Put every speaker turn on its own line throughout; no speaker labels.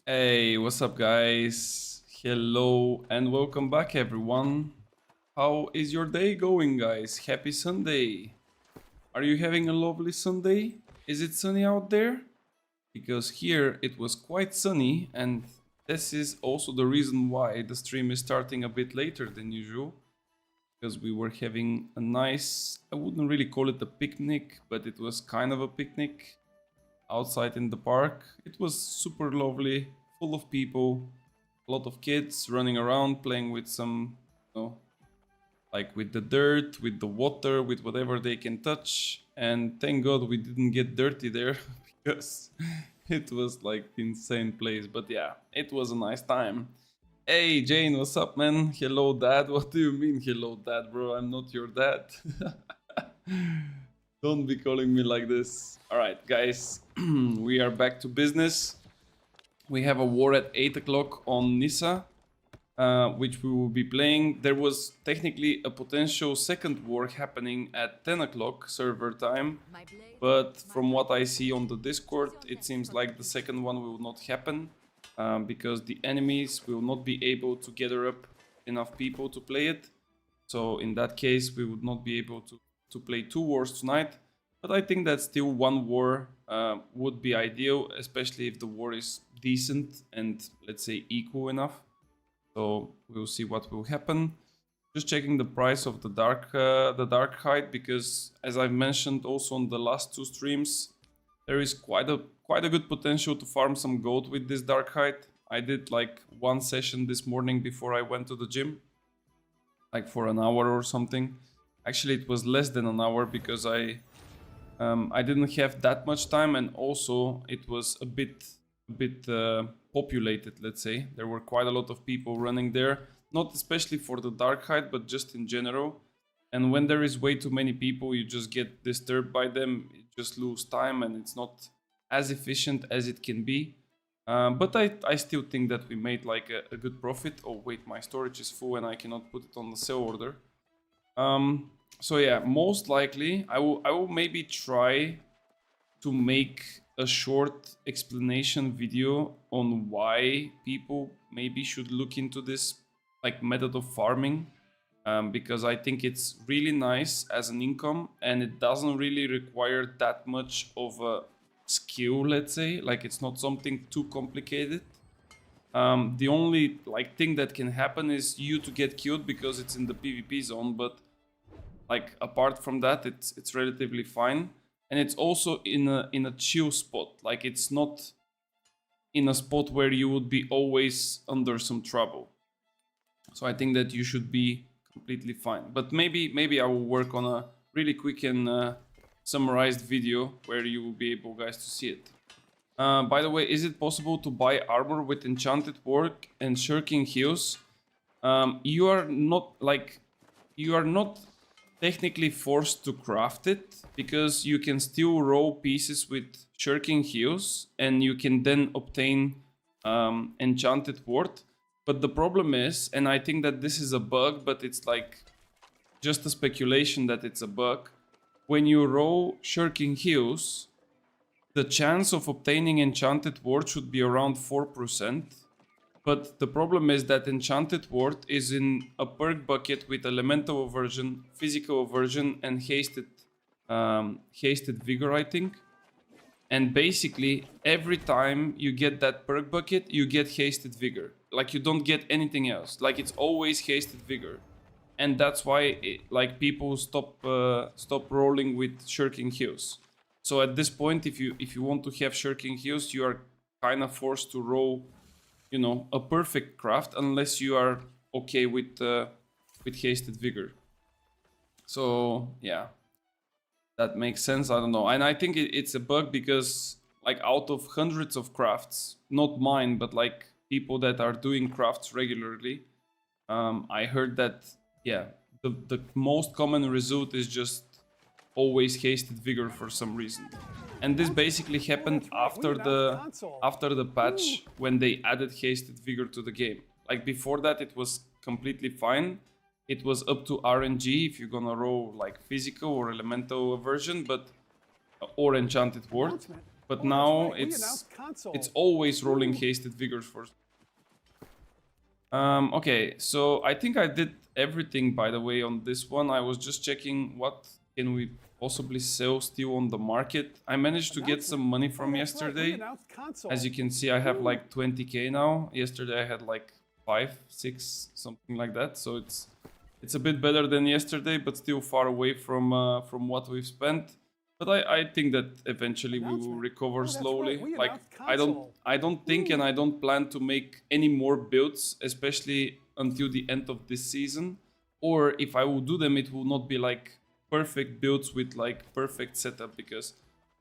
Hey, what's up, guys? Hello and welcome back, everyone. How is your day going, guys? Happy Sunday. Are you having a lovely Sunday? Is it sunny out there? Because here it was quite sunny, and this is also the reason why the stream is starting a bit later than usual. Because we were having a nice, I wouldn't really call it a picnic, but it was kind of a picnic outside in the park. It was super lovely, full of people, a lot of kids running around playing with some, like with the dirt, with the water, with whatever they can touch. And thank God we didn't get dirty there because it was like insane place. But yeah, it was a nice time. Hey Jane, what's up, man? Hello, dad. What do you mean, hello, dad, bro? I'm not your dad. Don't be calling me like this. All right, guys, we are back to business. We have a war at 8 o'clock on Nissa, which we will be playing. There was technically a potential second war happening at 10 o'clock server time, but from what I see on the Discord, it seems like the second one will not happen because the enemies will not be able to gather up enough people to play it. So in that case, we would not be able to play two wars tonight. But I think that still one war would be ideal, especially if the war is decent and, let's say, equal enough. So we'll see what will happen. Just checking the price of the dark hide, because as I've mentioned also on the last two streams, there is quite a good potential to farm some gold with this dark hide. I did like one session this morning before I went to the gym, like for an hour or something. Actually, it was less than an hour because I didn't have that much time, and also it was a bit populated, let's say. There were quite a lot of people running there, not especially for the dark hide, but just in general. And when there is way too many people, you just get disturbed by them, you just lose time, and it's not as efficient as it can be. But I still think that we made like a good profit. Oh wait, my storage is full and I cannot put it on the sell order. So yeah, most likely I will maybe try to make a short explanation video on why people maybe should look into this like method of farming, because I think it's really nice as an income and it doesn't really require that much of a skill, let's say. Like, it's not something too complicated. The only like thing that can happen is you to get killed because it's in the PvP zone, but like apart from that, it's relatively fine. And it's also in a chill spot. Like, it's not in a spot where you would be always under some trouble. So I think that you should be completely fine. But maybe I will work on a really quick and summarized video where you will be able, guys, to see it. By the way, is it possible to buy armor with enchanted work and shirking heals? You are not technically forced to craft it, because you can still roll pieces with shirking heals and you can then obtain enchanted ward. But the problem is, and I think that this is a bug, but it's like just a speculation that it's a bug, when you roll shirking heals, the chance of obtaining enchanted ward should be around 4%. But the problem is that enchanted ward is in a perk bucket with elemental aversion, physical aversion, and hasted vigor, I think. And basically, every time you get that perk bucket, you get hasted vigor. Like, you don't get anything else. Like, it's always hasted vigor, and that's why people stop rolling with shirking heals. So at this point, if you want to have shirking heals, you are kind of forced to roll, you know, a perfect craft, unless you are okay with hasted vigor. So yeah, that makes sense. I don't know, and I think it's a bug because, like, out of hundreds of crafts, not mine, but like people that are doing crafts regularly, I heard that, yeah, the most common result is just always hasted vigor for some reason. And this basically happened after the patch, when they added hasted vigor to the game. Like, before that, it was completely fine. It was up to RNG if you're gonna roll like physical or elemental aversion, but or enchanted ward. But now it's always rolling hasted vigor force. Okay, so I think I did everything, by the way, on this one. I was just checking what can we possibly sell still on the market. I managed to get some money from yesterday. As you can see, I have like 20k now. Yesterday I had like 5, 6, something like that. So it's a bit better than yesterday, but still far away from what we've spent. But I think that eventually we will recover slowly. Like I don't think and I don't plan to make any more builds, especially until the end of this season. Or if I will do them, it will not be like perfect builds with like perfect setup, because it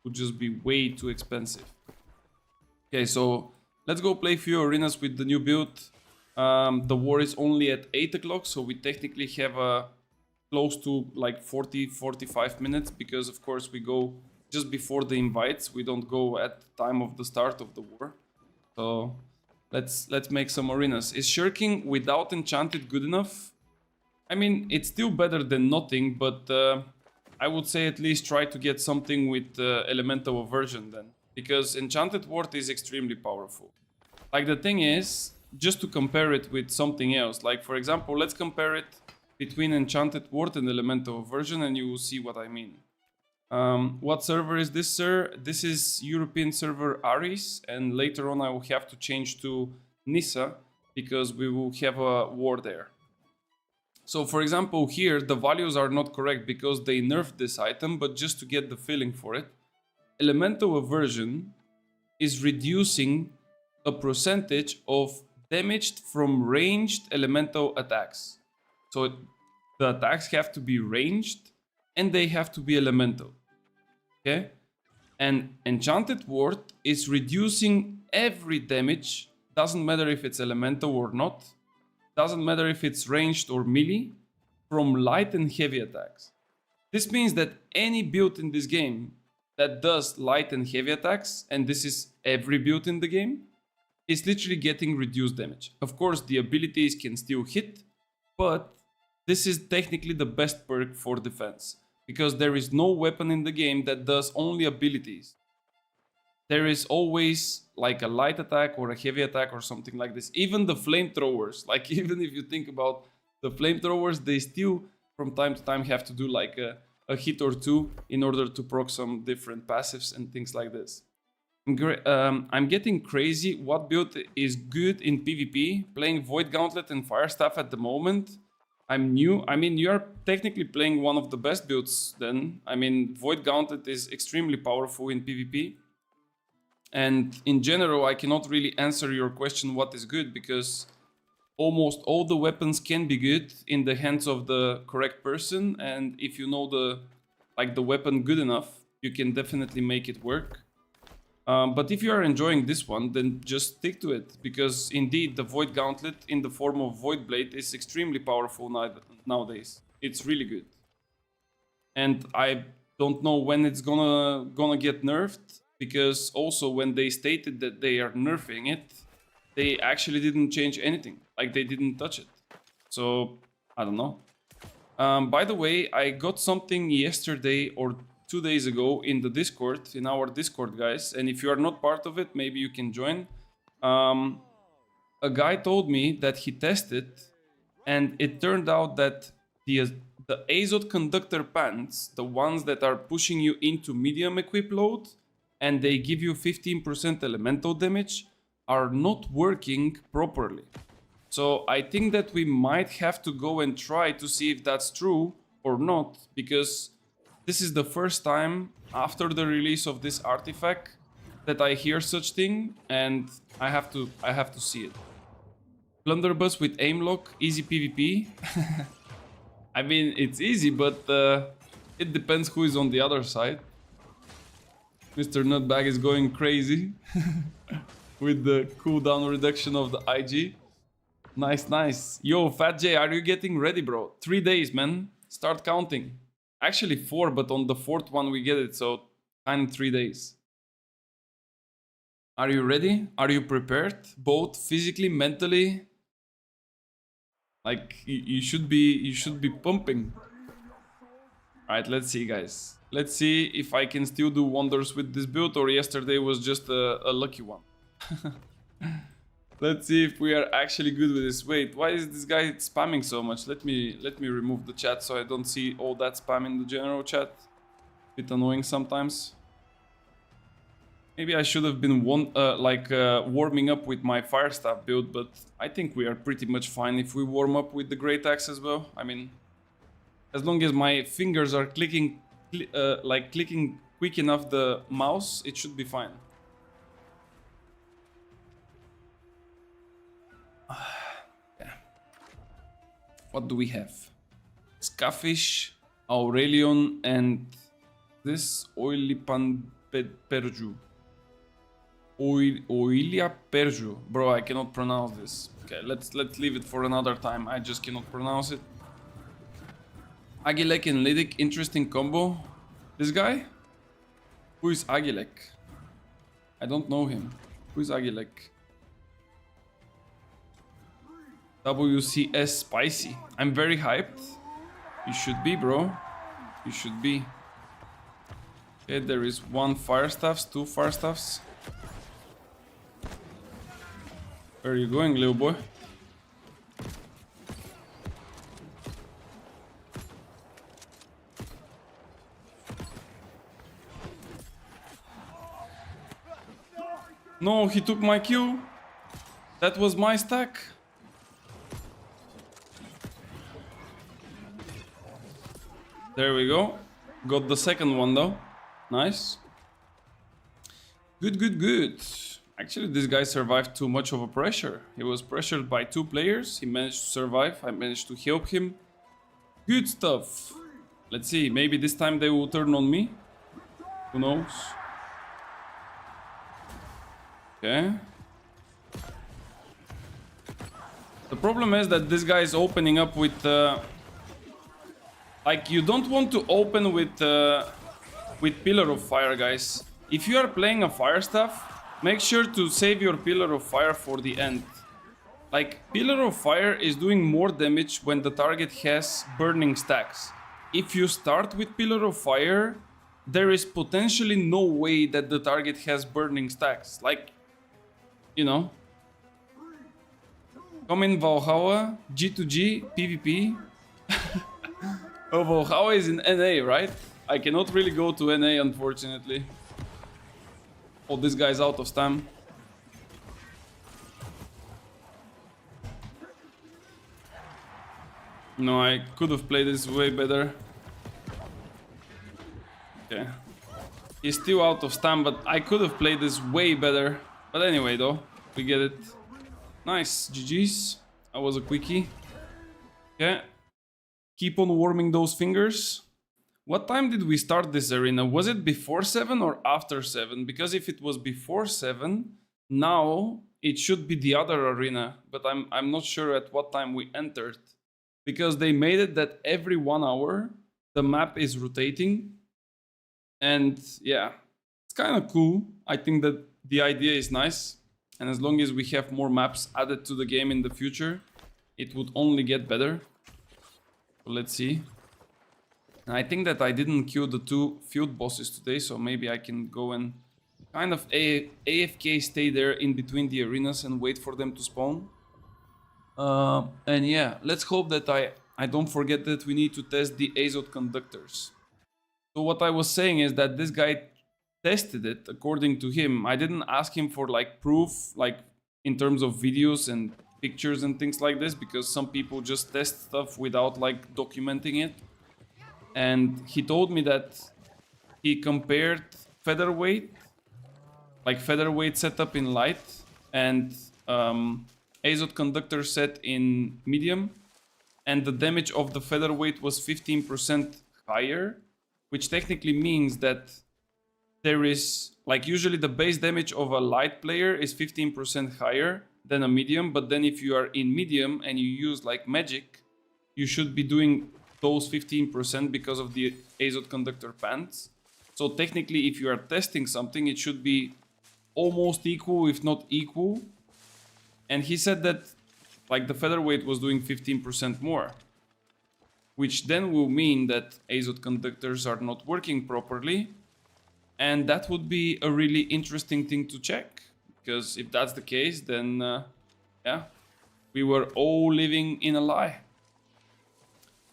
would just be way too expensive. Okay, so let's go play a few arenas with the new build. The war is only at 8 o'clock, so we technically have close to like 40-45 minutes, because of course we go just before the invites. We don't go at the time of the start of the war. So let's make some arenas. Is shirking without enchanted good enough? I mean, it's still better than nothing, but I would say at least try to get something with elemental aversion then, because enchanted ward is extremely powerful. Like the thing is, just to compare it with something else, like for example, let's compare it between enchanted ward and elemental aversion, and you will see what I mean. What server is this, sir? This is European server Ares, and later on I will have to change to Nissa because we will have a war there. So for example, here the values are not correct because they nerfed this item, but just to get the feeling for it, elemental aversion is reducing a percentage of damaged from ranged elemental attacks. So the attacks have to be ranged and they have to be elemental. Okay? And enchanted ward is reducing every damage, doesn't matter if it's elemental or not, doesn't matter if it's ranged or melee, from light and heavy attacks. This means that any build in this game that does light and heavy attacks, and this is every build in the game, is literally getting reduced damage. Of course, the abilities can still hit, but this is technically the best perk for defense, because there is no weapon in the game that does only abilities. There is always like a light attack or a heavy attack or something like this. Even the flamethrowers, like even if you think about the flamethrowers, they still from time to time have to do like a hit or two in order to proc some different passives and things like this. I'm getting crazy. What build is good in PvP? Playing Void Gauntlet and Fire Staff at the moment. I'm new. I mean, you're technically playing one of the best builds then. I mean, Void Gauntlet is extremely powerful in PvP. And in general, I cannot really answer your question what is good, because almost all the weapons can be good in the hands of the correct person. And if you know the weapon good enough, you can definitely make it work. But if you are enjoying this one, then just stick to it, because indeed the Void Gauntlet in the form of Void Blade is extremely powerful nowadays. It's really good. And I don't know when it's gonna get nerfed, because also when they stated that they are nerfing it, they actually didn't change anything. Like they didn't touch it. So I don't know. By the way, I got something yesterday or 2 days ago in the Discord, in our Discord, guys, and if you are not part of it, maybe you can join. A guy told me that he tested, and it turned out that the Azot Conductor pants, the ones that are pushing you into medium equip load, and they give you 15% elemental damage, are not working properly. So I think that we might have to go and try to see if that's true or not, because this is the first time after the release of this artifact that I hear such thing, and I have to see it. Blunderbuss with aim lock, easy PvP. I mean, it's easy, but it depends who is on the other side. Mr. Nutbag is going crazy with the cooldown reduction of the IG. Nice, nice. Yo, Fat J, are you getting ready, bro? 3 days, man. Start counting. Actually 4, but on the 4th one we get it, so kind of 3 days. Are you ready? Are you prepared? Both physically, mentally? Like you should be pumping. Alright, let's see, guys. Let's see if I can still do wonders with this build, or yesterday was just a lucky one. Let's see if we are actually good with this. Wait, why is this guy spamming so much? Let me remove the chat so I don't see all that spam in the general chat. Bit annoying sometimes. Maybe I should have been warming up with my fire staff build, but I think we are pretty much fine if we warm up with the great axe as well. I mean, as long as my fingers are clicking quick enough the mouse, it should be fine. Yeah. What do we have? Scafish, Aurelion, and this Oilipan-Perju. Oilia Perju. Bro, I cannot pronounce this. Okay, let's leave it for another time. I just cannot pronounce it. Agilek and Lidic, interesting combo. This guy? Who is Agilek? I don't know him. Who is Agilek? WCS Spicy. I'm very hyped. You should be, bro. You should be. Okay, there is one fire staffs, two fire staffs. Where are you going, little boy? No, he took my kill. That was my stack. There we go. Got the second one though. Nice. Good, good, good. Actually, this guy survived too much of a pressure. He was pressured by two players. He managed to survive. I managed to help him. Good stuff. Let's see. Maybe this time they will turn on me. Who knows? Okay. The problem is that this guy is opening up with... like, you don't want to open with Pillar of Fire, guys. If you are playing a Fire Staff, make sure to save your Pillar of Fire for the end. Like, Pillar of Fire is doing more damage when the target has burning stacks. If you start with Pillar of Fire, there is potentially no way that the target has burning stacks. Like, you know. Come in Valhalla, G2G, PvP. Oh, Valhalla is in NA, right? I cannot really go to NA, unfortunately. Oh, this guy's out of stam. No, I could have played this way better. Okay. He's still out of stam, but I could have played this way better. But anyway, though, we get it. Nice, GG's. That was a quickie. Okay. Keep on warming those fingers. What time did we start this arena? Was it before 7 or after 7? Because if it was before 7, now it should be the other arena. But I'm not sure at what time we entered. Because they made it that every 1 hour the map is rotating. And yeah, it's kind of cool. I think that the idea is nice. And as long as we have more maps added to the game in the future, it would only get better. So let's see. I think that I didn't kill the 2 field bosses today, so maybe I can go and kind of AFK stay there in between the arenas and wait for them to spawn. And yeah, let's hope that I don't forget that we need to test the Azoth conductors. So what I was saying is that this guy tested it according to him. I didn't ask him for like proof, like in terms of videos and pictures and things like this, because some people just test stuff without like documenting it. And he told me that he compared featherweight, like featherweight setup in light, and Azoth conductor set in medium, and the damage of the featherweight was 15% higher, which technically means that there is, like, usually the base damage of a light player is 15% higher than a medium, but then if you are in medium and you use like magic, you should be doing those 15% because of the Azoth conductor pants. So technically, if you are testing something, it should be almost equal, if not equal. And he said that like the featherweight was doing 15% more. which then will mean that azote conductors are not working properly. And that would be a really interesting thing to check, because if that's the case, then yeah, we were all living in a lie.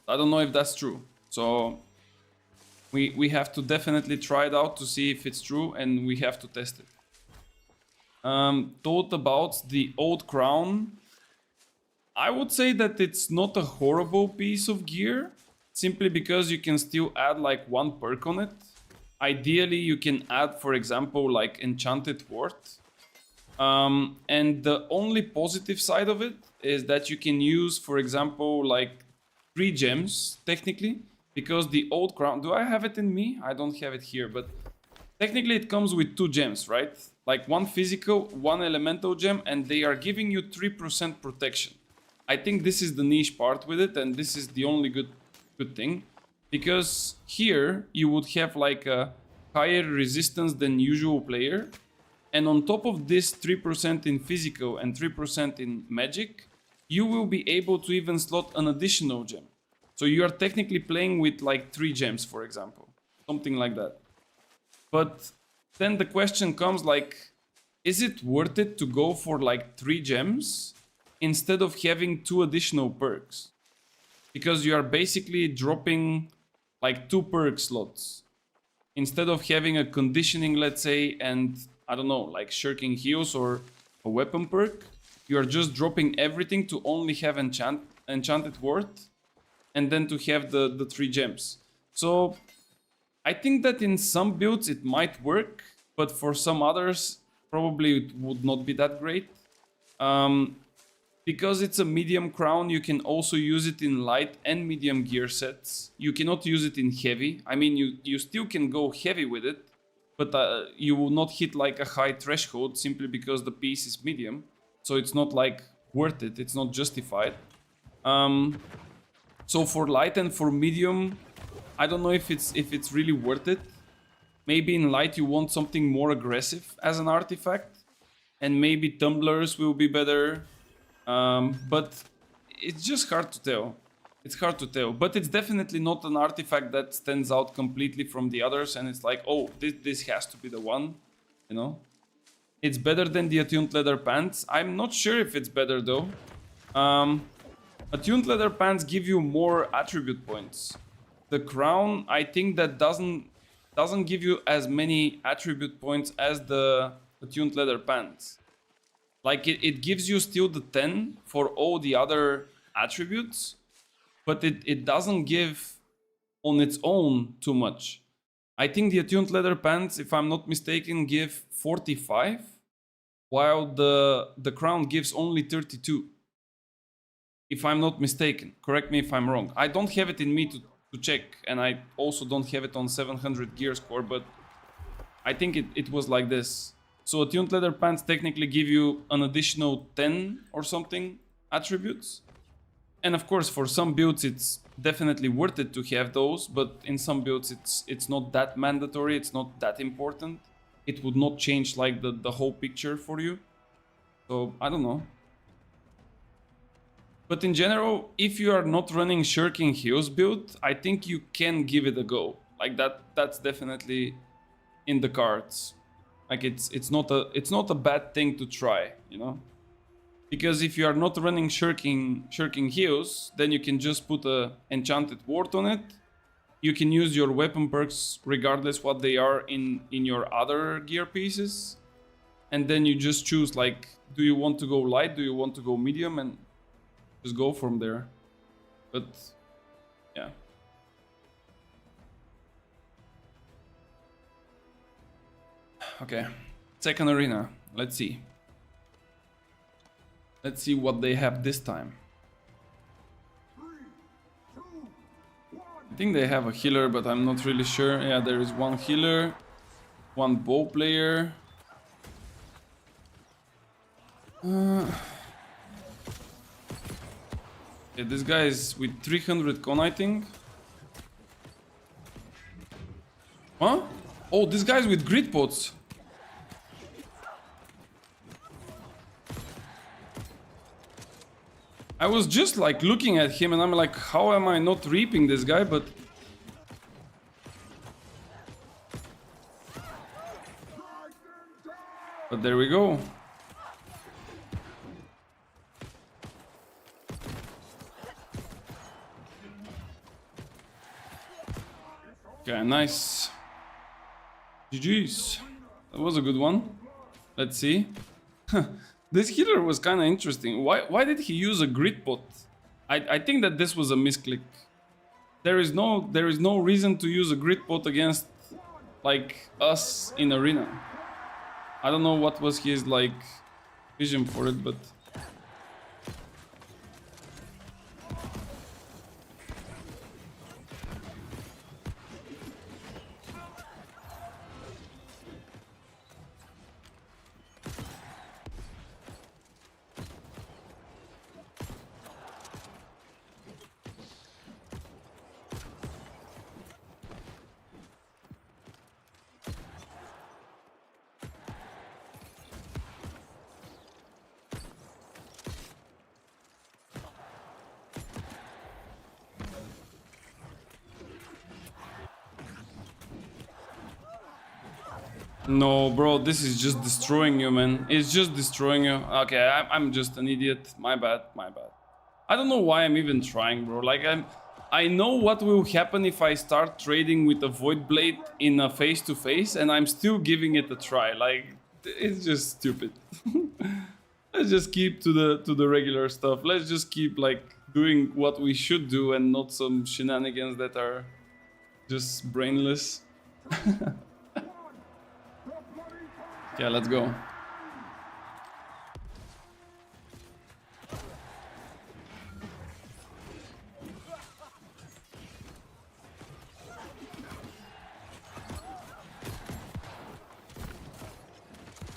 I don't know if that's true. So we have to definitely try it out to see if it's true, and we have to test it. Thought about the old crown. I would say that it's not a horrible piece of gear, simply because you can still add like one perk on it. Ideally, you can add, for example, like Enchanted Ward. And the only positive side of it is that you can use, for example, like 3 gems, technically, because the old crown... Do I have it in me? I don't have it here, but technically it comes with 2 gems, right? Like 1 physical, 1 elemental gem, and they are giving you 3% protection. I think this is the niche part with it, and this is the only good thing. Because here you would have like a higher resistance than usual player. And on top of this 3% in physical and 3% in magic, you will be able to even slot an additional gem. So you are technically playing with like 3 gems, for example. Something like that. But then the question comes like, is it worth it to go for like 3 gems instead of having 2 additional perks? Because you are basically dropping like 2 perk slots. Instead of having a conditioning, let's say, and I don't know, like shirking heals or a weapon perk, you are just dropping everything to only have Enchanted Ward and then to have the 3 gems. So I think that in some builds it might work, but for some others probably it would not be that great. Because it's a medium crown, you can also use it in light and medium gear sets. You cannot use it in heavy. I mean, you still can go heavy with it, but you will not hit like a high threshold simply because the piece is medium. So it's not like worth it. It's not justified. So for light and for medium, I don't know if it's really worth it. Maybe in light you want something more aggressive as an artifact, and maybe tumblers will be better. But it's just hard to tell. It's hard to tell, but it's definitely not an artifact that stands out completely from the others, and it's like, oh, this has to be the one, you know? It's better than the Attuned Leather Pants. I'm not sure if it's better though. Attuned Leather Pants give you more attribute points. The crown, I think that doesn't give you as many attribute points as the Attuned Leather Pants. Like it gives you still the 10 for all the other attributes, but it doesn't give on its own too much. I think the Attuned Leather Pants, if I'm not mistaken, give 45, while the crown gives only 32. If I'm not mistaken, correct me if I'm wrong. I don't have it in me to check, and I also don't have it on 700 gear score, but I think it was like this. So Attuned Leather Pants technically give you an additional 10 or something attributes. And of course, for some builds it's definitely worth it to have those, but in some builds it's not that mandatory, it's not that important. It would not change like the whole picture for you. So I don't know. But in general, if you are not running Shirking Heals build, I think you can give it a go. Like that's definitely in the cards. Like it's not a bad thing to try, you know? Because if you are not running shirking heals, then you can just put a Enchanted Ward on it. You can use your weapon perks regardless what they are in your other gear pieces. And then you just choose like, do you want to go light, do you want to go medium, and just go from there. But yeah. Okay, second arena. Let's see. Let's see what they have this time. I think they have a healer, but I'm not really sure. Yeah, there is one healer, one bow player. Yeah, this guy is with 300 con, I think. Huh? Oh, this guy's with grid pots. I was just like looking at him and I'm like, how am I not reaping this guy? But there we go. Okay, nice. GG's. That was a good one. Let's see. This healer was kind of interesting. Why did he use a grid pot? I think that this was a misclick. There is no reason to use a grid pot against like us in arena. I don't know what was his like vision for it, but no, bro, this is just destroying you, man. It's just destroying you. Okay, I'm just an idiot. My bad, my bad. I don't know why I'm even trying, bro. Like, I know what will happen if I start trading with a Void Blade in a face-to-face, and I'm still giving it a try. Like, it's just stupid. Let's just keep to the regular stuff. Let's just keep, like, doing what we should do and not some shenanigans that are just brainless. Yeah, let's go.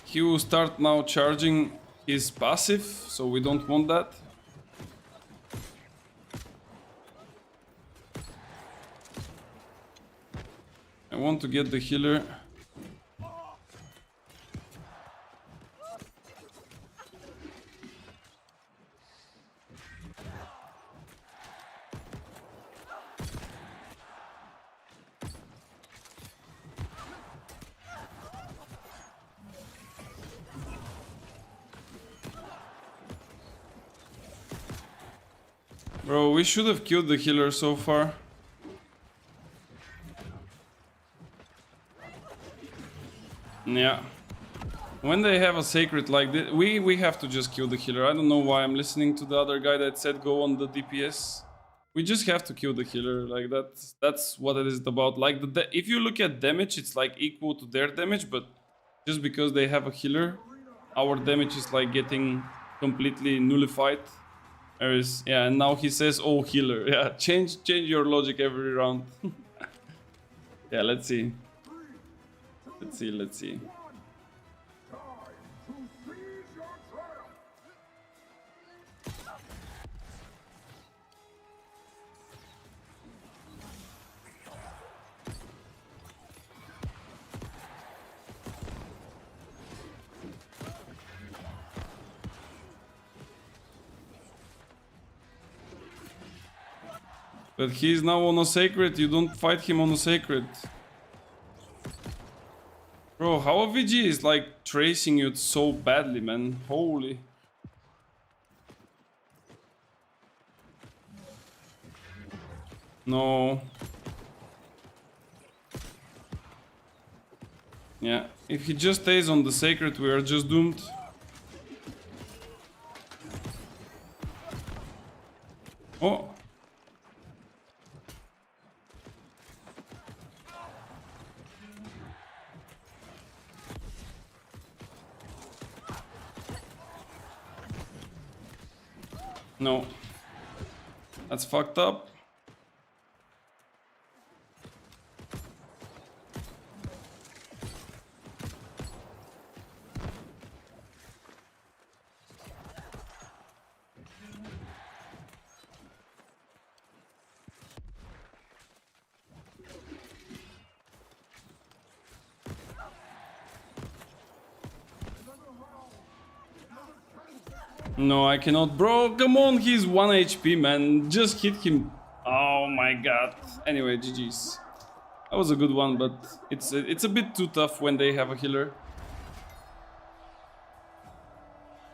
He will start now charging his passive, so we don't want that. I want to get the healer. Bro, we should have killed the healer so far. Yeah. When they have a sacred like this, we have to just kill the healer. I don't know why I'm listening to the other guy that said go on the DPS. We just have to kill the healer. Like that's what it is about. Like if you look at damage, it's like equal to their damage, but just because they have a healer, our damage is like getting completely nullified. Yeah, and now he says, "Oh, healer." Yeah, change your logic every round. Yeah, let's see. Let's see. But he's now on a sacred. You don't fight him on a sacred. Bro, how a VG is like tracing you so badly, man. Holy. No. Yeah, if he just stays on the sacred, we are just doomed. Oh. No. That's fucked up. No, I cannot. Bro, come on, he's 1 HP, man. Just hit him. Oh my god. Anyway, GG's. That was a good one, but it's a bit too tough when they have a healer.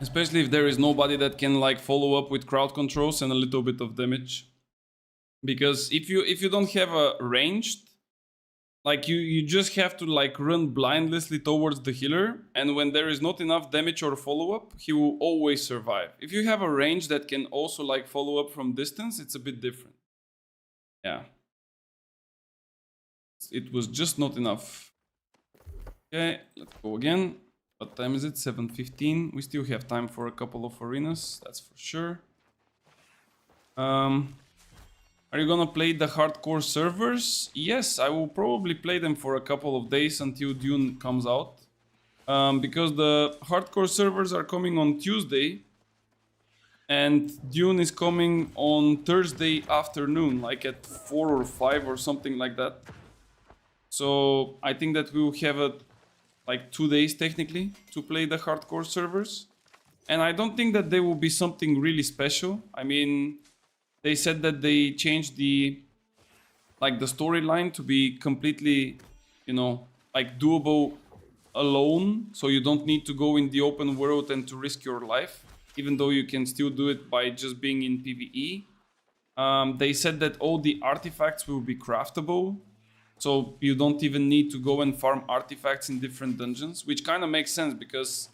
Especially if there is nobody that can like follow up with crowd controls and a little bit of damage. Because if you don't have a ranged, like you just have to like run blindlessly towards the healer, and when there is not enough damage or follow-up, he will always survive. If you have a range that can also like follow up from distance, it's a bit different. Yeah. It was just not enough. Okay, let's go again. What time is it? 7:15. We still have time for a couple of arenas, that's for sure. Are you gonna play the hardcore servers? Yes, I will probably play them for a couple of days until Dune comes out. Because the hardcore servers are coming on Tuesday, and Dune is coming on Thursday afternoon, like at 4 or 5 or something like that. So I think that we will have like 2 days technically to play the hardcore servers. And I don't think that they will be something really special. I mean, they said that they changed the storyline to be completely, you know, like doable alone. So you don't need to go in the open world and to risk your life, even though you can still do it by just being in PvE. They said that all the artifacts will be craftable. So you don't even need to go and farm artifacts in different dungeons, which kind of makes sense because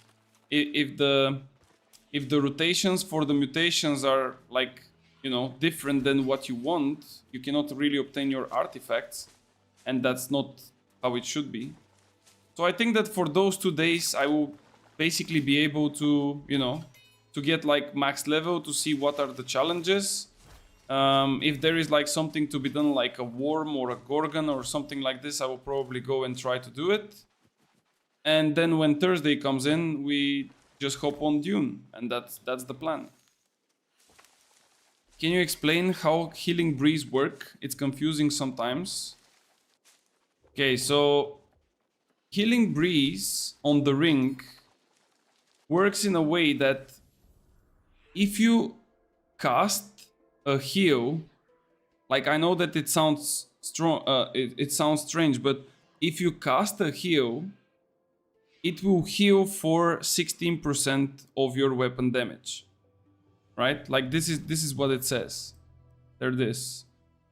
if the rotations for the mutations are like, you know, different than what you want, you cannot really obtain your artifacts, and that's not how it should be. So I think that for those 2 days I will basically be able to, you know, to get like max level, to see what are the challenges. If there is like something to be done, like a worm or a gorgon or something like this, I will probably go and try to do it. And then when Thursday comes in, we just hop on Dune, and that's the plan. Can you explain how Healing Breeze work? It's confusing sometimes. Okay, so Healing Breeze on the ring works in a way that if you cast a heal, like I know that it sounds strong, it sounds strange, but if you cast a heal, it will heal for 16% of your weapon damage. Right? Like this is what it says. There it is.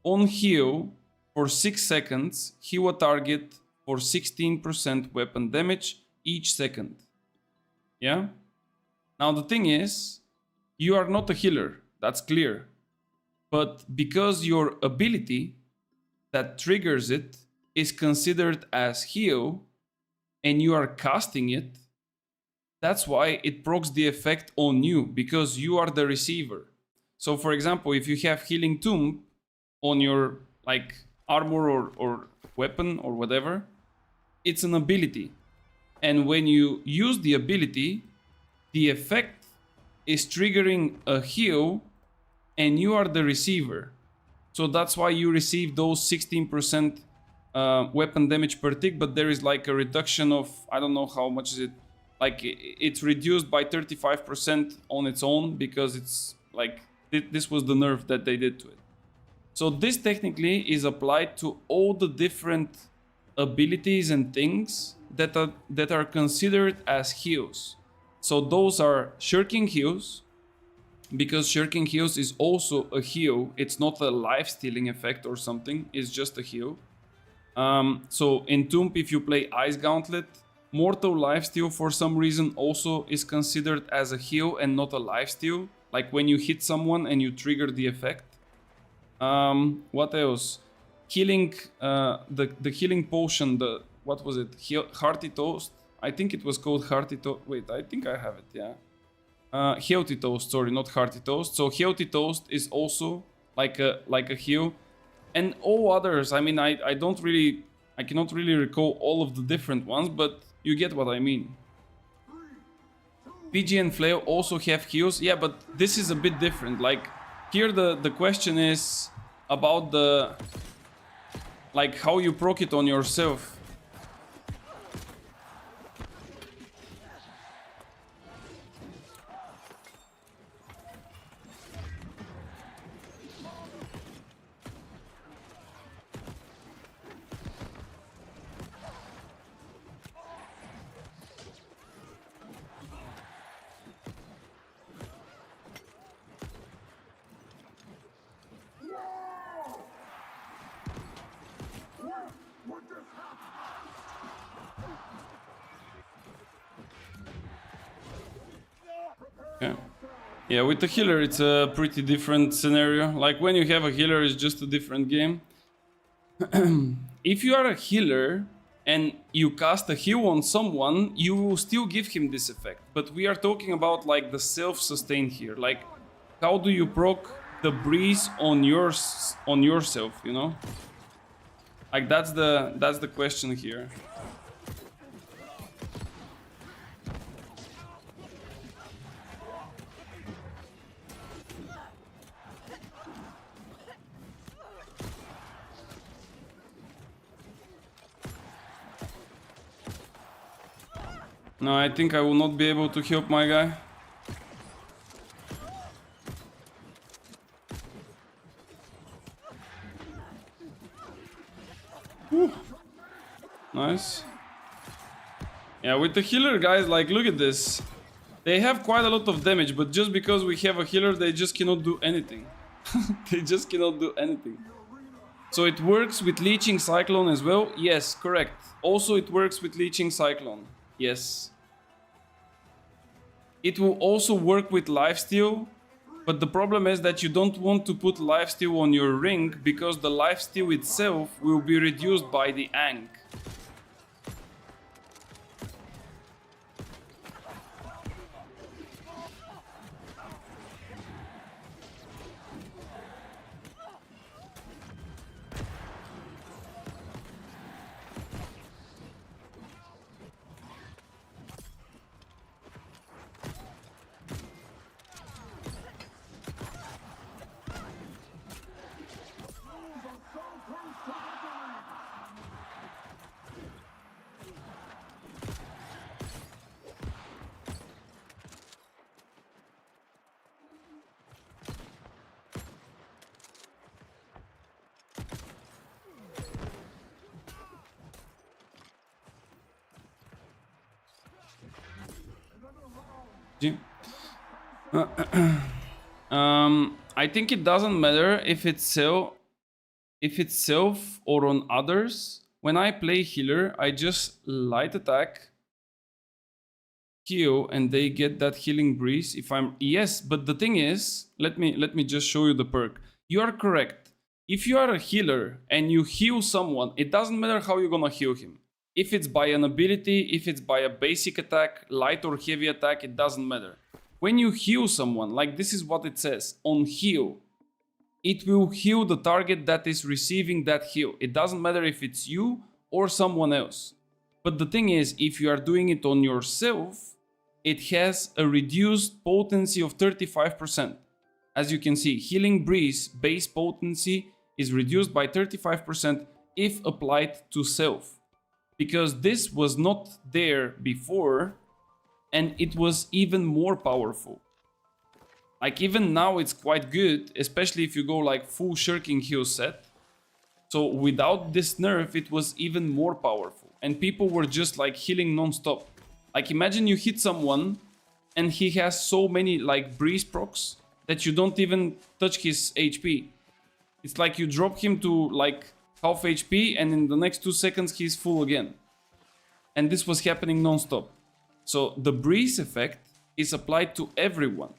On heal for 6 seconds, heal a target for 16% weapon damage each second. Yeah? Now the thing is, you are not a healer, that's clear. But because your ability that triggers it is considered as heal, and you are casting it, that's why it procs the effect on you, because you are the receiver. So for example, if you have Healing Tomb on your like armor or weapon or whatever, it's an ability. And when you use the ability, the effect is triggering a heal and you are the receiver. So that's why you receive those 16% weapon damage per tick, but there is like a reduction of, I don't know how much is it, like it's reduced by 35% on its own, because it's like this was the nerf that they did to it. So this technically is applied to all the different abilities and things that are considered as heals. So those are Shirking Heals, because Shirking Heals is also a heal. It's not a life stealing effect or something, it's just a heal. So in Tomb, if you play Ice Gauntlet, Mortal Lifesteal for some reason also is considered as a heal and not a lifesteal, like when you hit someone and you trigger the effect. What else? Healing, the healing potion, what was it? Hearty Toast? I think it was called Hearty Toast. Wait, I think I have it, yeah. Healthy Toast, sorry, not Hearty Toast. So Healthy Toast is also like a heal. And all others, I mean, I cannot really recall all of the different ones, but you get what I mean. PG and Flail also have heals. Yeah, but this is a bit different. Like, here the question is about the... like, how you proc it on yourself. Yeah. Yeah, with the healer, it's a pretty different scenario. Like when you have a healer, it's just a different game. If you are a healer and you cast a heal on someone, you will still give him this effect. But we are talking about like the self-sustain here. Like, how do you proc the breeze on yourself? You know, like that's the question here. No, I think I will not be able to help my guy. Whew. Nice. Yeah, with the healer guys, like look at this. They have quite a lot of damage, but just because we have a healer, they just cannot do anything. They just cannot do anything. So it works with Leeching Cyclone as well? Yes, correct. Also it works with Leeching Cyclone. Yes. It will also work with Lifesteal, but the problem is that you don't want to put Lifesteal on your ring because the Lifesteal itself will be reduced by the Ankh. I think it doesn't matter if it's self or on others. When I play healer, I just light attack, heal, and they get that healing breeze. If I'm yes, but the thing is, let me just show you the perk. You are correct. If you are a healer and you heal someone, it doesn't matter how you're gonna heal him. If it's by an ability, if it's by a basic attack, light or heavy attack, it doesn't matter. When you heal someone, like this is what it says, on heal, it will heal the target that is receiving that heal. It doesn't matter if it's you or someone else. But the thing is, if you are doing it on yourself, it has a reduced potency of 35%. As you can see, Healing Breeze base potency is reduced by 35% if applied to self. Because this was not there before, and it was even more powerful. Like even now it's quite good, especially if you go like full Shirking Heal set. So without this nerf, it was even more powerful. And people were just like healing non-stop. Like imagine you hit someone and he has so many like breeze procs that you don't even touch his HP. It's like you drop him to like half HP and in the next 2 seconds he's full again. And this was happening non-stop. So the breeze effect is applied to everyone.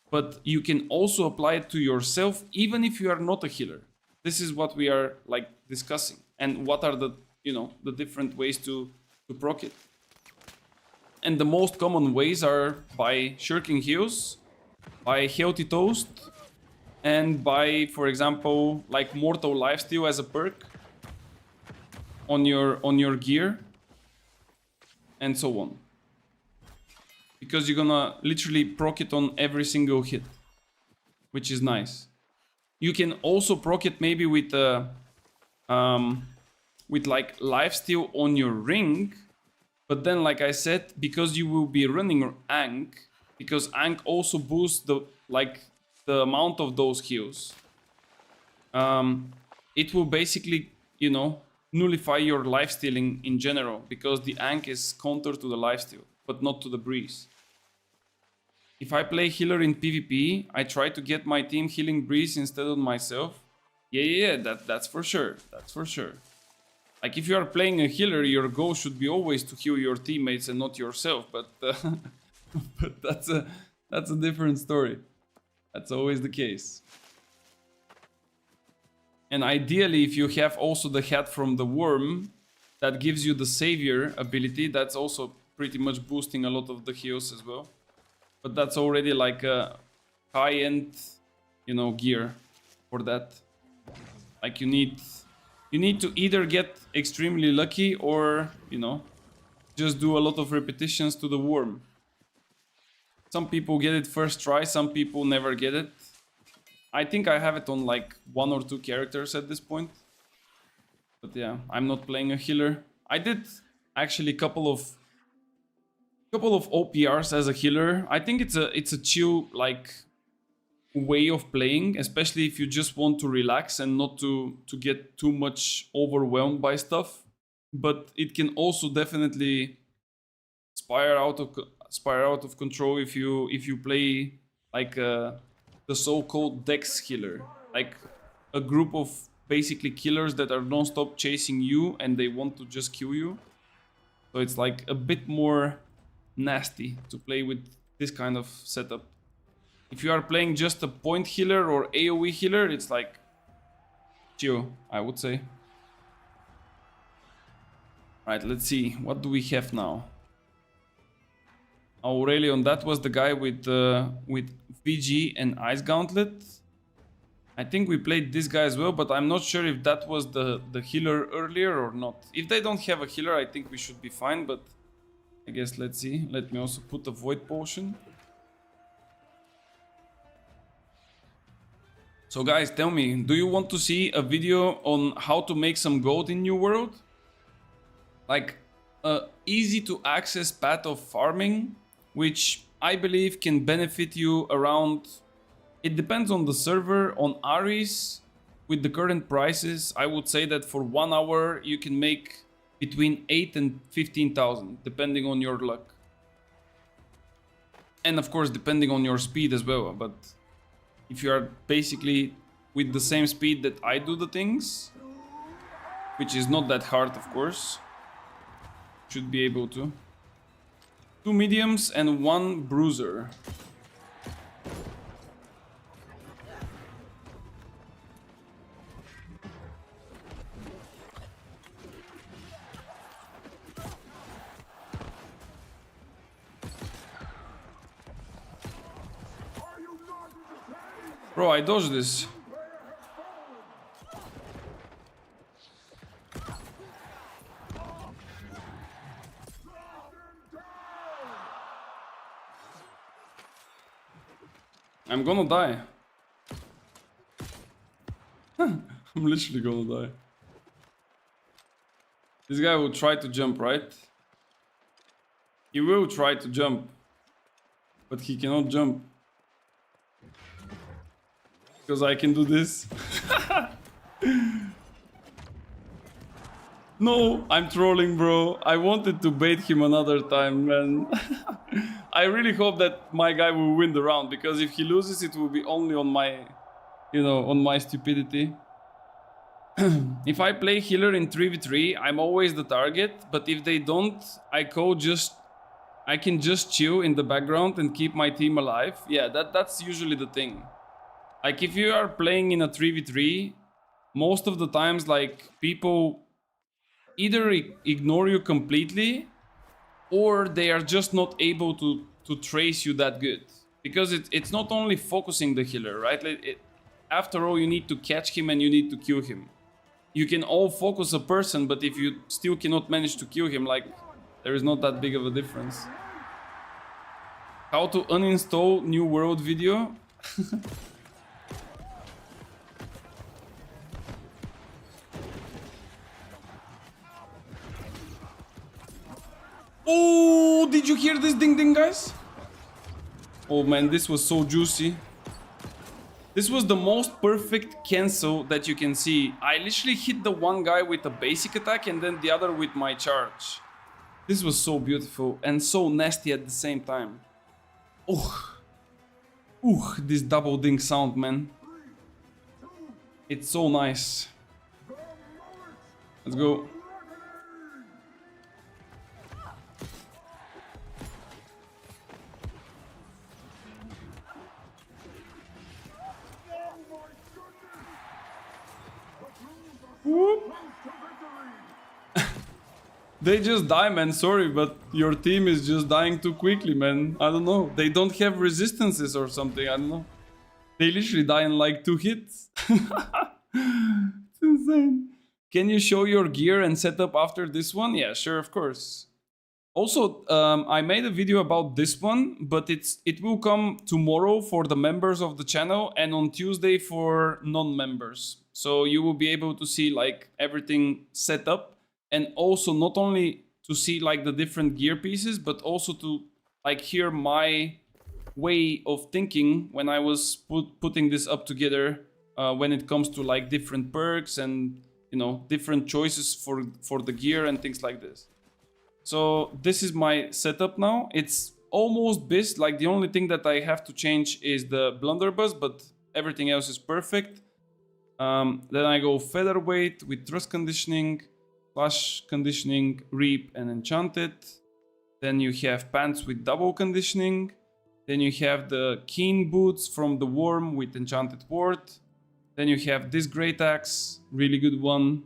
But you can also apply it to yourself even if you are not a healer. This is what we are like discussing. And what are the, you know, the different ways to proc it. And the most common ways are by Shirking Heals, by Healthy Toast, and by, for example, like Mortal Lifesteal as a perk on your gear, and so on. Because you're gonna literally proc it on every single hit, which is nice. You can also proc it maybe with like Lifesteal on your ring, but then like I said, because you will be running Ankh, because Ankh also boosts the amount of those heals. It will basically, you know, nullify your lifestealing in general, because the Ankh is counter to the lifesteal, but not to the breeze. If I play healer in PvP, I try to get my team healing breeze instead of myself. Yeah, that's for sure. That's for sure. Like if you are playing a healer, your goal should be always to heal your teammates and not yourself. But but That's a different story. That's always the case. And ideally, if you have also the hat from the worm, that gives you the savior ability, that's also pretty much boosting a lot of the heals as well. But that's already like a high-end, you know, gear for that. Like you need to either get extremely lucky or, you know, just do a lot of repetitions to the worm. Some people get it first try, some people never get it. I think I have it on like 1 or 2 characters at this point. But yeah, I'm not playing a healer. I did actually couple of OPRs as a healer. I think it's a chill like way of playing, especially if you just want to relax and not to get too much overwhelmed by stuff. But it can also definitely spiral out of control if you play like the so-called Dex healer, like a group of basically killers that are non-stop chasing you and they want to just kill you. So it's like a bit more nasty to play with this kind of setup. If you are playing just a point healer or AoE healer, it's like chill, I would say. Right, let's see, what do we have now? Aurelion, that was the guy with VG and Ice Gauntlet. I think we played this guy as well, but I'm not sure if that was the healer earlier or not. If they don't have a healer, I think we should be fine, but I guess let's see. Let me also put a Void Potion. So guys, tell me, do you want to see a video on how to make some gold in New World? Like a easy to access path of farming, which I believe can benefit you around, it depends on the server. On Ares, with the current prices, I would say that for 1 hour you can make between 8 and 15,000, depending on your luck. And of course, depending on your speed as well. But if you are basically with the same speed that I do the things, which is not that hard, of course, should be able to. 2 mediums and 1 bruiser. Bro, I dodged this. I'm gonna die. I'm literally gonna die. This guy will try to jump, right? He will try to jump, but he cannot jump. Because I can do this. No, I'm trolling, bro. I wanted to bait him another time, man. I really hope that my guy will win the round, because if he loses, it will be only on my, you know, on my stupidity. If I play healer in 3v3, I'm always the target, but if they don't, I can just chill in the background and keep my team alive. Yeah, that's usually the thing. Like if you are playing in a 3v3, most of the times like people either ignore you completely or they are just not able to trace you that good. Because it's not only focusing the healer, right? After all, you need to catch him and you need to kill him. You can all focus a person, but if you still cannot manage to kill him, like, there is not that big of a difference. How to uninstall New World video? Oh, did you hear this ding ding, guys? Oh man, this was so juicy. This was the most perfect cancel that you can see. I literally hit the one guy with a basic attack and then the other with my charge. This was so beautiful and so nasty at the same time. Oh, ooh, this double ding sound, man. It's so nice. Let's go. They just die, man. Sorry, but your team is just dying too quickly, man. I don't know. They don't have resistances or something. I don't know. They literally die in like 2 hits. It's insane. Can you show your gear and setup after this one? Yeah, sure, of course. Also, I made a video about this one, but it will come tomorrow for the members of the channel and on Tuesday for non-members. So you will be able to see like everything set up, and also not only to see like the different gear pieces, but also to like hear my way of thinking when I was putting this up together, when it comes to like different perks and, you know, different choices for the gear and things like this. So this is my setup now. It's almost best. Like the only thing that I have to change is the blunderbuss, but everything else is perfect. Then I go featherweight with thrust conditioning, flash conditioning, reap and enchanted. Then you have pants with double conditioning. Then you have the keen boots from the worm with enchanted ward. Then you have this great axe, really good one.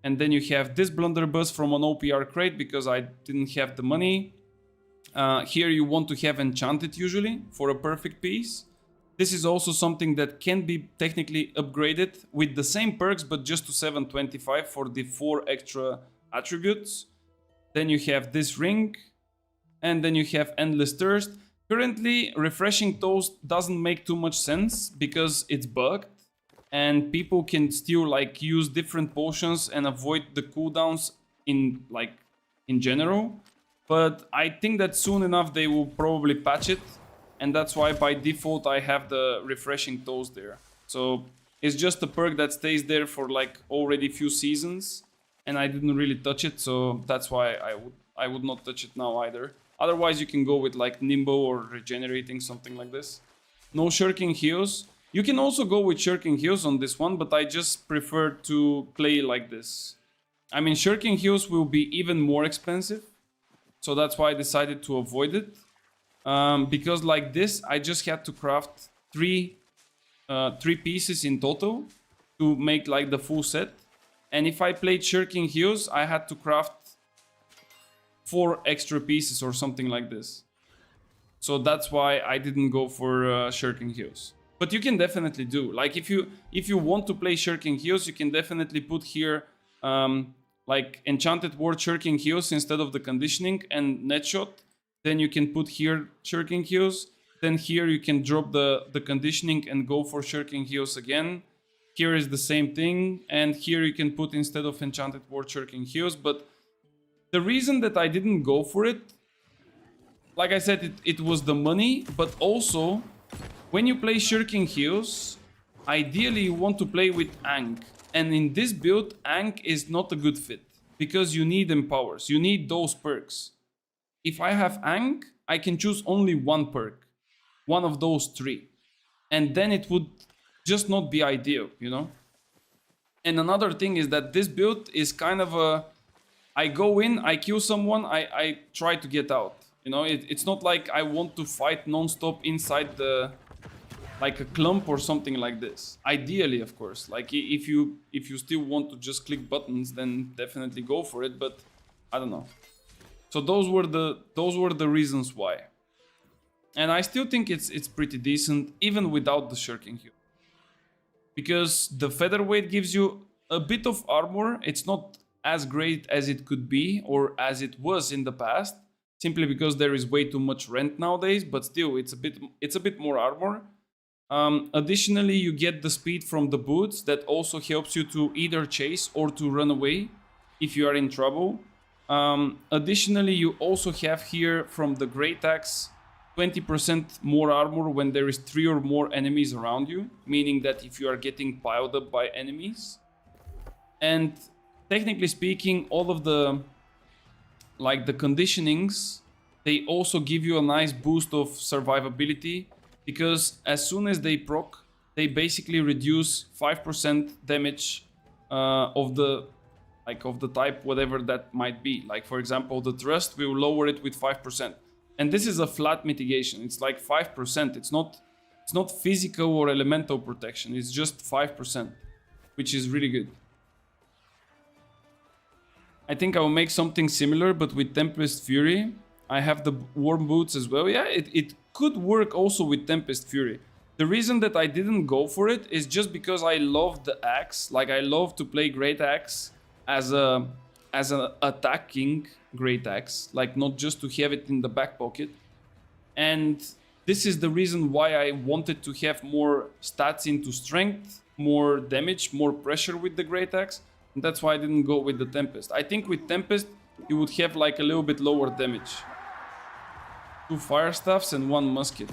And then you have this blunderbuss from an OPR crate because I didn't have the money. Here you want to have enchanted usually for a perfect piece. This is also something that can be technically upgraded with the same perks, but just to 725 for the 4 extra attributes. Then you have this ring. And then you have Endless Thirst. Currently, Refreshing Toast doesn't make too much sense because it's bugged. And people can still like use different potions and avoid the cooldowns in general. But I think that soon enough they will probably patch it. And that's why by default I have the Refreshing Toast there. So it's just a perk that stays there for like already few seasons. And I didn't really touch it, so that's why I would not touch it now either. Otherwise you can go with like Nimbo or Regenerating, something like this. No Shirking Heals. You can also go with Shirking Heals on this one, but I just prefer to play like this. I mean, Shirking Heals will be even more expensive, so that's why I decided to avoid it. Because like this, I just had to craft three pieces in total to make like the full set. And if I played Shirking Heals, I had to craft 4 extra pieces or something like this. So that's why I didn't go for Shirking Heals. But you can definitely do, like if you want to play Shirking Heals, you can definitely put here like Enchanted Ward Shirking Heals instead of the conditioning and net shot. Then you can put here Shirking Heals. Then here you can drop the conditioning and go for Shirking Heals again. Here is the same thing, and here you can put instead of Enchanted Ward Shirking Heals. But the reason that I didn't go for it, like I said, it was the money, but also when you play Shirking Heals, ideally you want to play with Ankh. And in this build, Ankh is not a good fit because you need Empowers. You need those perks. If I have Ankh, I can choose only one perk, one of those 3. And then it would just not be ideal, you know? And another thing is that this build is kind of a... I go in, I kill someone, I try to get out. You know, it's not like I want to fight non-stop inside the... like a clump or something like this. Ideally, of course. Like if you still want to just click buttons, then definitely go for it, but I don't know. So those were the reasons why. And I still think it's pretty decent even without the Shirking Heal. Because the featherweight gives you a bit of armor. It's not as great as it could be or as it was in the past, simply because there is way too much rent nowadays, but still it's a bit more armor. Additionally, you get the speed from the boots that also helps you to either chase or to run away if you are in trouble. Additionally, you also have here from the Great Axe 20% more armor when there is 3 or more enemies around you, meaning that if you are getting piled up by enemies. And technically speaking, all of the conditionings, they also give you a nice boost of survivability, because as soon as they proc, they basically reduce 5% damage of the type, whatever that might be. Like for example, the thrust will lower it with 5%. And this is a flat mitigation. It's like 5%. It's not physical or elemental protection. It's just 5%, which is really good. I think I will make something similar, but with Tempest Fury. I have the Warm Boots as well. Yeah, it could work also with Tempest Fury. The reason that I didn't go for it is just because I love the axe. Like, I love to play Great Axe as an attacking Great Axe. Like, not just to have it in the back pocket. And this is the reason why I wanted to have more stats into strength, more damage, more pressure with the Great Axe. And that's why I didn't go with the Tempest. I think with Tempest, you would have like a little bit lower damage. 2 fire staffs and 1 musket.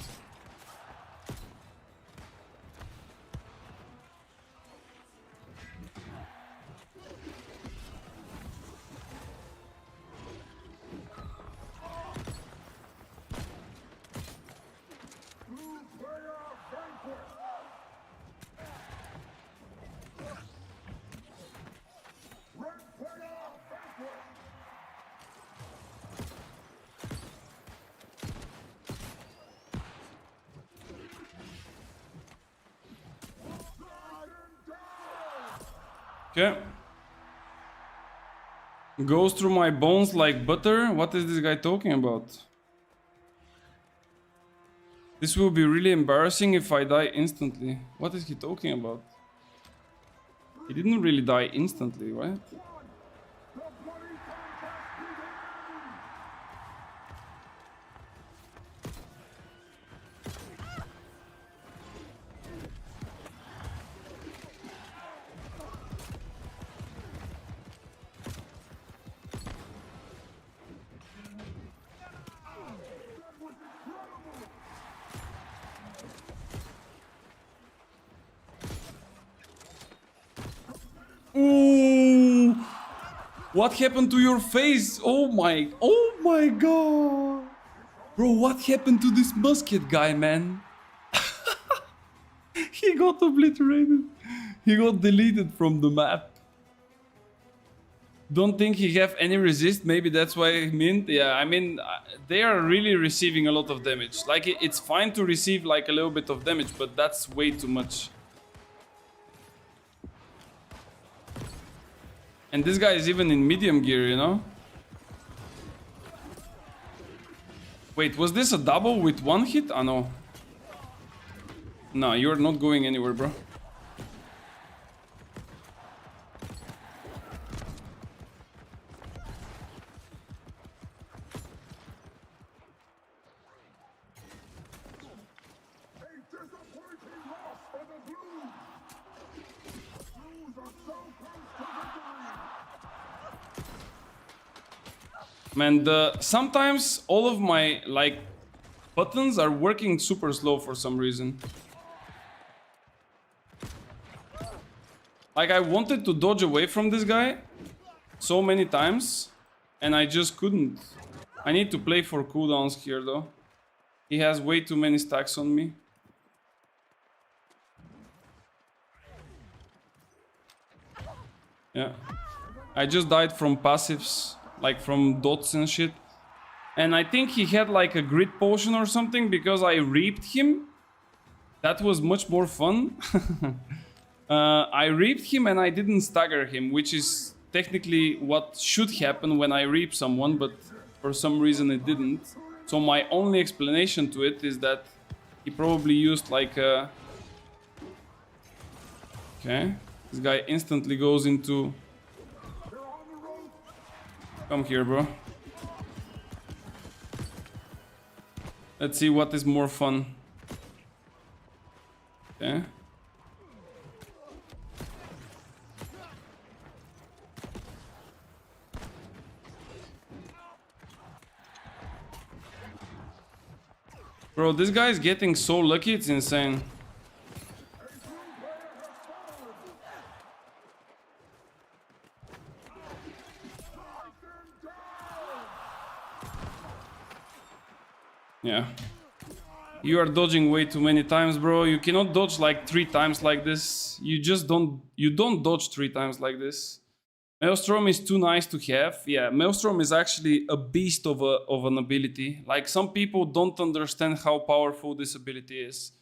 Okay. Goes through my bones like butter. What is this guy talking about? This will be really embarrassing if I die instantly. What is he talking about? He didn't really die instantly, right? Ooh! What happened to your face? Oh my god! Bro, what happened to this musket guy, man? He got obliterated. He got deleted from the map. Don't think he have any resist. Maybe that's why Mint. Yeah, I mean, they are really receiving a lot of damage. Like, it's fine to receive like a little bit of damage, but that's way too much. And this guy is even in medium gear, you know? Wait, was this a double with 1 hit? Ah, no. No, you're not going anywhere, bro. Man, sometimes all of my like buttons are working super slow for some reason. Like, I wanted to dodge away from this guy so many times, and I just couldn't. I need to play for cooldowns here, though. He has way too many stacks on me. Yeah. I just died from passives, like from dots and shit. And I think he had like a grit potion or something because I reaped him. That was much more fun. I reaped him and I didn't stagger him, which is technically what should happen when I reap someone, but for some reason it didn't. So my only explanation to it is that he probably used like a... Okay, this guy instantly goes into... Come here, bro. Let's see what is more fun. Okay. Bro, this guy is getting so lucky, it's insane. Yeah. You are dodging way too many times, bro. You cannot dodge like 3 times like this. You just don't dodge 3 times like this. Maelstrom is too nice to have. Yeah, Maelstrom is actually a beast of an ability. Like, some people don't understand how powerful this ability is.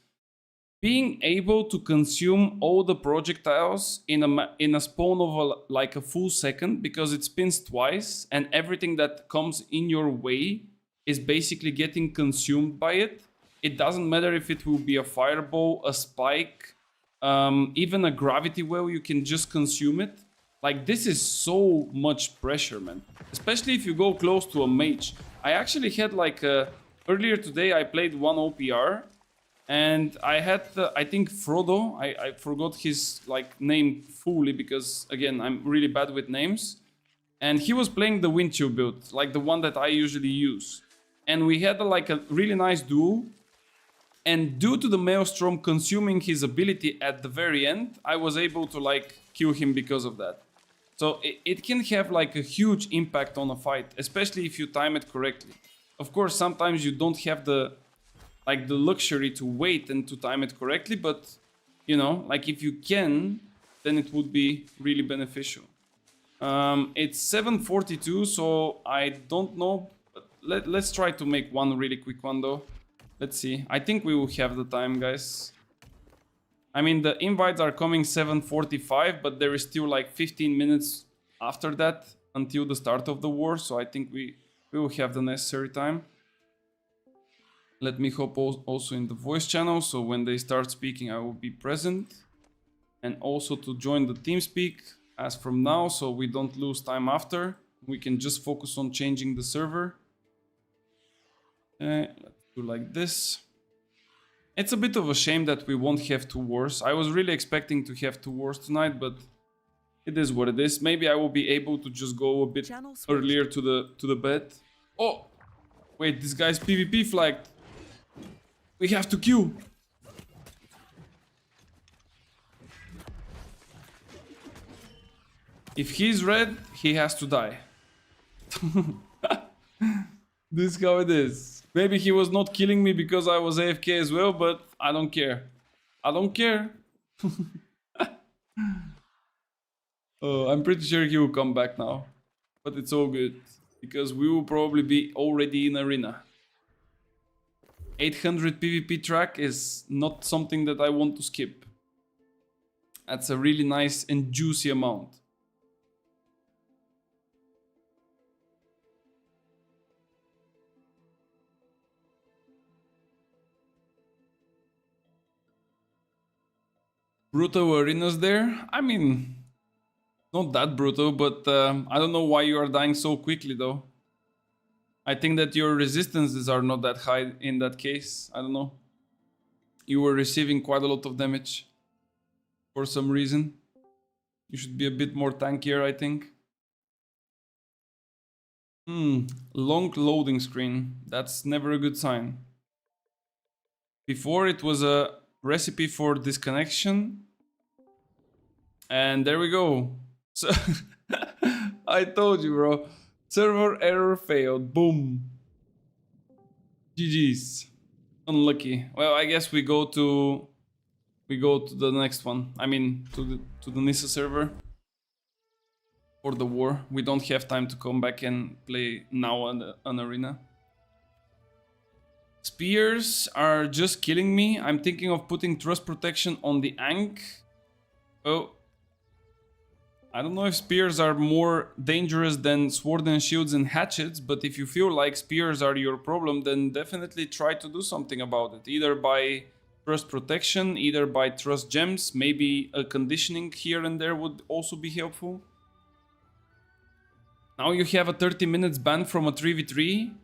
being able to consume all the projectiles in a spawn of like a full second, because it spins twice and everything that comes in your way is basically getting consumed by it. It doesn't matter if it will be a fireball, a spike, even a gravity well, you can just consume it. Like, this is so much pressure, man. Especially if you go close to a mage. I actually had like earlier today I played one OPR and I had I think Frodo. I forgot his like name fully because again I'm really bad with names. And he was playing the wind chill build, like the one that I usually use. And we had like a really nice duel. And due to the Maelstrom consuming his ability at the very end, I was able to like kill him because of that. So it can have like a huge impact on a fight, especially if you time it correctly. Of course, sometimes you don't have the luxury to wait and to time it correctly, but you know, like if you can, then it would be really beneficial. It's 7:42, so I don't know. But let's try to make one really quick one though. Let's see. I think we will have the time, guys. I mean, the invites are coming 7:45, but there is still like 15 minutes after that until the start of the war, so I think we will have the necessary time. Let me hop also in the voice channel, so when they start speaking, I will be present. And also to join the TeamSpeak as from now, so we don't lose time after. We can just focus on changing the server. Let's do like this. It's a bit of a shame that we won't have 2 wars. I was really expecting to have 2 wars tonight, but it is what it is. Maybe I will be able to just go a bit earlier to the bed. Oh, wait, this guy's PvP flagged. We have to queue. If he's red, he has to die. This is how it is. Maybe he was not killing me because I was AFK as well, but I don't care. I don't care. Oh, I'm pretty sure he will come back now. But it's all good, because we will probably be already in arena. 800 PvP track is not something that I want to skip. That's a really nice and juicy amount. Brutal arenas there? I mean, not that brutal, but I don't know why you are dying so quickly though. I think that your resistances are not that high in that case. I don't know. You were receiving quite a lot of damage for some reason. You should be a bit more tankier, I think. Long loading screen. That's never a good sign. Before it was a recipe for disconnection. And there we go. So I told you, bro. Server error failed. Boom. GG's. Unlucky. Well, I guess we go to the next one. I mean, to the Nissa server for the war. We don't have time to come back and play now an arena. Spears are just killing me. I'm thinking of putting Trust Protection on the Ankh. Oh. I don't know if spears are more dangerous than sword and shields and hatchets, but if you feel like spears are your problem, then definitely try to do something about it. Either by Trust Protection, either by Trust Gems, maybe a conditioning here and there would also be helpful. Now you have a 30 minutes ban from a 3v3.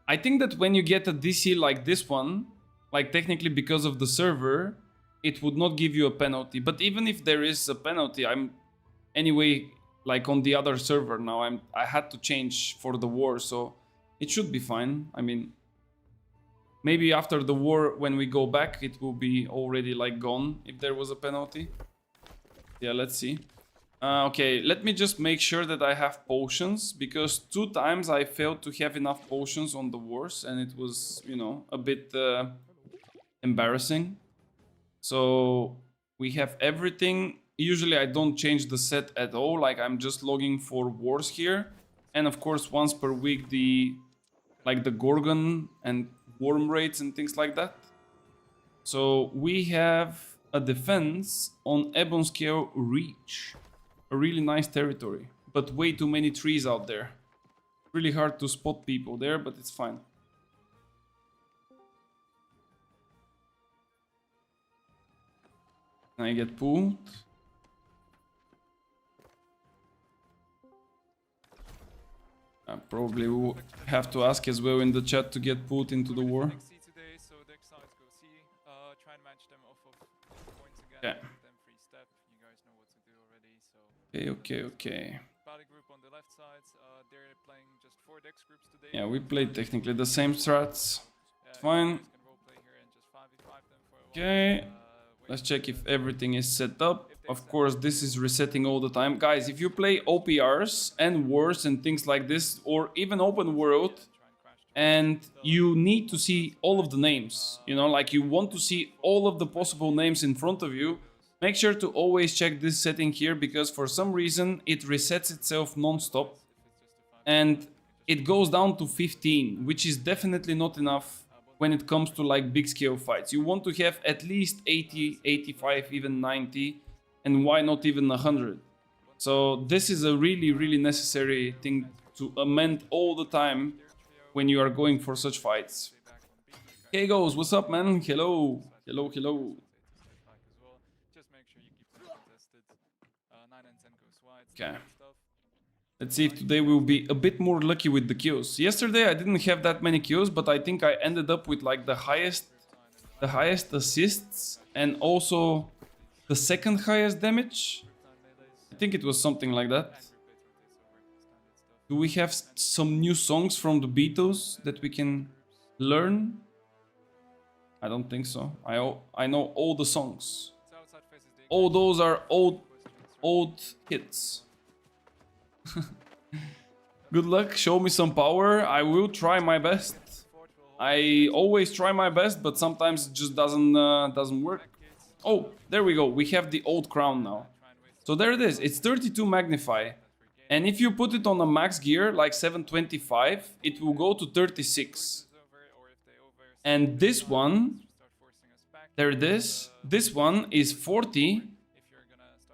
I think that when you get a DC like this one, like technically because of the server, it would not give you a penalty. But even if there is a penalty, I'm anyway like on the other server now. I had to change for the war, so it should be fine. I mean, maybe after the war when we go back it will be already like gone if there was a penalty. Yeah, let's see. Okay, let me just make sure that I have potions, because 2 times I failed to have enough potions on the wars and it was, you know, a bit embarrassing. So we have everything. Usually I don't change the set at all, like I'm just logging for wars here. And of course once per week the Gorgon and worm raids and things like that. So we have a defense on Ebonscale Reach. A really nice territory, but way too many trees out there. Really hard to spot people there, but it's fine. I get pulled. I probably will have to ask as well in the chat to get pulled into the war. Yeah. Okay. Yeah, we played technically the same strats. It's fine. Okay. Let's check if everything is set up. Of course, this is resetting all the time. Guys, if you play OPRs and wars and things like this, or even open world, and you need to see all of the names, you know, like you want to see all of the possible names in front of you, make sure to always check this setting here, because for some reason it resets itself non-stop and it goes down to 15, which is definitely not enough when it comes to like big scale fights. You want to have at least 80, 85, even 90, and why not even 100? So this is a really necessary thing to amend all the time when you are going for such fights. Hey goes, what's up, man? Hello. Okay. Let's see if today we'll be a bit more lucky with the kills. Yesterday I didn't have that many kills, but I think I ended up with like the highest assists and also the second highest damage. I think it was something like that. Do we have some new songs from the Beatles that we can learn? I don't think so. I know all the songs. All those are old hits. Good luck, show me some power. I will try my best. I always try my best, but sometimes it just doesn't work. Oh, there we go. We have the old crown now. So there it is. It's 32 magnify. And if you put it on a max gear, like 725, it will go to 36. And this one, there it is. This one is 40.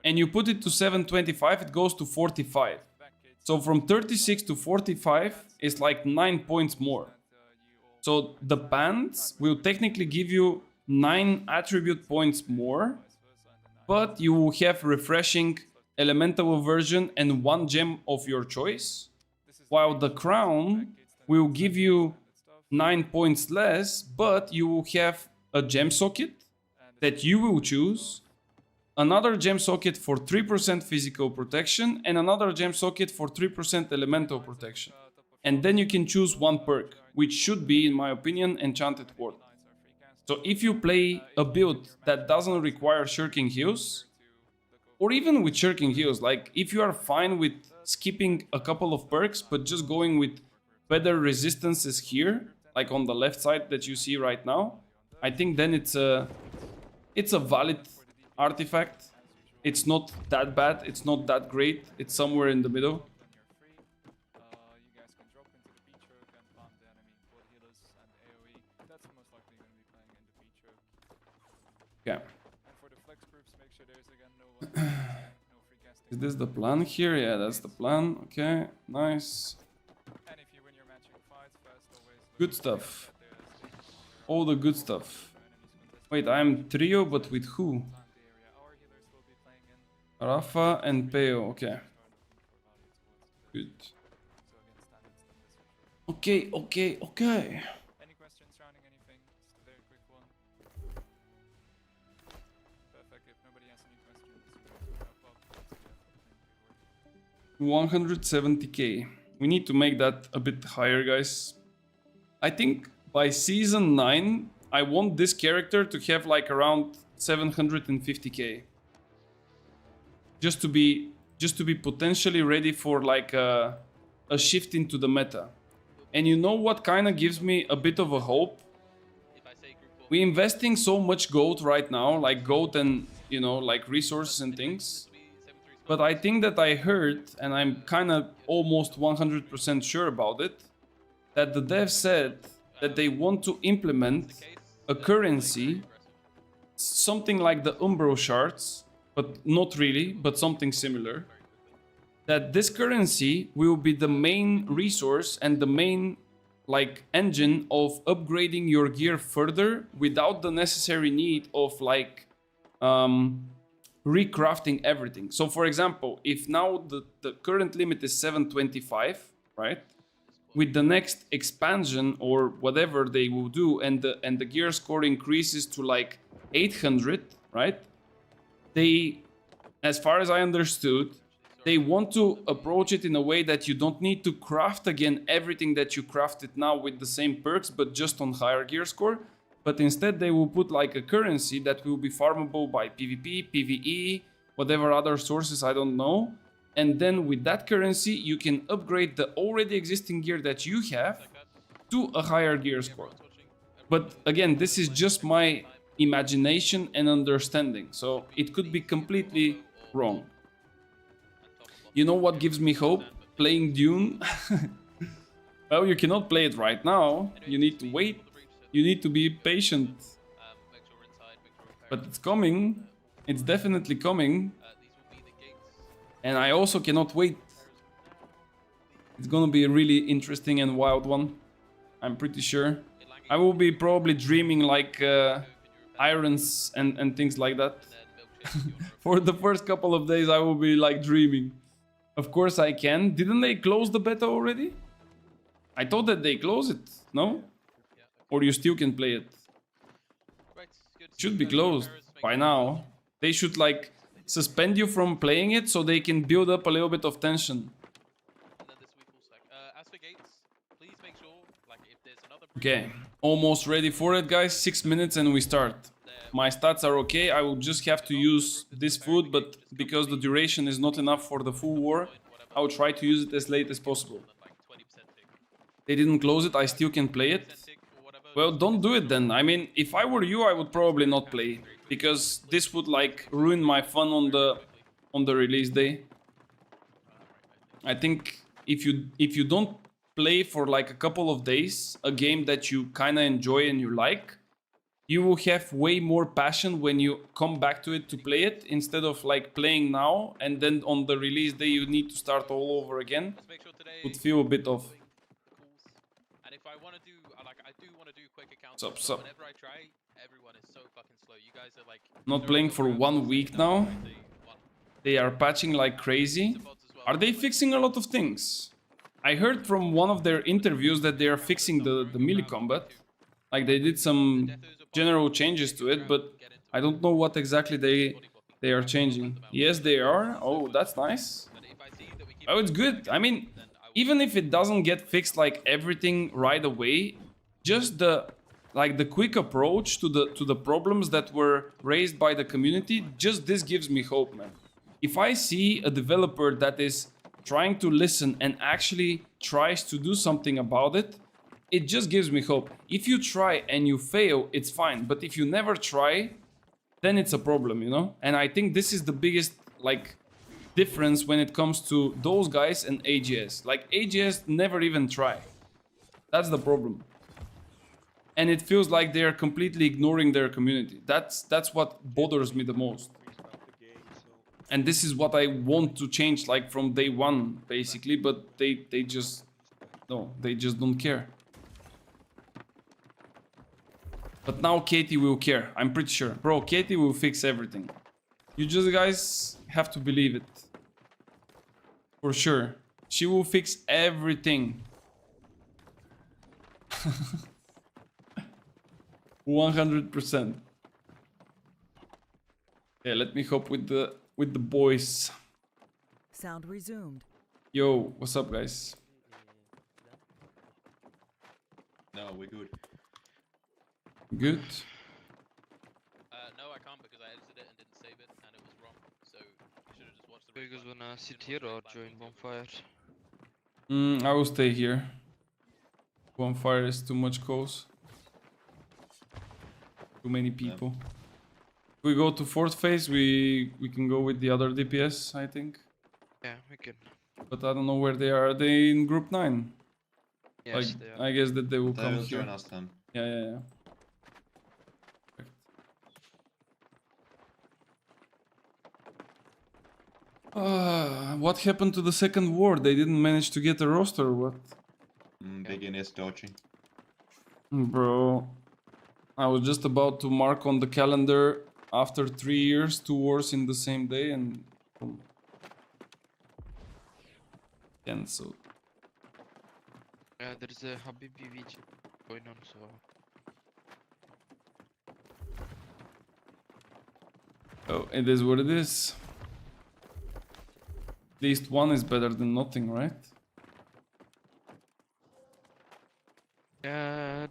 And you put it to 725, it goes to 45. So from 36 to 45 is like 9 points more. So the pants will technically give you 9 attribute points more, but you will have refreshing elemental version and 1 gem of your choice, while the crown will give you 9 points less, but you will have a gem socket that you will choose, another gem socket for 3% physical protection, and another gem socket for 3% elemental protection. And then you can choose one perk, which should be, in my opinion, Enchanted Ward. So if you play a build that doesn't require Shirking Heals, or even with Shirking Heals, like if you are fine with skipping a couple of perks, but just going with better resistances here, like on the left side that you see right now, I think then it's a valid artifact. It's not that bad, it's not that great, it's somewhere in the middle. Yeah. Is this the plan here? Yeah, that's the plan. Okay, nice. Good stuff. All the good stuff. Wait, I'm trio, but with who? Rafa and Peo, okay. Good. Okay.
Any questions surrounding anything? Just a very quick one. Perfect, if nobody has any questions,
170k. We need to make that a bit higher, guys. I think by season 9, I want this character to have like around 750k. Just to be potentially ready for like a shift into the meta. And you know what kind of gives me a bit of a hope? We're investing so much gold right now, like gold and, you know, like resources and things. But I think that I heard, and I'm kind of almost 100% sure about it, that the dev said that they want to implement a currency something like the Umbro shards, but not really, but something similar. That this currency will be the main resource and the main like engine of upgrading your gear further without the necessary need of like recrafting everything. So for example, if now the current limit is 725, right? With the next expansion or whatever they will do, and the gear score increases to like 800, right? They, as far as I understood, they want to approach it in a way that you don't need to craft again everything that you crafted now with the same perks, but just on higher gear score. But instead they will put like a currency that will be farmable by PvP, PvE, whatever other sources, I don't know. And then with that currency, you can upgrade the already existing gear that you have to a higher gear score. But again, this is just my imagination and understanding, so it could be completely wrong. You know what gives me hope? Playing Dune. Well, you cannot play it right now. You need to wait. You need to be patient. But it's coming. It's definitely coming. And I also cannot wait. It's gonna be a really interesting and wild one. I'm pretty sure. I will be probably dreaming like irons and things like that. For the first couple of days I will be like dreaming. Of course I can. Didn't they close the beta already? I thought that they closed it, no? Or you still can play it? Should be closed by now. They should like suspend you from playing it so they can build up a little bit of tension. Okay, almost ready for it, guys. 6 minutes and we start. My stats are okay. I will just have to use this food, but because the duration is not enough for the full war, I will try to use it as late as possible. They didn't close it, I still can play it. Well, don't do it then. I mean, if I were you, I would probably not play, because this would like ruin my fun on the release day. I think if you don't play for like a couple of days a game that you kind of enjoy and you like, you will have way more passion when you come back to it to play it, instead of like playing now and then on the release day you need to start all over again. Would feel a bit off.
And if I want to do, like, I do want to do quick accounts.
Sup.
Whenever I try, everyone is so fucking slow. You guys are like
not playing for 1 week now. They are patching like crazy. Are they fixing a lot of things? I heard from one of their interviews that they are fixing the melee combat. Like they did some general changes to it, but I don't know what exactly they are changing. Yes, they are. Oh, that's nice. Oh, it's good. I mean, even if it doesn't get fixed like everything right away, just the quick approach to the problems that were raised by the community, just this gives me hope, man. If I see a developer that is trying to listen and actually tries to do something about it, it just gives me hope. If you try and you fail, it's fine. But if you never try, then it's a problem, you know? And I think this is the biggest, like, difference when it comes to those guys and AGS. Like, AGS never even try. That's the problem. And it feels like they are completely ignoring their community. That's what bothers me the most. And this is what I want to change, like, from day one, basically. But they just... No, they just don't care. But now Katie will care, I'm pretty sure. Bro, Katie will fix everything. You just guys have to believe it. For sure. She will fix everything. 100%. Okay, let me hop with the boys.
Sound resumed.
Yo, what's up, guys?
No, we're good.
Good.
No, I can't because I edited it and didn't save it and it was wrong. So you should have just watched the
You guys wanna sit here or join bonfire?
I will stay here. Bonfire is too much cause. Too many people. If we go to fourth phase, we can go with the other DPS, I think.
Yeah, we can.
But I don't know where they are. Are they in group 9?
Yes,
Like,
they are.
I guess that they will
They
come
will
here.
join us then.
Yeah. What happened to the second war? They didn't manage to get a roster or what?
Begin is dodging.
Bro, I was just about to mark on the calendar after 3 years, 2 wars in the same day and boom. Cancelled.
There's a Habibi VG going on, so
Oh, it is what it is. At least one is better than nothing, right?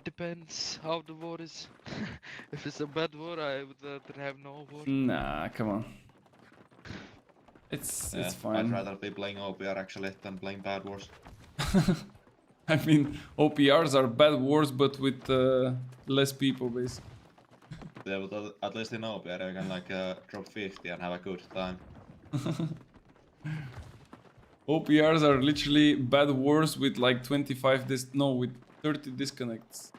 depends how the war is. If it's a bad war, I would rather have no war.
Nah, come on. It's
I'd
fine.
rather be playing OPR actually than playing Bad Wars.
I mean, OPRs are bad wars, but with less people, basically.
Yeah, but at least in OPR you can like drop 50 and have a good time.
OPRs are literally bad wars with like 25 with 30 disconnects.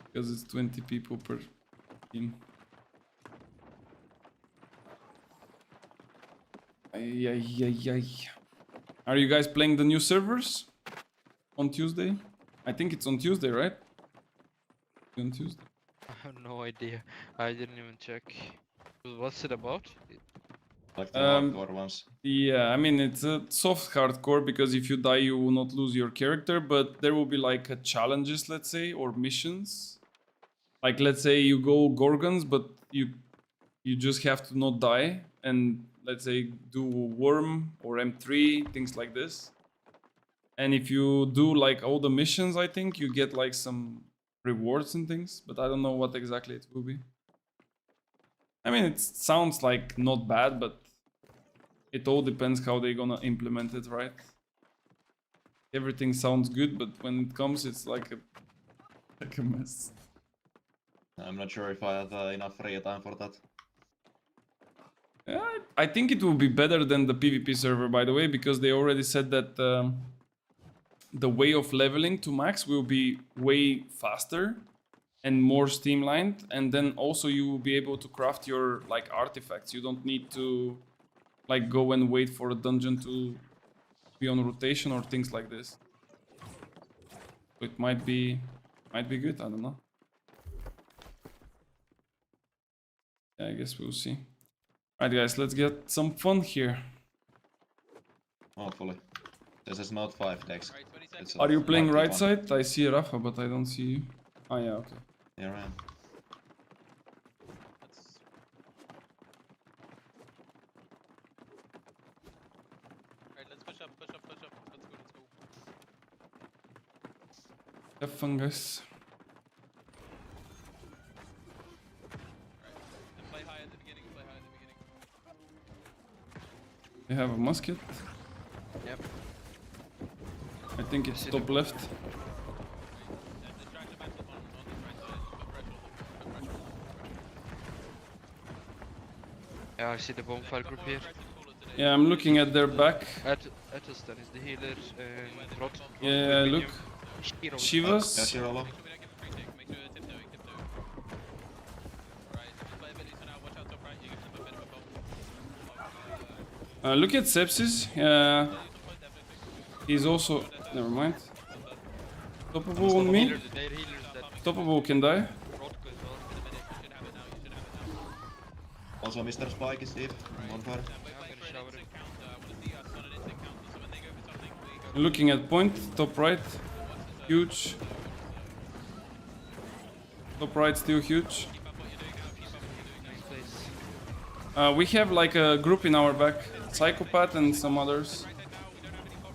Because it's 20 people per team. Ay, ay, ay, ay. Are you guys playing the new servers on Tuesday? I think it's on Tuesday, right? On Tuesday.
I have no idea. I didn't even check. What's it about?
Like the hardcore ones.
Yeah, I mean it's a soft hardcore because if you die you will not lose your character, but there will be like challenges, let's say, or missions. Like let's say you go Gorgons, but you just have to not die, and let's say do Worm or M3, things like this. And if you do like all the missions, I think you get like some rewards and things, but I don't know what exactly it will be. I mean, it sounds like not bad, but it all depends how they're gonna implement it, right? Everything sounds good, but when it comes, it's like a mess.
I'm not sure if I have enough free time for that.
Yeah, I think it will be better than the PvP server, by the way, because they already said that the way of leveling to max will be way faster and more streamlined, and then also you will be able to craft your like artifacts. You don't need to like go and wait for a dungeon to be on rotation or things like this. So it might be good, I don't know. Yeah, I guess we'll see. Alright guys, let's get some fun here.
Hopefully. This is not 5 decks.
Alright, 20
It's
seconds.
a
Are you playing right
41.
side? I see Rafa, but I don't see you. Oh yeah, okay.
Here I am.
Let's... Alright, let's push up. Let's go.
Have fun, guys.
And play high at the beginning.
They have a musket.
Yep.
I think it's top left.
And distract the battle on this right side. Put pressure on them.
Yeah, I see the bonfire group here.
Yeah, I'm looking at their back.
Athelstan is the healer, and Rod.
Yeah, look.
Shiro.
Yeah,
Shivas.
Shiro low.
Make sure we don't get free take. Make sure tiptoe. Alright, if you play abilities for now, watch out top right. You give them a bit of a bump.
Look at Sepsis. Yeah. He's also. Never mind. Toppable on me.
Their healers that
Toppable can die.
Rod goes well.
Also Mr. Spike is deep. Bonfire.
I'm gonna shower it.
Looking at point. Top right. Huge. Top right still huge.
Nice place.
We have like a group in our back. Psychopath and some others.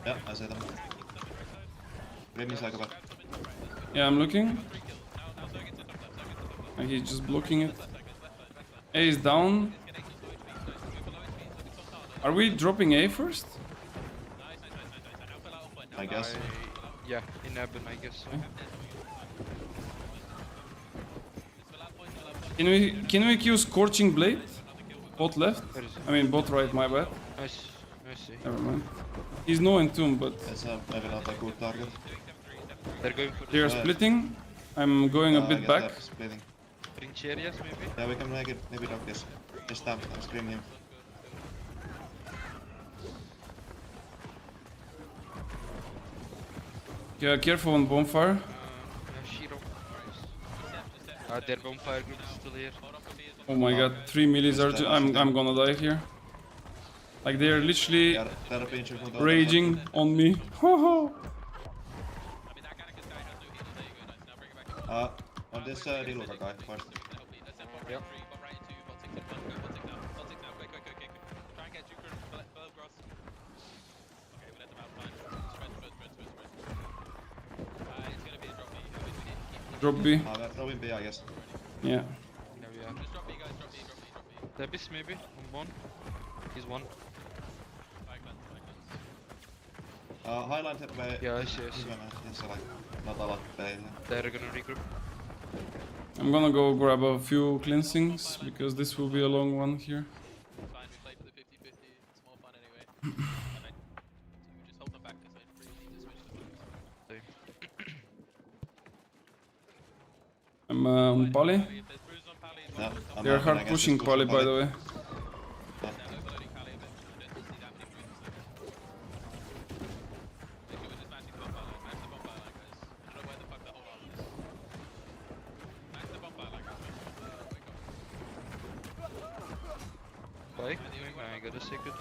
Yeah, I see them. Grim is psychopath.
Yeah, I'm looking. And he's just blocking it. A is down. Are we dropping A first?
I guess.
Yeah, in Eben, I guess so.
Can we kill Scorching Blade? Bot left?
Where is it?
I mean bot right, my bad.
Nice. I see.
Never mind. He's no entomb, but
It's maybe not a good target.
They're going for the
they're
Yeah.
splitting. I'm going a
I
bit
guess
back.
they're splitting.
Bring chariots maybe?
Yeah, we can make it maybe dog this. Just stamp and scream him.
Yeah, careful on bonfire.
Yeah, Shiro. Their bonfire group is still here.
Oh my god, 3 millis are I'm gonna die here. Like they're literally
Yeah, they're pinching from the
raging on me. Haha.
On this Diluca guy first.
Yep.
Drop B.
We're throwing B, I guess.
Yeah.
Yeah, we are. Debis maybe on one. He's one.
Highland hit by.
Yeah, I see.
It's like not a lot B.
They're gonna regroup.
I'm gonna go grab a few cleansings because this will be a long one here.
Fine, we played for the 50-50. It's more fun anyway. So just hold them back because I really need to switch to focus.
I'm on Pali.
If there's bruise on Pally,
Yeah, I'm
They're
not
hard
gonna
pushing
guess
Pali
it's
by the way.
they're overloading Pally a bit. I don't see that many bruises. Maybe we're just matching the bonfire line. Match the bonfire line, guys. I don't know where the fuck the whole armor is. Match the bonfire line, guys.
Bye. I got a second.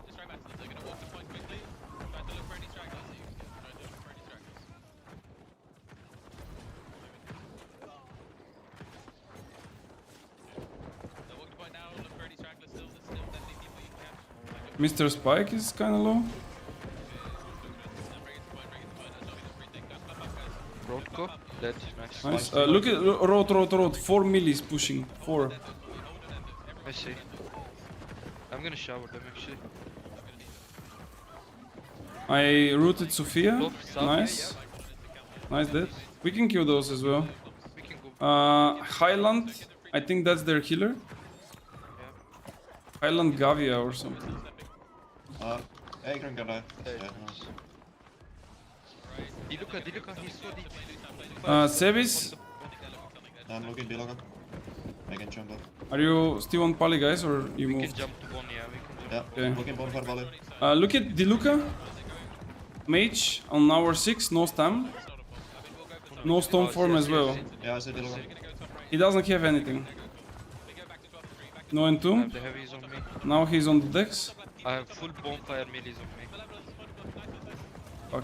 Just try match them. They're gonna walk the point quickly. Try to look for any stragglers that you can get. Try to look for any stragglers. They're walking the point now. Look for any stragglers still. There's still definitely people you can catch.
Mr. Spike is kinda low.
Roadco. Dead. Nice.
Nice. Look at road. 4 millis pushing. 4.
I see. I'm gonna shower them actually.
I rooted Sophia.
Top, south.
Nice. Nice dead. We can kill those as well.
We can go.
Highland. I think that's their healer. Highland Gavia or something.
Agron can die.
There.
Yeah, no.
Diluca, he's so deep.
Sebis,
I'm looking Diluca. I can jump up.
are you still on Pali guys or you
We can
moved?
jump to one, yeah, we can jump.
Yeah,
Okay.
looking bonfire volley.
Look at Diluca. Mage on hour 6, no stam. No stone form as well.
Yeah, I see Diluca.
He doesn't have anything. No
I
entomb.
have the heavies on me.
Now he's on the decks.
I have full bonfire melees on me.
Fuck.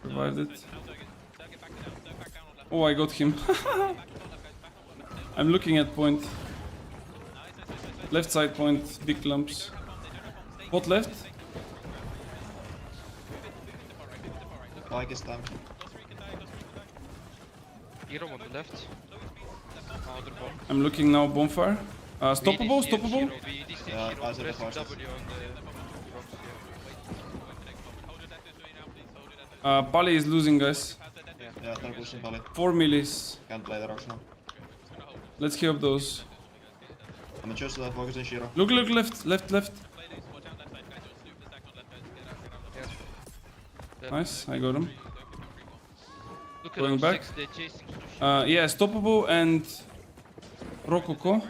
Revived it. Oh, I got him. I'm looking at point. Left side point, big clumps. Bot left.
Pike is tanked.
Hero on the left. Other bomb.
I'm looking now bonfire. Stoppable, stoppable.
Yeah, I see the fastest.
W on the rocks, yeah.
Pali is losing guys.
Yeah, they're pushing volley.
4 millis.
Can't play the rocks now.
Let's help those.
I'm just focusing Shiro.
Look, left. Nice, I got him.
Look
Going
at them,
back.
6, they're chasing Sushi.
Yeah, stoppable and Rococo.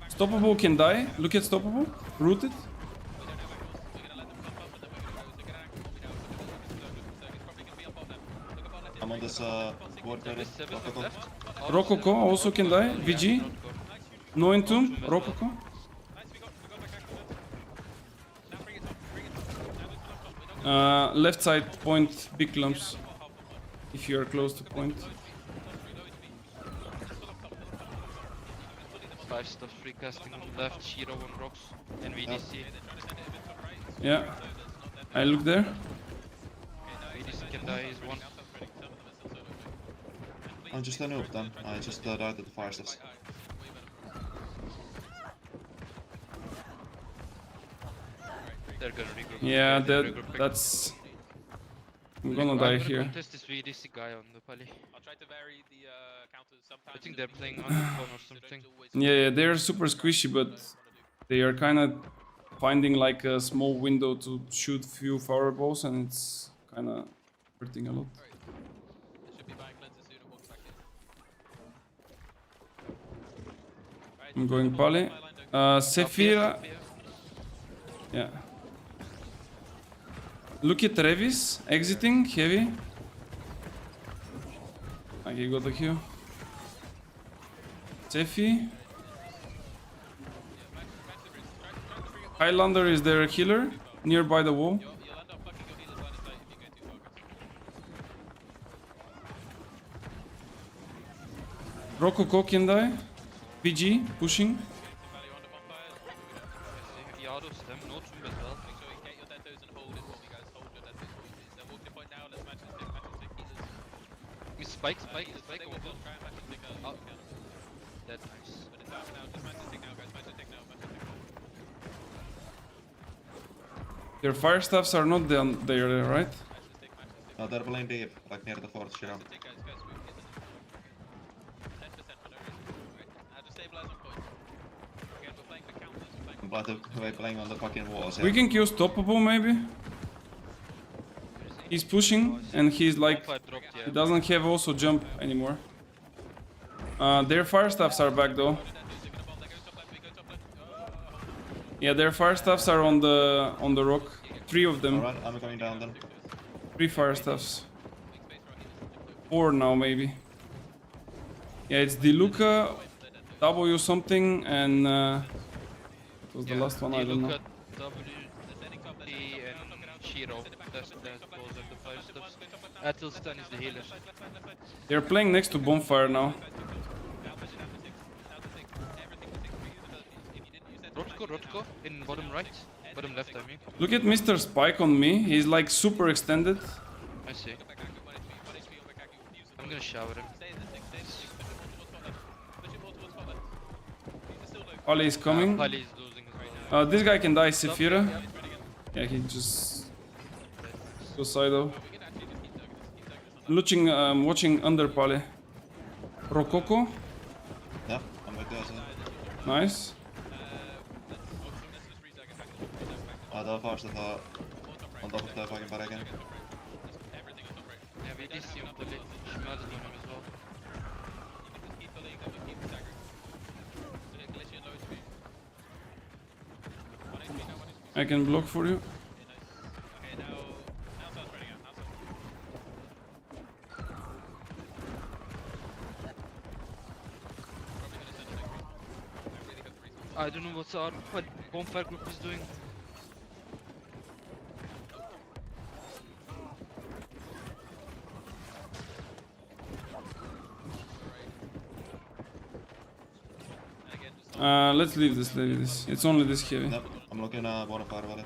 Stoppable can die. Look at stoppable. Rooted.
I'm on this ward ready.
Seven
Rococo.
left.
Rococo also can die. VG. No entomb. Rococo. Left side point, big lumps. If you are close to point.
5 stuff free casting on the left, Shiro on rocks, and VDC.
Yeah. I look there.
VDC can die, is one.
I'm just a noob then. I just died at the fire steps.
They're gonna regroup.
Yeah,
They're
that
regrouping.
that's. I'm gonna
I'm
die
gonna
here.
contest this VDC guy on the Pali.
I'll try to vary the counters sometimes.
I think they're playing undercon or something.
Yeah, they're super squishy, but they are kind of finding like a small window to shoot few fireballs, and it's kind of hurting a lot.
They should be buying cleanses
I'm going Pali. Sephira. Yeah. Look at Revis exiting heavy. Okay, got the Q. Sephi. Highlander is their healer nearby the wall.
You'll end up fucking your healers line of sight if you go too far, guys.
Rococo can die. PG pushing.
Value under bonfire.
Yados, them notes as well.
Make sure you get your deathos and hold it for me, guys. Hold your deathos for me, please. They're walking the point now. Let's match and stick healers.
Spike,
Healers,
spike
stay
over.
with us. Try and match and stick early if you can.
That's nice.
But it's out now. Just match and stick now, guys. Match and stick now. Match and stick now.
Their fire staffs are not down there, right?
Match and stick. Match and stick.
No, they're playing deep, like near the fourth shiro.
Match and stick, guys. Guys, we hit them. 10% for no reason. Right. Now just stabilize on point. Again, we're playing for counters. We're playing for
We're playing on the fucking walls.
We can kill Stoppable maybe. He's pushing and he's like
Bonfire dropped,
he
yeah.
doesn't have also jump anymore. Their fire staffs are back though. Yeah, their fire staffs are on the rock. 3 of them.
Alright, I'm going down then.
3 fire staffs. 4 now maybe. Yeah, it's Diluca, W something, and what was the last one? I don't know.
Look at W, E, and Shiro. Those are the fire stuffs. Athelstan is the healer.
They're playing next to bonfire now.
Rotko, in bottom right. Bottom left, I mean.
Look at Mr. Spike on me. He's like super extended.
I see. I'm gonna shower him.
Ali is coming.
Pali is losing right now.
This guy can die, Sephira. Yeah, he just suicidal. Looking, watching under Pali. Rococo,
Yeah, I'm with you as well.
nice.
The first of the on top of the fucking bar again.
Yeah, we did see him the late. Shmaz is on him as well.
I can block for you.
I don't know what bonfire group is doing.
Let's leave this, leave this. It's only this heavy.
Yep, I'm looking bonfire valley.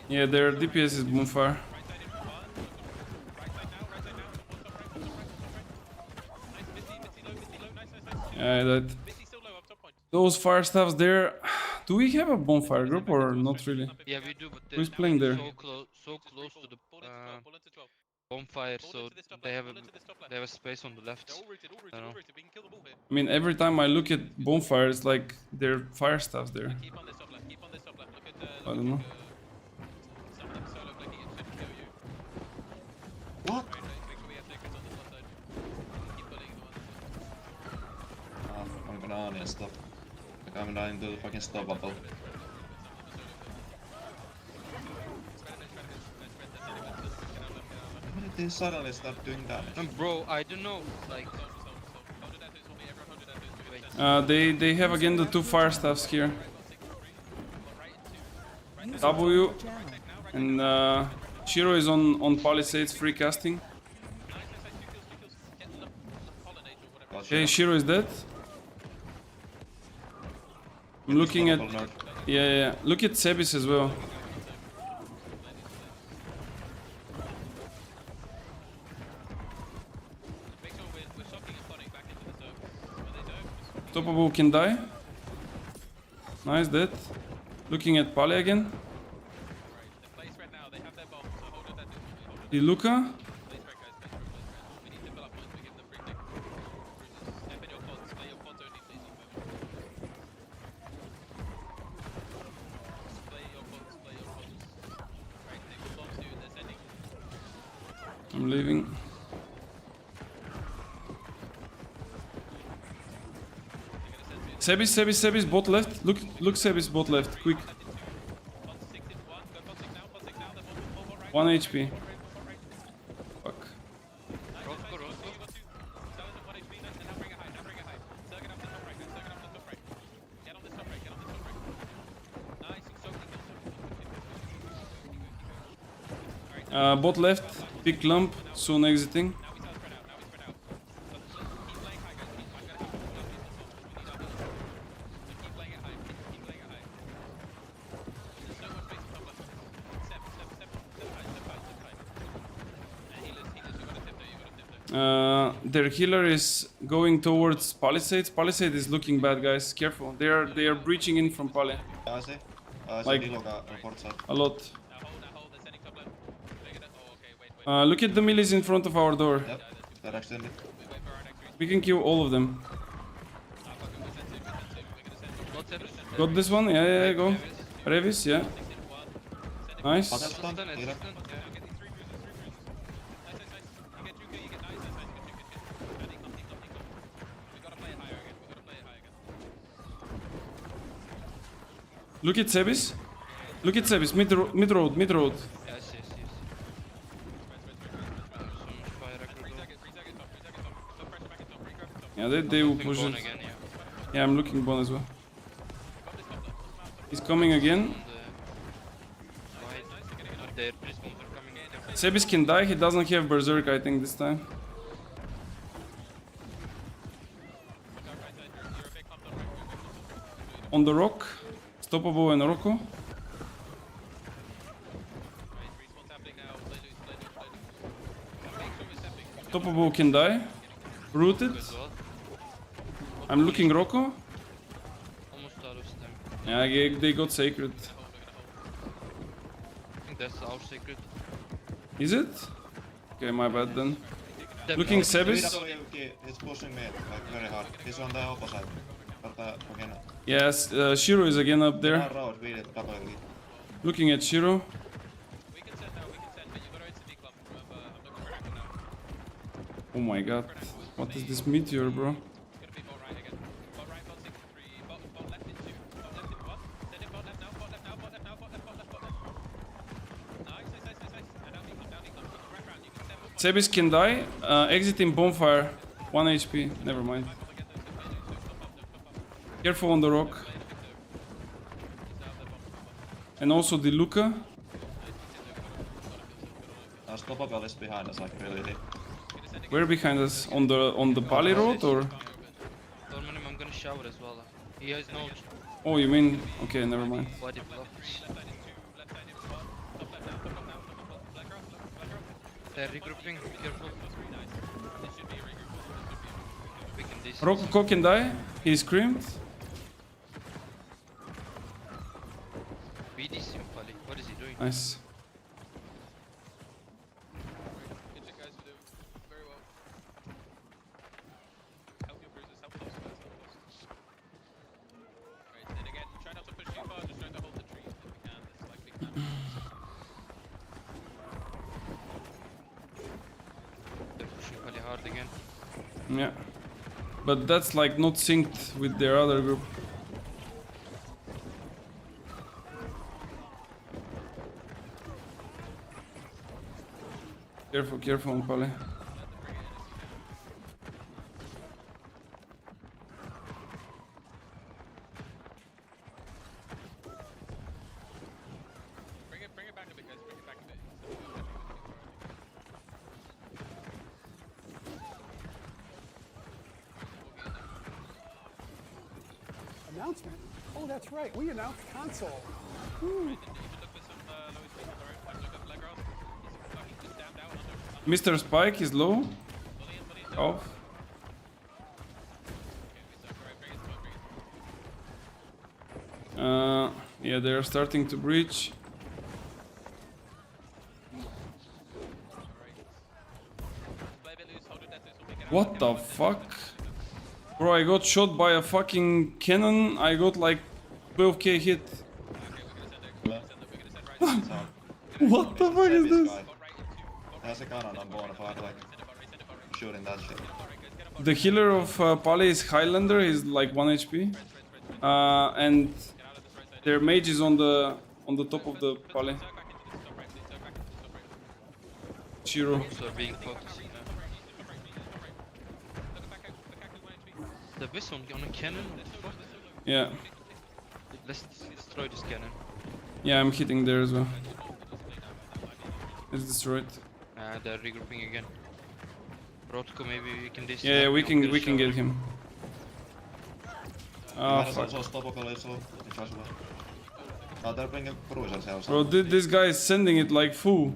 Yeah, their DPS is bonfire. Yeah, that. Those fire staffs there. Do we have a bonfire group or not really?
Yeah, we do, but
Who's
they're
playing there?
so close to the bonfire, so they have a space on the left. I don't know.
I mean, every time I look at bonfire, it's like there are fire staffs there. I don't know.
What? I'm gonna on and stop. Like I'm dying to the fucking stop bubble. When did they suddenly start doing damage?
Bro, I don't know, like...
They have again the 2 fire staffs here.
User
W
joined your channel.
and Shiro is on Palisades free casting. Okay, Shiro is dead. I'm looking at yeah. Look at Sebis as well. Stoppable can die. Nice, dead. Looking at Pali again. The Luca. I'm leaving. Sebis, bot left. Look, Sebis, bot left. Quick. 1 HP. Fuck.
Roscoe, Roscoe.
Bot left. Big clump. Soon exiting. Their healer is going towards Palisades. Palisade is looking bad, guys. Careful. They are breaching in from Pali.
I see.
Like-
Diloga on port side.
A lot. Look at the millies in front of our door.
Yep, they're extended.
We can kill all of them.
Not Sebis.
Got this one? Yeah, go. Revis, yeah. Nice.
Patel stun,
Assistant,
healer.
assistant. Yeah.
Look at Sebis. Look at Sebis. Mid road.
Yes. So much fire I could go.
Yeah, they will
Looking
push
Bone
it.
again, yeah.
Yeah, I'm looking Bon as well. He's coming again.
On the right. Their priest bombs are coming in.
Sebis can die. He doesn't have Berserk, I think, this time. On the rock. Stoppable and Rocco. Stoppable can die. Rooted.
As well.
I'm looking Rocco.
Almost out of stem.
Yeah, they got Sacred.
I think that's our secret.
Is it? Okay, my bad then.
Them
Looking
out.
Sebis.
VWG is pushing me like very hard. He's on the opposite. But again,
Yes, Shiro is again up there.
hard road, VWG.
Looking at Shiro. Oh my god. What is this meteor, bro? Sebis can die. Exiting bonfire. 1 HP. Never mind. Careful on the rock. And also the Luca.
Stoppable is behind us, like really deep.
Where behind us? On the Pali road or?
Dormanim, I'm gonna shower as well. He has no
Oh, you mean? Okay, never mind.
body blockers. They're regrouping, be careful. We can distance.
Rocco can die. He screamed.
BD Simpali, what is he doing?
Nice.
They're pushing Pali hard again.
Yeah. But that's like not synced with their other group. Careful on Pali.
Bring it back a bit, guys. Bring it back a bit.
Announcement? Oh, that's right. We announced console.
Mr. Spike is low. Off. Yeah, they're starting to breach. What the fuck? Bro, I got shot by a fucking cannon. I got like 12k hit. What the fuck is this?
Yeah, se cannon on bonfire, like shooting that shit.
The healer of Pali is Highlander, he's like 1 HP. And their mage is on the top of the Pali. Chiro.
Also being focused. The Wisp on a cannon? What the fuck?
Yeah.
Let's destroy this cannon.
Yeah, I'm hitting there as well. It's destroyed.
They're regrouping again. Rotko, maybe we can disconnect.
Yeah, we
and
can
shower.
get him. Oh
That is
fuck.
also stoppable as well, if possible. Oh, they're bringing cruisers also.
Bro, this guy is sending it like foo.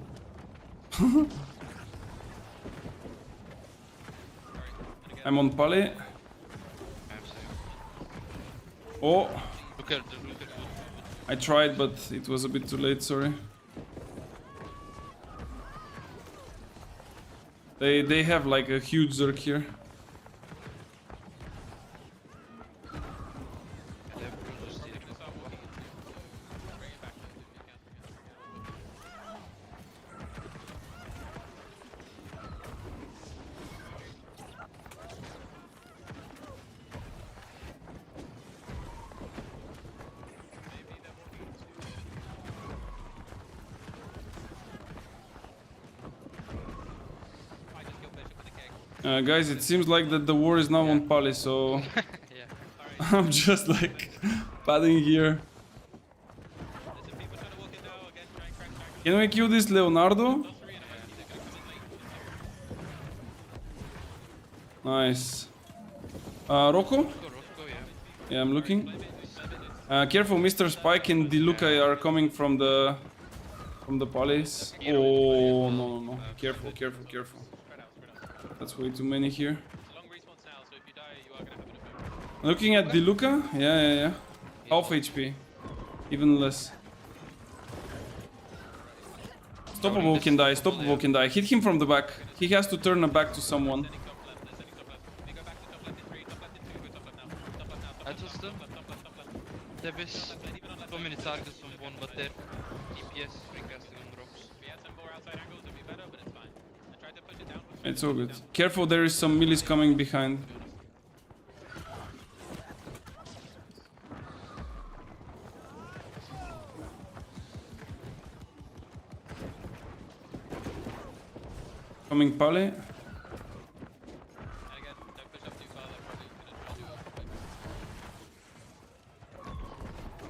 I'm on Pali.
I'm saying.
Oh,
Look at
I tried, but it was a bit too late, sorry. They have like a huge Zerg here.
they have cruisers stealing.
Guys, it seems like that the war is now on Pali, so
Yeah.
I'm just like padding here. Can we kill this Leonardo? Nice. Rocco?
Go, yeah.
Yeah, I'm looking. Careful, Mr. Spike and Diluca are coming from the Palace. Oh no. Careful. That's way too many here. Looking at Diluca? Yeah. Half HP. Even less. Stoppable can die. Hit him from the back. He has to turn back to someone.
I just them. There is so many targets on one, but their DPS recasting on rocks.
It's all good. Careful, there is some millies coming behind. Coming Pali.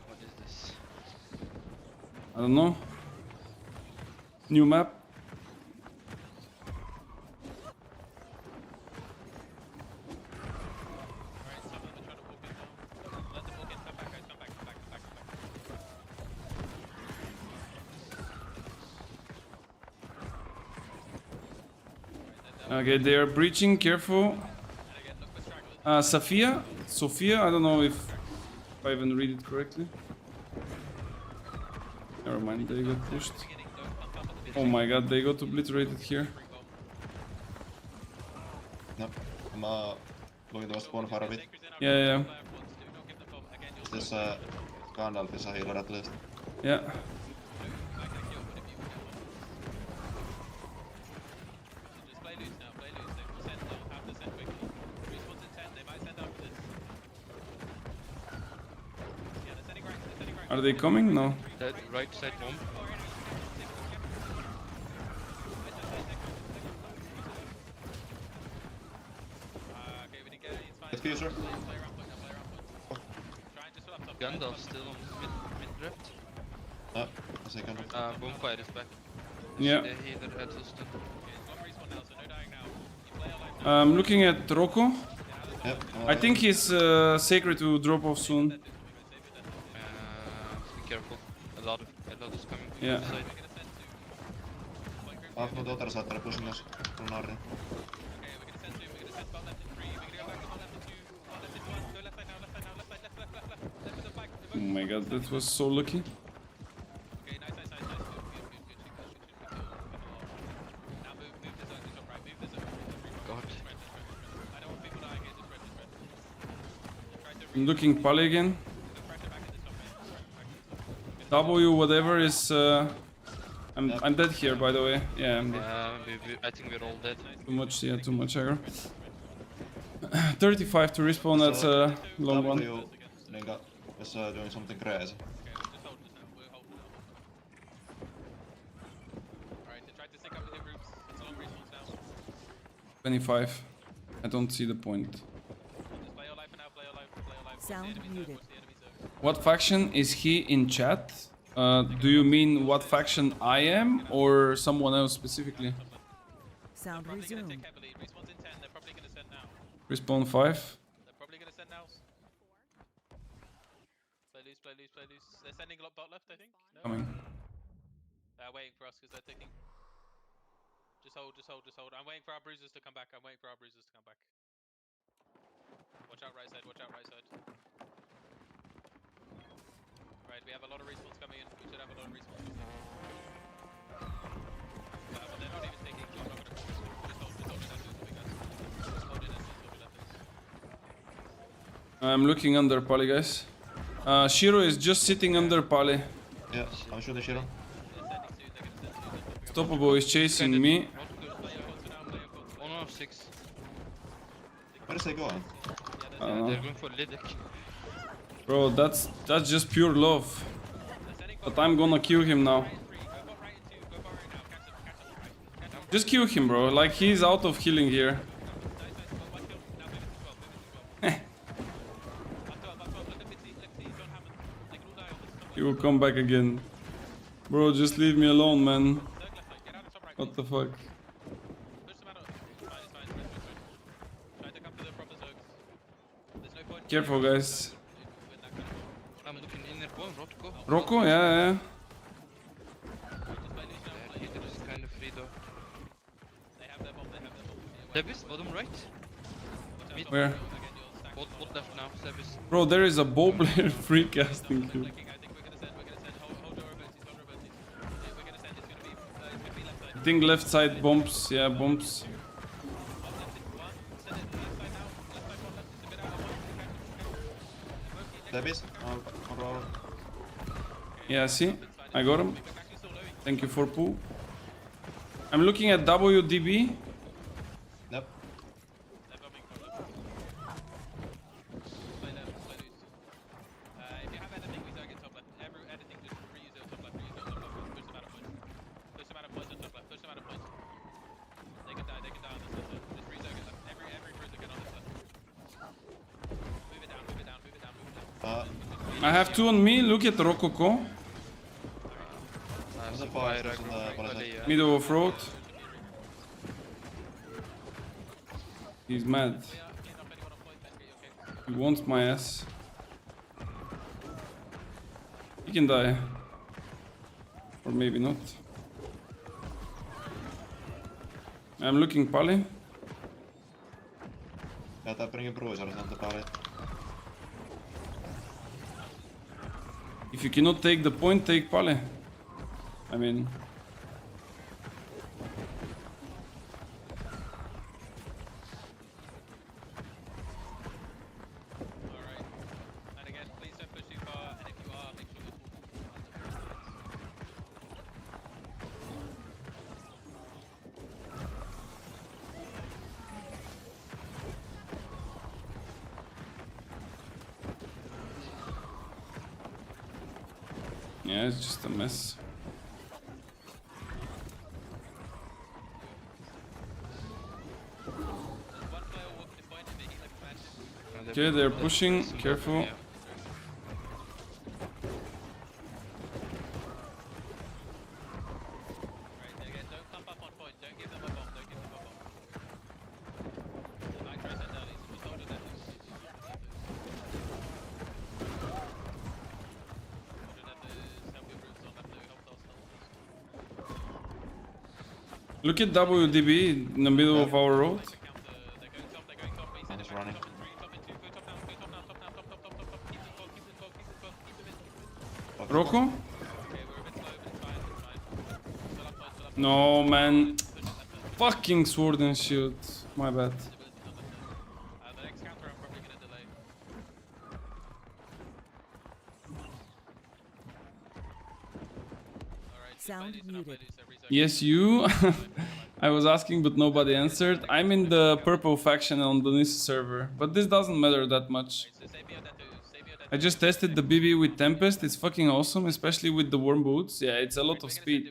What is this?
I don't know. New map. Okay, they are breaching, careful. Sophia, I don't know if I even read it correctly. Never mind, they got pushed. Oh my god, they got obliterated here.
No, I'm looking towards bonfire a bit.
Yeah.
This Gandalf is a healer at least.
Yeah. Are they coming? No.
That right side bomb.
Diffuser.
Gandalf still on mid left.
No, a second.
Bonfire is back.
Yeah.
The healer at Houston.
I'm looking at Rocco.
Yep.
I think he's sacred to drop off soon.
Be careful. A lot is coming from
Yeah.
the side.
Half of the other side are pushing us from Narnia.
Oh my god, that was so lucky.
God.
I'm looking Pali again. W whatever is I'm dead here, by the way. Yeah, I'm dead.
I think we're all dead.
Too much, yeah, too much aggro. 35 to respawn, that's a long one.
W, Ninga was doing something crazy.
Okay, we'll just hold this now. We'll hold it now. Alright, they tried to stick up with hit groups. It's a long response now.
25. I don't see the point.
Just play your life for now, play your life, play your life. Watch the
Sound
enemy zone,
muted.
watch the enemy zone.
What faction is he in chat? Do you mean what faction I am or someone else specifically?
Sound
Probably gonna
resumed.
tick heavily. Response in 10, they're probably gonna send now.
Respawn 5.
They're probably gonna send now. Play loose, play loose, play loose. They're sending a lot bot left, I think. No?
Coming.
They're waiting for us because they're ticking. Just hold, just hold, just hold. I'm waiting for our bruisers to come back. I'm waiting for our bruisers to come back. Watch out right side, watch out right side. Right, we have a lot of respawns coming in. We should have a lot of respawns. But they're not even taking, so I'm not gonna focus. Just hold it as soon as we guys. Just hold it as soon as we let this.
I'm looking under Pali, guys. Shiro is just sitting under Pali.
Yeah, I'm shooting Shiro.
They're sending soon, they're gonna send soon.
Stoppable is chasing me.
Play your codes for now, play your codes for now.
1 of 6.
Where is he going?
I don't know.
They're going for Lidic.
Bro, that's just pure love. But I'm gonna kill him now. Just kill him, bro. Like, he's out of healing here. He will come back again. Bro, just leave me alone, man. What the fuck? Careful, guys.
I'm
looking in their point, Rotko.
Rocco? Yeah.
Peter is kind of free though.
They have their bomb, they have their bomb.
Sebis, bottom right. Mid.
Where?
Bot left now, Sebis.
Bro, there is a bow player free casting here.
I think we're gonna send, hold your abilities, hold your abilities. We're gonna send, it's gonna be left side.
I think left side bombs. Yeah, bombs.
Send it left side now, left side one, left, it's a bit out of line.
Davis, on roll.
Yeah, see? I got him. Thank you for poo. I'm looking at WDB.
Yep.
They're bombing from left. Play left, play loose. If you have anything, we target top left. Anything, just reuse your top left, reuse your top left. Push them out of points. Push them out of points on top left, push them out of points. They can die on this left side. Just reuse it. Every bruiser get on this left. Move it down, move it down, move it down, move it down.
I have two on me. Look at Rococo.
There's a fire on the Palisade.
Middle of road. He's mad. He wants my ass. He can die. Or maybe not. I'm looking Pali.
Ja, tää bringing bruisers on the pallet.
If you cannot take the point, take Pali. I mean...
Alright. And again, please don't push too far, and if you are, make sure it's
Yeah, it's just a mess.
one player walk the point and they heal like a magic.
Okay, they're pushing. Careful.
Right, again, don't clump up on point, don't give them a bomb, don't give them a bomb. I try send early, so just hold it there. Hold it at the help your groups on left, help those.
Look at WDB in the middle of our road.
They're going top, they're going top, we send
He's
it back,
running.
top in 3, top in 2, go top now, top, top, keep them 12, keep them 12, keep them 12, keep them in.
Rocco?
Okay, we're a bit slow, but it's fine, it's fine. Still up point, still up point.
No, man.
Push it left side.
Fucking sword and shield. My bad.
The next counter I'm probably gonna delay. Alright,
Sound muted.
Yes, you. I was asking, but nobody answered. I'm in the purple faction on the Nissa server, but this doesn't matter that much. I just tested the BB with Tempest. It's fucking awesome, especially with the worm boots. Yeah, it's a lot of speed.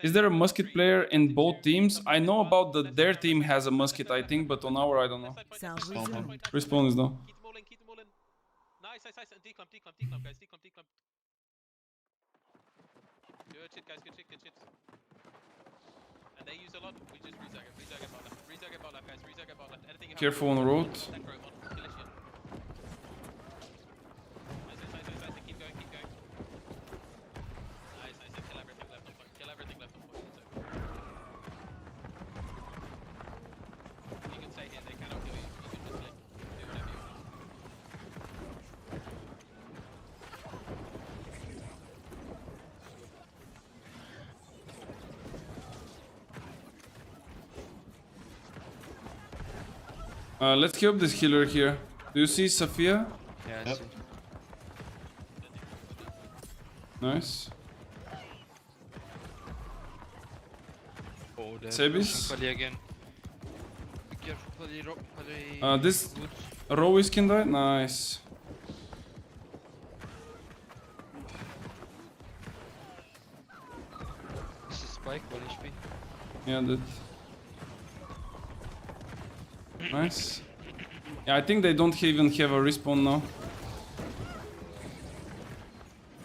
Is there a musket player in both teams? I know about that their team has a musket, I think, but on our, I don't know.
Sound resumed.
Respawn is no.
Keep them all in, keep them all in. Nice, nice, nice. And declump, guys. Declump. Good shit, guys. Good shit. And they use a lot. We just rezag it bot left. Rezag it bot left, guys. Rezag it bot left. Anything you have.
Careful on the road.
Necro on Killishian. Nice. Keep going. Nice. Kill everything left on point. You can stay here. They cannot kill you. You can just live. Do whatever you want.
Let's keep this healer here. Do you see Sophia?
Yeah, I
Yep.
see.
Nice.
Oh, there's
Sebis?
Pally again. Be careful, Pally.
This
Good.
Rowies can die? Nice.
This is Spike, 1 HP.
Yeah, that. Nice. Yeah, I think they don't even have a respawn now.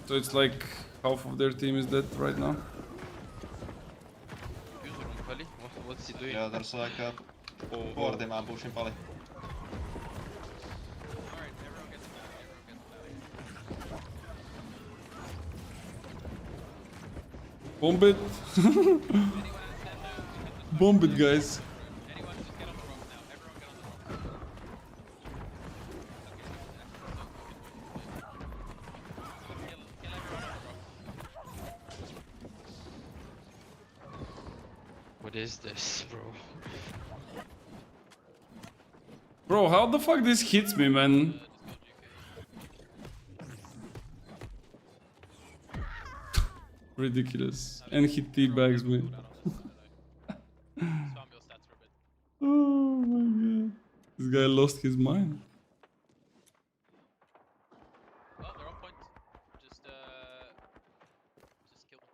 So it's like half of their team is dead right now.
User on Pally. What's he doing?
Yeah, there's like a
Oh,
40 man pushing Pally.
Alright, everyone gets out.
Bomb it. Bomb it, guys.
Anyone just get on the rocks now. Everyone get on the rocks. Kill everyone on the rocks.
what is this, bro?
Bro, how the fuck this hits me, man? Ridiculous. And he teabags me.
Spam your stats for a bit.
Oh my god. This guy lost his mind.
Well, they're on point. Just kill them.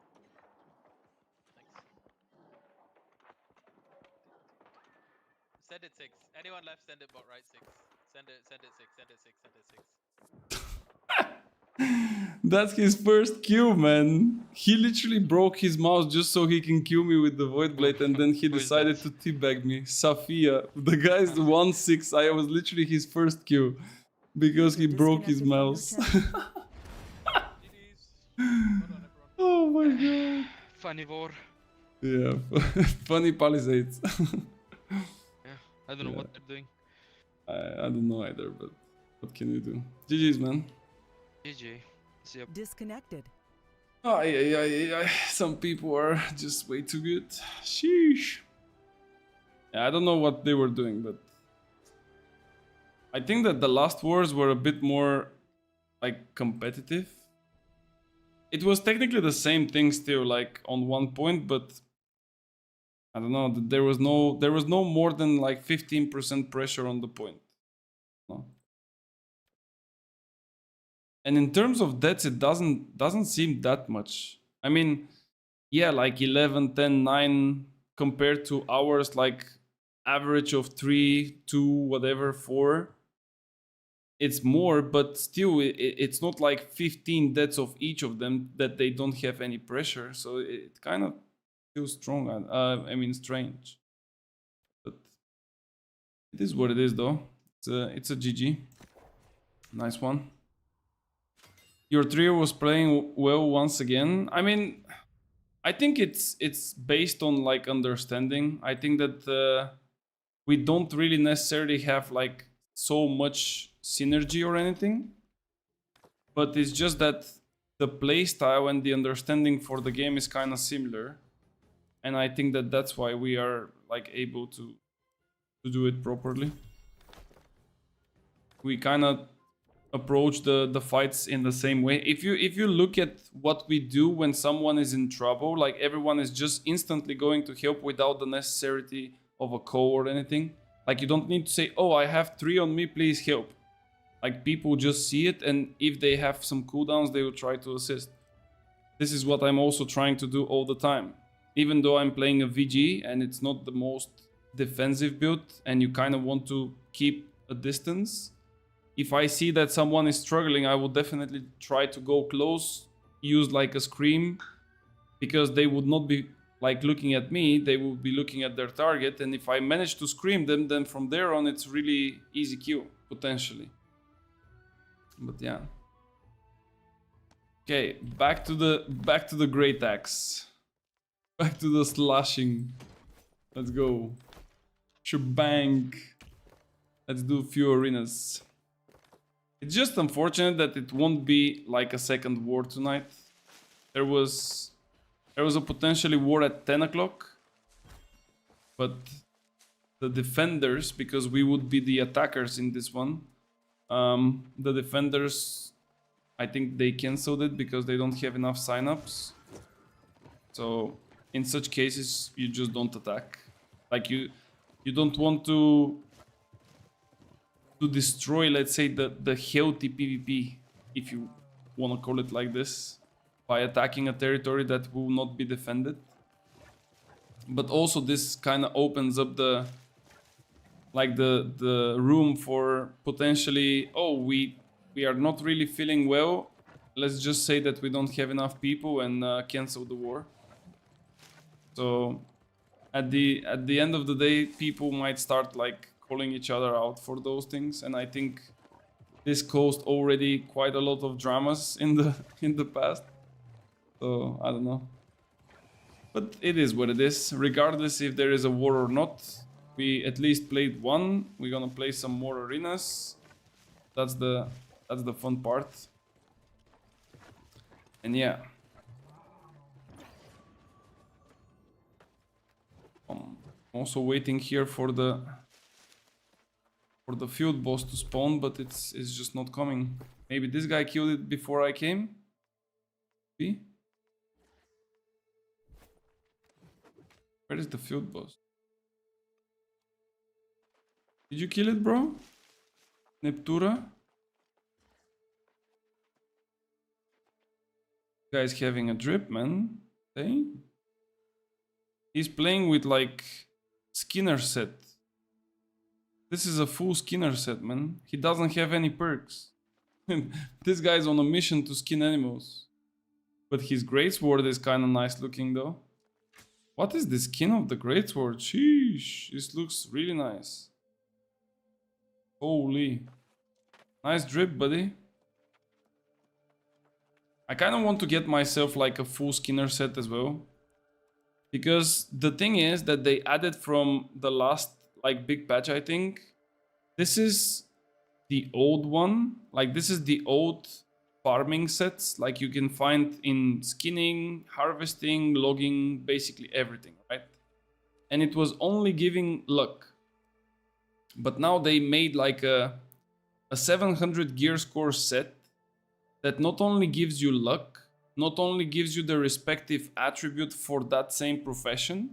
Thanks. Send it 6. Anyone left, send it bot right 6. Send it 6.
That's his first kill, man. He literally broke his mouse just so he can kill me with the Void Blade, and then he
Who is
decided
that?
to teabag me. Safia. The guy's 1-6. I was literally his first kill because he broke his mouse.
GG's. Well done, everyone.
Oh my god.
Funny war.
Yeah, funny Palisades.
Yeah, I don't know
Yeah.
what they're doing.
I don't know either, but what can you do? GG's, man.
GG. See ya.
Disconnected.
Some people are just way too good. Sheesh. Yeah, I don't know what they were doing, but I think that the last wars were a bit more like competitive. It was technically the same thing still, like on one point, but I don't know. There was no more than like 15% pressure on the point. No. And in terms of deaths, it doesn't seem that much. I mean, yeah, like 11, 10, 9 compared to ours, like average of 3, 2, whatever, 4. It's more, but still, it's not like 15 deaths of each of them that they don't have any pressure. So it kind of feels strong. I mean, strange. But it is what it is, though. It's a GG. Nice one. Your trio was playing well once again. I mean, I think it's based on like understanding. I think that we don't really necessarily have like so much synergy or anything, but it's just that the playstyle and the understanding for the game is kind of similar, and I think that that's why we are like able to do it properly. We kind of approach the fights in the same way. If you look at what we do when someone is in trouble, like everyone is just instantly going to help without the necessity of a call or anything. Like you don't need to say, oh, I have 3 on me, please help. Like people just see it, and if they have some cooldowns, they will try to assist. This is what I'm also trying to do all the time. Even though I'm playing a VG and it's not the most defensive build and you kind of want to keep a distance, if I see that someone is struggling, I will definitely try to go close, use like a scream, because they would not be like looking at me, they will be looking at their target, and if I manage to scream them, then from there on it's really easy kill, potentially. But yeah. Okay, back to the great axe. Back to the slashing. Let's go. Shebang. Let's do a few arenas. It's just unfortunate that it won't be like a second war tonight. There was a potentially war at 10 o'clock. But the defenders, because we would be the attackers in this one, the defenders, I think they cancelled it because they don't have enough signups. So in such cases, you just don't attack. Like you don't want to destroy, let's say, the healthy PvP, if you want to call it like this, by attacking a territory that will not be defended. But also this kind of opens up the room for potentially, oh, we are not really feeling well, let's just say that we don't have enough people and cancel the war. So at the end of the day, people might start like calling each other out for those things, and I think this caused already quite a lot of dramas in the past. So I don't know, but it is what it is. Regardless if there is a war or not, we at least played one. We're gonna play some more arenas. That's the fun part. And yeah. I'm also waiting here for the field boss to spawn, but it's just not coming. Maybe this guy killed it before I came. See? Where is the field boss? Did you kill it, bro? Neptura? Guy's having a drip, man. Hey? He's playing with like Skinner set. This is a full Skinner set, man. He doesn't have any perks. This guy's on a mission to skin animals. But his greatsword is kind of nice looking though. What is the skin of the greatsword? Sheesh, this looks really nice. Holy. Nice drip, buddy. I kind of want to get myself like a full Skinner set as well. Because the thing is that they added from the last like big patch, I think. This is the old one. Like this is the old farming sets. Like you can find in skinning, harvesting, logging, basically everything, right? And it was only giving luck. But now they made like a 700 gear score set that not only gives you luck, not only gives you the respective attribute for that same profession,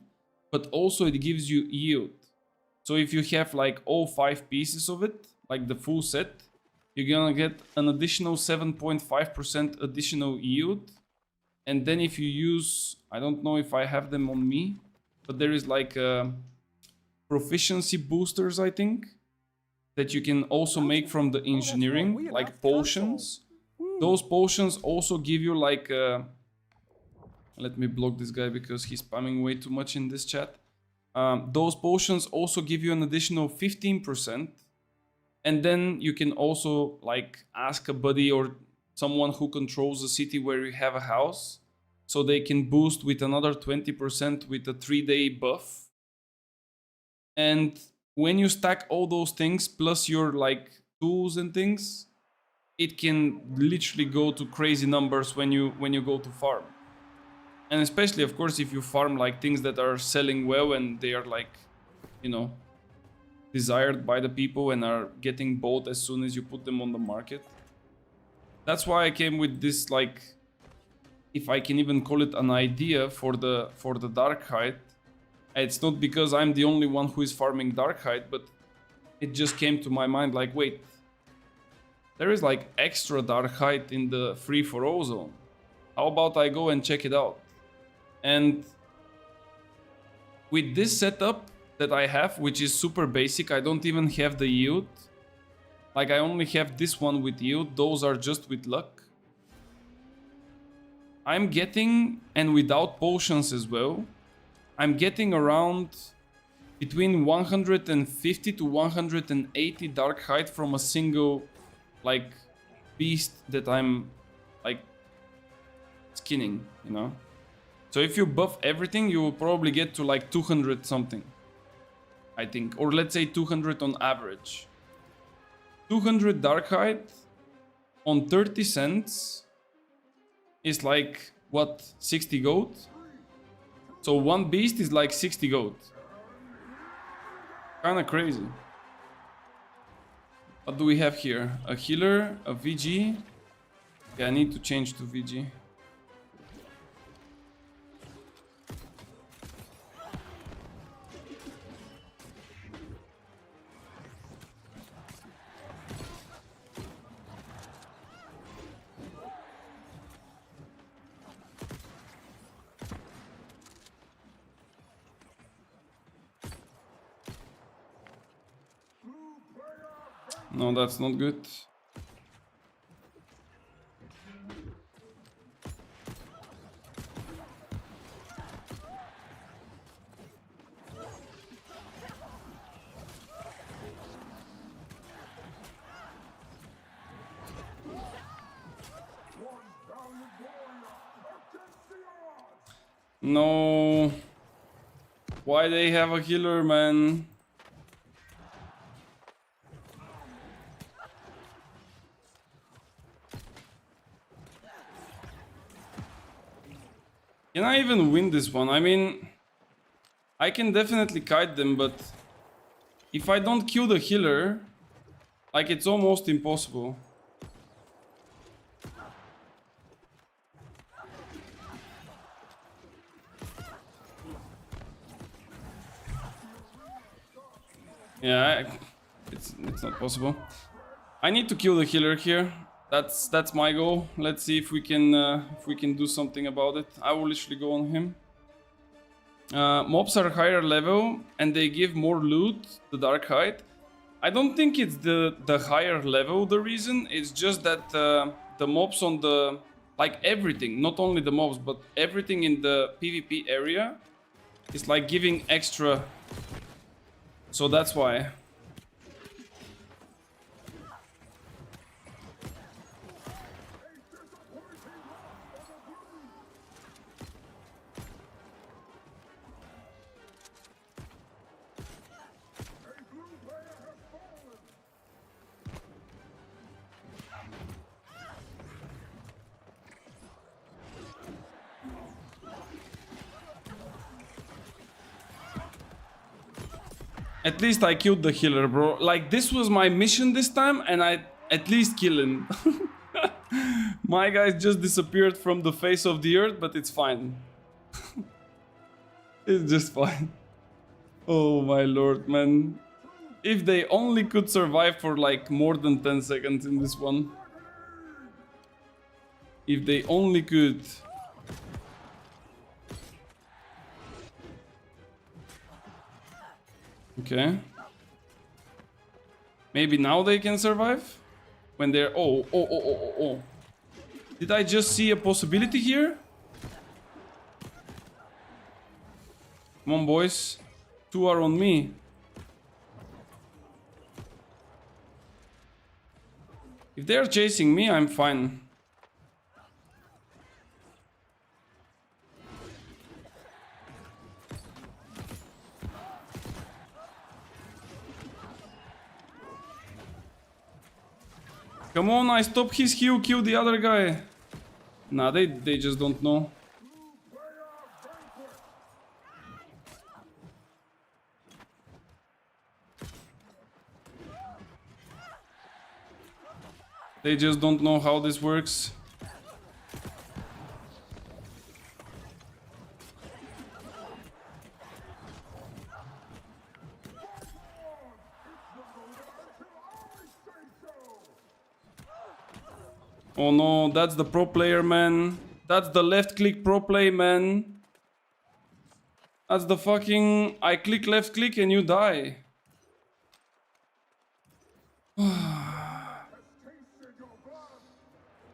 but also it gives you yield. So if you have like all 5 pieces of it, like the full set, you're gonna get an additional 7.5% additional yield. And then if you use, I don't know if I have them on me, but there is like proficiency boosters, I think, that you can also make from the engineering, like potions. Those potions also give you like let me block this guy because he's spamming way too much in this chat. Those potions also give you an additional 15%. And then you can also like ask a buddy or someone who controls the city where you have a house, so they can boost with another 20% with a 3-day buff. And when you stack all those things plus your like tools and things, it can literally go to crazy numbers when you go to farm. And especially, of course, if you farm like things that are selling well and they are like, you know, desired by the people and are getting bought as soon as you put them on the market. That's why I came with this, like, if I can even call it an idea for the Darkhide. It's not because I'm the only one who is farming Darkhide, but it just came to my mind like, wait, there is like extra Darkhide in the free-for-all zone. How about I go and check it out? And with this setup that I have, which is super basic, I don't even have the yield. Like, I only have this one with yield. Those are just with luck. I'm getting, and without potions as well, I'm getting around between 150 to 180 Darkhide from a single, like, beast that I'm, like, skinning, you know? So if you buff everything, you will probably get to like 200 something, I think. Or let's say 200 on average. 200 Darkhide on 30 cents is like, what, 60 gold? So one beast is like 60 gold. Kinda crazy. What do we have here? A healer, a VG. Yeah, I need to change to VG. No, that's not good. No. Why they have a healer, man? Can I even win this one? I mean, I can definitely kite them, but if I don't kill the healer, like, it's almost impossible. Yeah, it's not possible. I need to kill the healer here. That's my goal. Let's see if we can do something about it. I will literally go on him. Mobs are higher level and they give more loot, the Darkhide. I don't think it's the higher level the reason. It's just that the mobs on the, like, everything, not only the mobs, but everything in the PvP area is like giving extra. So that's why. At least I killed the healer, bro. Like, this was my mission this time, and I at least kill him. My guy just disappeared from the face of the earth, but it's fine. It's just fine. Oh my lord, man. If they only could survive for like more than 10 seconds in this one. If they only could. Okay. Maybe now they can survive? When they're... Oh. Did I just see a possibility here? Come on, boys. 2 are on me. If they're chasing me, I'm fine. Come on, I stop his heal, kill the other guy. Nah, they just don't know. They just don't know how this works. Oh no, that's the pro player, man. That's the left click pro play, man. That's the fucking... I click left click and you die.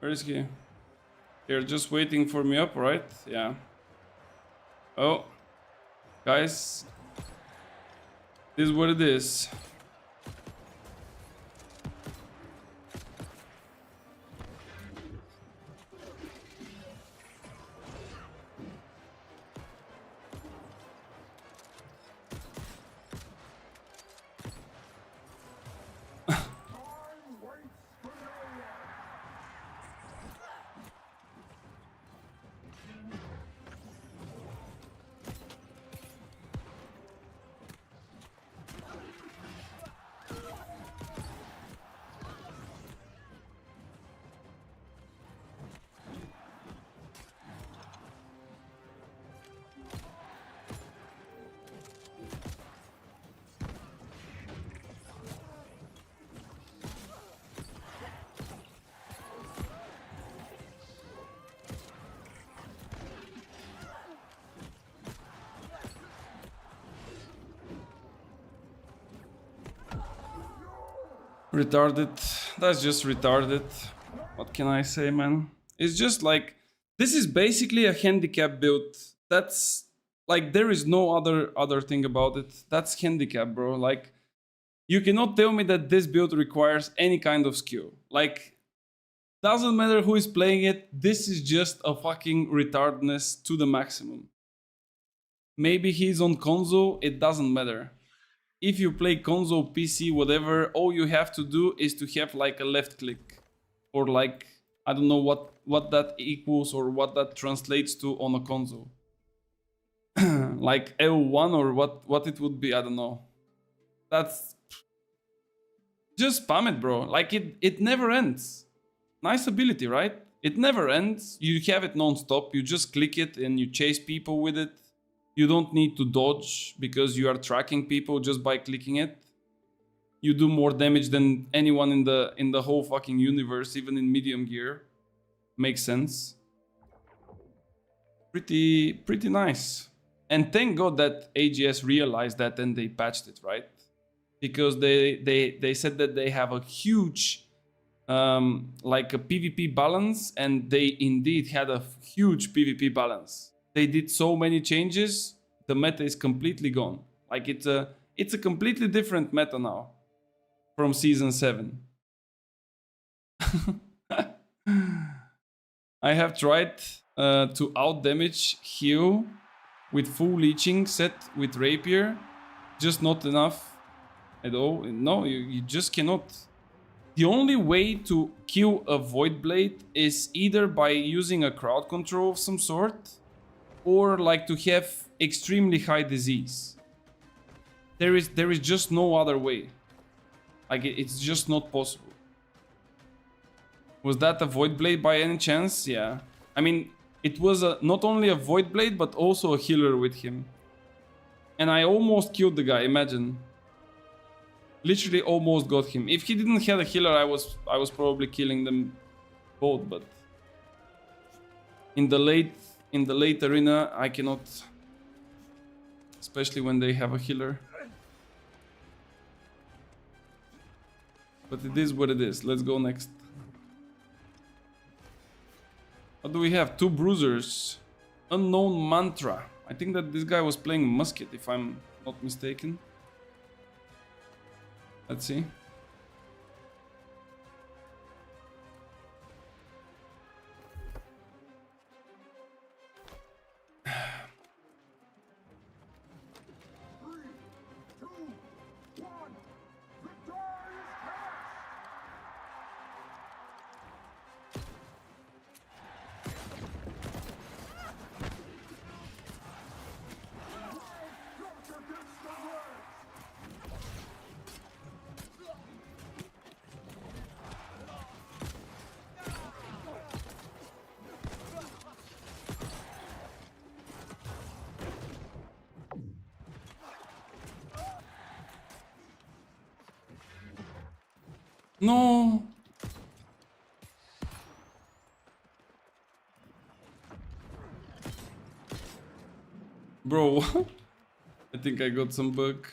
Where is he? You're just waiting for me up, right? Yeah. Oh. Guys. This is what it is. Retarded. That's just retarded. What can I say, man? It's just like, this is basically a handicap build. That's like, there is no other thing about it. That's handicap, bro. Like, you cannot tell me that this build requires any kind of skill. Like, doesn't matter who is playing it. This is just a fucking retardedness to the maximum. Maybe he's on console. It doesn't matter. If you play console, PC, whatever, all you have to do is to have like a left click. Or like, I don't know what that equals or what that translates to on a console. Like L1 or what it would be, I don't know. That's... Just spam it, bro. Like it never ends. Nice ability, right? It never ends. You have it non-stop. You just click it and you chase people with it. You don't need to dodge because you are tracking people just by clicking it. You do more damage than anyone in the whole fucking universe, even in medium gear. Makes sense. Pretty nice. And thank God that AGS realized that and they patched it, right? Because they said that they have a huge like a PvP balance, and they indeed had a huge PvP balance. They did so many changes, the meta is completely gone. Like it's a completely different meta now from season 7. I have tried to outdamage heal with full leeching set with rapier, just not enough at all. No, you just cannot. The only way to kill a Void Blade is either by using a crowd control of some sort, or like to have extremely high disease. There is just no other way. Like it's just not possible. Was that a Void Blade by any chance? Yeah. I mean, it was not only a Void Blade, but also a healer with him. And I almost killed the guy, imagine. Literally almost got him. If he didn't have a healer, I was probably killing them both, but in the late arena, I cannot, especially when they have a healer. But it is what it is. Let's go next. What do we have? 2 bruisers. Unknown mantra. I think that this guy was playing musket, if I'm not mistaken. Let's see. No. Bro, I think I got some bug.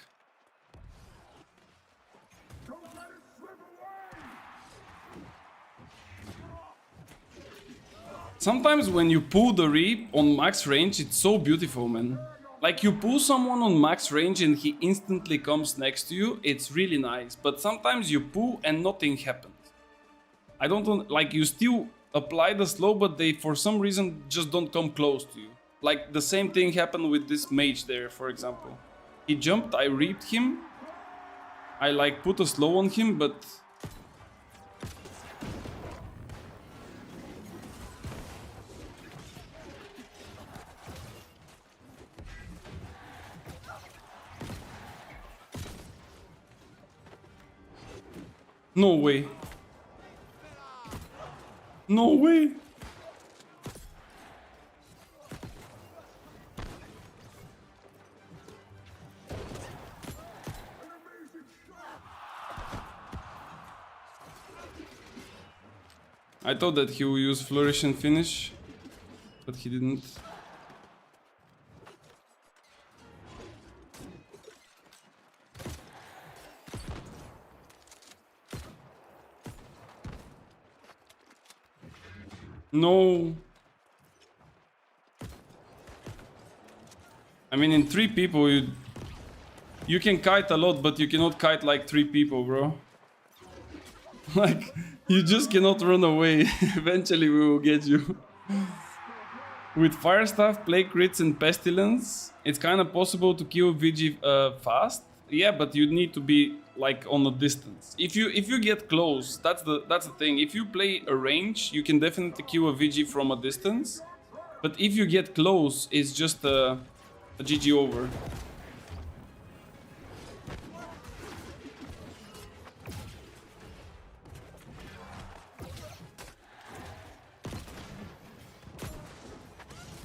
Sometimes when you pull the Reap on max range, it's so beautiful, man. Like you pull someone on max range and he instantly comes next to you, it's really nice. But sometimes you pull and nothing happens. I don't like you still apply the slow, but they for some reason just don't come close to you. Like the same thing happened with this mage there, for example. He jumped, I reaped him. I like put a slow on him, but no way. No way. I thought that he would use Flourish and Finish, but he didn't. No. I mean, in 3 people, you can kite a lot, but you cannot kite like 3 people, bro. Like, you just cannot run away. Eventually, we will get you. With Fire Staff, Plague Crits, and Pestilence, it's kind of possible to kill VG fast. Yeah, but you need to be like on a distance. If you get close, that's the thing. If you play a range, you can definitely kill a VG from a distance. But if you get close, it's just a GG over.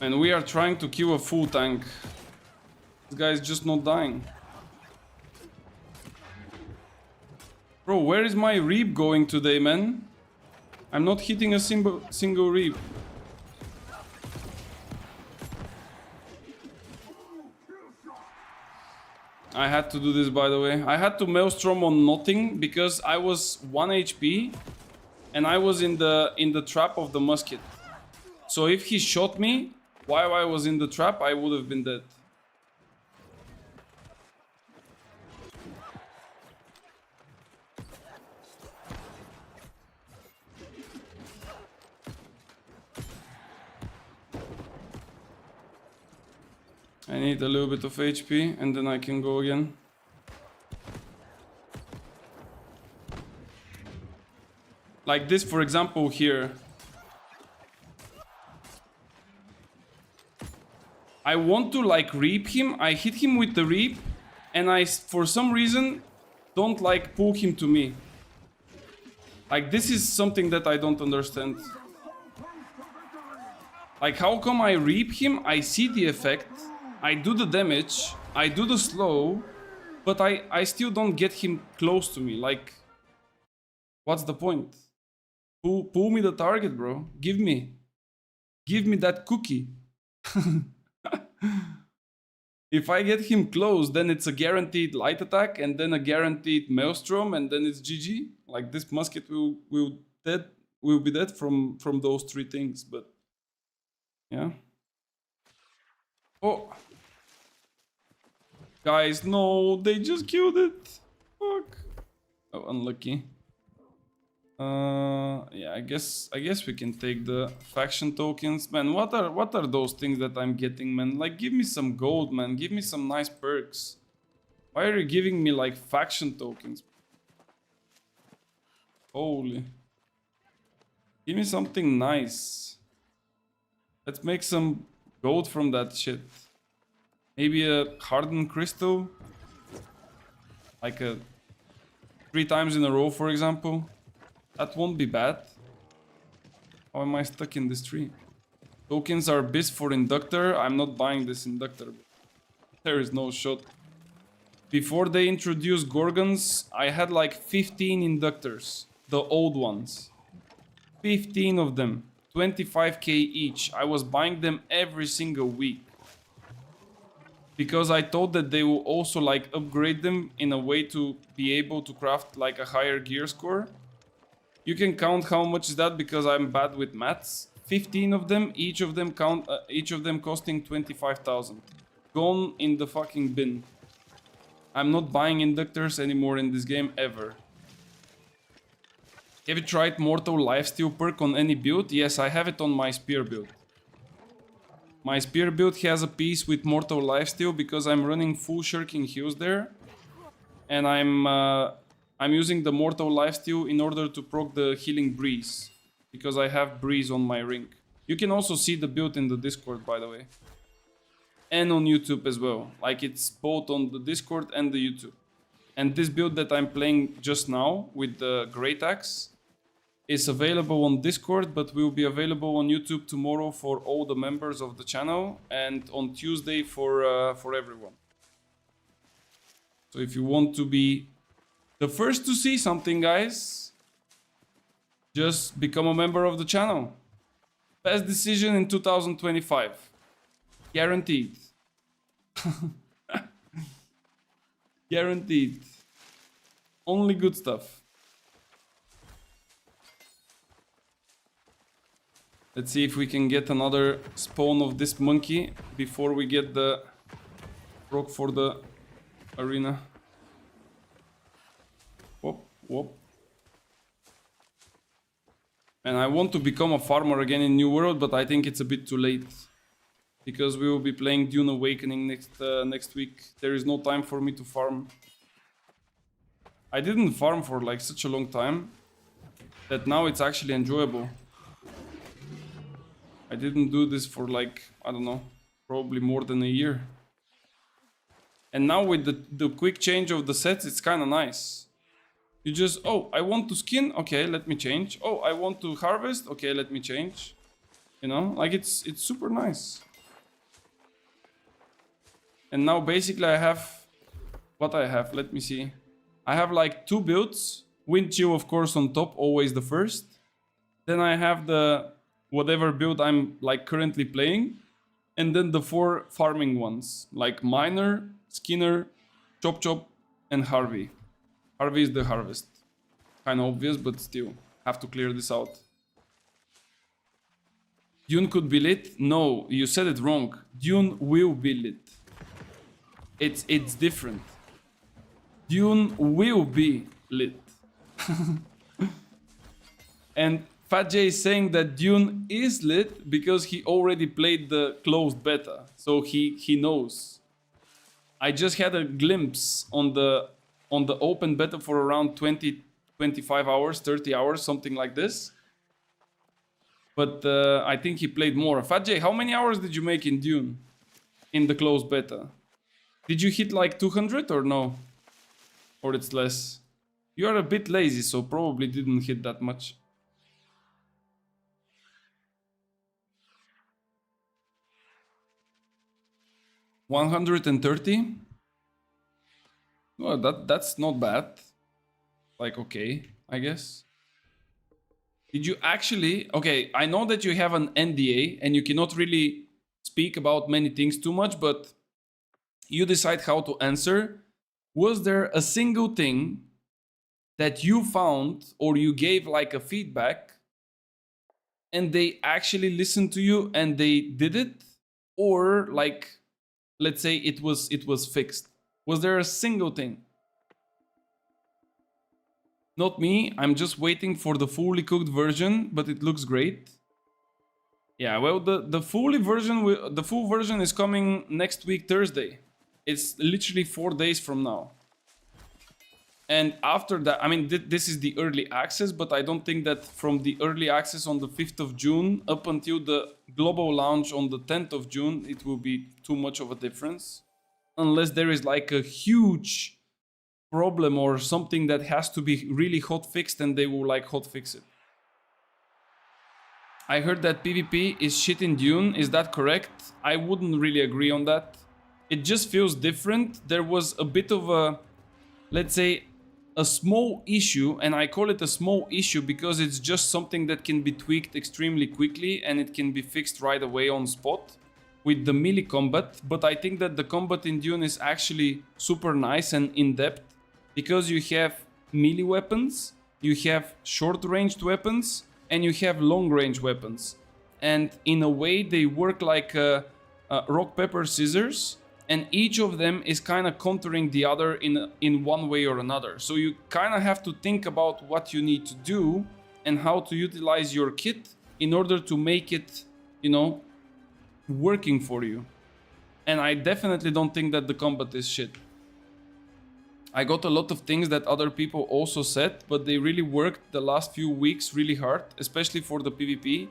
And we are trying to kill a full tank. This guy is just not dying. Bro, where is my Reap going today, man? I'm not hitting a single Reap. I had to do this, by the way. I had to Maelstrom on nothing because I was 1 HP and I was in the trap of the musket. So if he shot me while I was in the trap, I would have been dead. I need a little bit of HP and then I can go again. Like this, for example, here. I want to like reap him. I hit him with the reap and I, for some reason, don't like pull him to me. Like this is something that I don't understand. Like how come I reap him, I see the effect, I do the damage, I do the slow, but I still don't get him close to me. Like, what's the point? Pull me the target, bro. Give me that cookie. If I get him close, then it's a guaranteed light attack and then a guaranteed Maelstrom and then it's GG. Like this musket will be dead from those 3 things, but yeah. Oh. Guys, no, they just killed it. Fuck. Oh, unlucky. Yeah, I guess we can take the faction tokens. Man, what are those things that I'm getting, man? Like, give me some gold, man. Give me some nice perks. Why are you giving me, like, faction tokens? Holy. Give me something nice. Let's make some gold from that shit. Maybe a hardened crystal. Like a 3 times in a row, for example. That won't be bad. How am I stuck in this tree? Tokens are BIS for inductor. I'm not buying this inductor. There is no shot. Before they introduced Gorgons, I had like 15 inductors, the old ones. 15 of them, 25k each. I was buying them every single week. Because I thought that they will also like upgrade them in a way to be able to craft like a higher gear score. You can count how much is that because I'm bad with maths. 15 of them, each of them costing 25,000. Gone in the fucking bin. I'm not buying inductors anymore in this game ever. Have you tried Mortal Lifesteal perk on any build? Yes, I have it on my spear build. My spear build has a piece with Mortal Lifesteal because I'm running full Shirking Heals there. And I'm using the Mortal Lifesteal in order to proc the Healing Breeze. Because I have Breeze on my ring. You can also see the build in the Discord, by the way. And on YouTube as well. Like it's both on the Discord and the YouTube. And this build that I'm playing just now with the Great Axe is available on Discord, but will be available on YouTube tomorrow for all the members of the channel and on Tuesday for everyone. So if you want to be the first to see something, guys, just become a member of the channel. Best decision in 2025. Guaranteed. Guaranteed. Only good stuff. Let's see if we can get another spawn of this monkey before we get the proc for the arena. Whoop, whoop. And I want to become a farmer again in New World, but I think it's a bit too late. Because we will be playing Dune Awakening next week. There is no time for me to farm. I didn't farm for like such a long time that now it's actually enjoyable. I didn't do this for like, I don't know, probably more than a year. And now with the quick change of the sets, it's kind of nice. You just, oh, I want to skin, okay, let me change. Oh, I want to harvest, okay, let me change. You know, like it's super nice. And now basically I have, what I have, let me see. I have like 2 builds, Wind Chill of course on top, always the first. Then I have the whatever build I'm like currently playing. And then the 4 farming ones, like Miner, Skinner, Chop Chop and Harvey. Harvey is the harvest. Kind of obvious, but still, have to clear this out. Dune could be lit? No, you said it wrong. Dune will be lit. It's different. Dune will be lit. And Fat J is saying that Dune is lit because he already played the closed beta. So he knows. I just had a glimpse on the open beta for around 20, 25 hours, 30 hours, something like this. But I think he played more. Fat J, how many hours did you make in Dune? In the closed beta? Did you hit like 200 or no? Or it's less? You are a bit lazy, so probably didn't hit that much. $130? Well, that's not bad. Like, okay, I guess. Did you actually... Okay, I know that you have an NDA and you cannot really speak about many things too much, but you decide how to answer. Was there a single thing that you found or you gave like a feedback and they actually listened to you and they did it? Or like, let's say it was fixed. Was there a single thing? Not me, I'm just waiting for the fully cooked version, but it looks great. Yeah, well, the full version is coming next week, Thursday. It's literally 4 days from now. And after that, I mean, this is the early access, but I don't think that from the early access on the 5th of June up until the global launch on the 10th of June, it will be too much of a difference. Unless there is like a huge problem or something that has to be really hot fixed and they will like hot fix it. I heard that PvP is shit in Dune. Is that correct? I wouldn't really agree on that. it just feels different. There was a bit of a, let's say, a small issue, and I call it a small issue because it's just something that can be tweaked extremely quickly and it can be fixed right away on spot with the melee combat. But I think that the combat in Dune is actually super nice and in-depth because you have melee weapons, you have short-ranged weapons, and you have long-range weapons. And in a way, they work like rock, paper, scissors, and each of them is kind of countering the other in one way or another. So you kind of have to think about what you need to do and how to utilize your kit in order to make it, you know, working for you. And I definitely don't think that the combat is shit. I got a lot of things that other people also said, but they really worked the last few weeks really hard, especially for the PvP.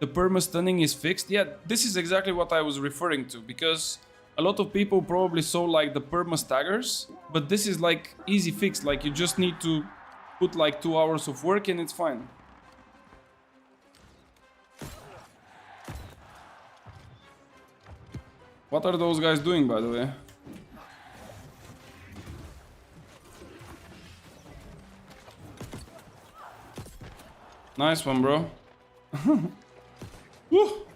The perma-stunning is fixed. Yeah, this is exactly what I was referring to, because a lot of people probably saw like the perma-staggers, but this is like easy fix. Like you just need to put like 2 hours of work and it's fine. What are those guys doing, by the way? Nice one, bro. Woo!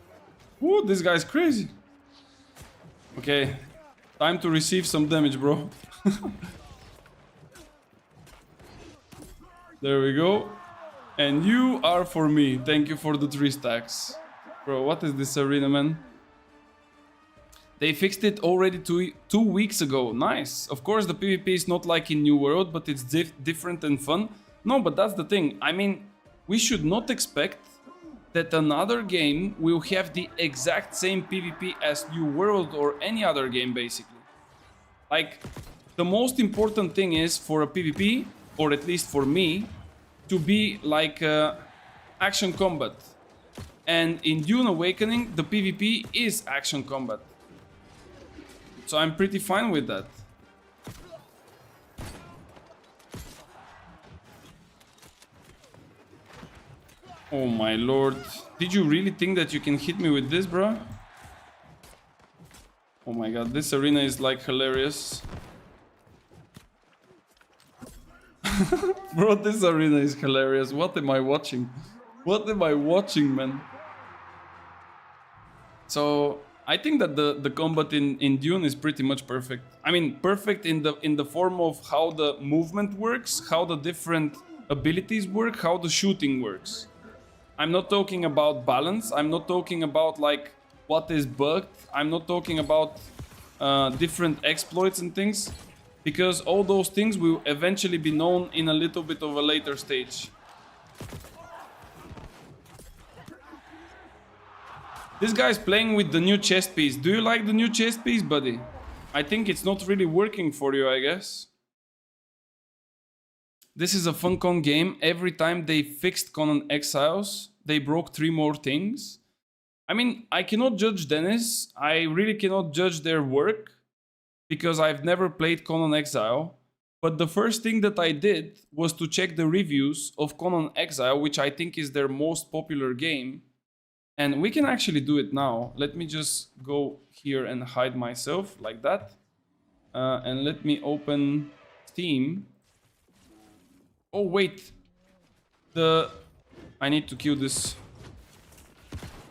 Woo, this guy's crazy. Okay, time to receive some damage, bro. There we go. And you are for me. Thank you for the 3 stacks. Bro, what is this arena, man? They fixed it already 2 weeks ago. Nice. Of course, the PvP is not like in New World, but it's different and fun. No, but that's the thing. I mean, we should not expect that another game will have the exact same PvP as New World or any other game, basically. Like, the most important thing is for a PvP, or at least for me, to be like action combat. And in Dune Awakening, the PvP is action combat. So I'm pretty fine with that. Oh my lord. Did you really think that you can hit me with this, bro? Oh my god, this arena is like hilarious. Bro, this arena is hilarious. What am I watching? What am I watching, man? So I think that the combat in Dune is pretty much perfect. I mean, perfect in the form of how the movement works, how the different abilities work, how the shooting works. I'm not talking about balance. I'm not talking about like what is bugged. I'm not talking about different exploits and things, because all those things will eventually be known in a little bit of a later stage. This guy's playing with the new chest piece. Do you like the new chest piece, buddy? I think it's not really working for you, I guess. This is a Funcom game. Every time they fixed Conan Exiles, they broke 3 more things. I mean, I cannot judge Dennis. I really cannot judge their work because I've never played Conan Exile. But the first thing that I did was to check the reviews of Conan Exile, which I think is their most popular game. And we can actually do it now. Let me just go here and hide myself like that. And let me open Steam. Oh, wait. I need to kill this.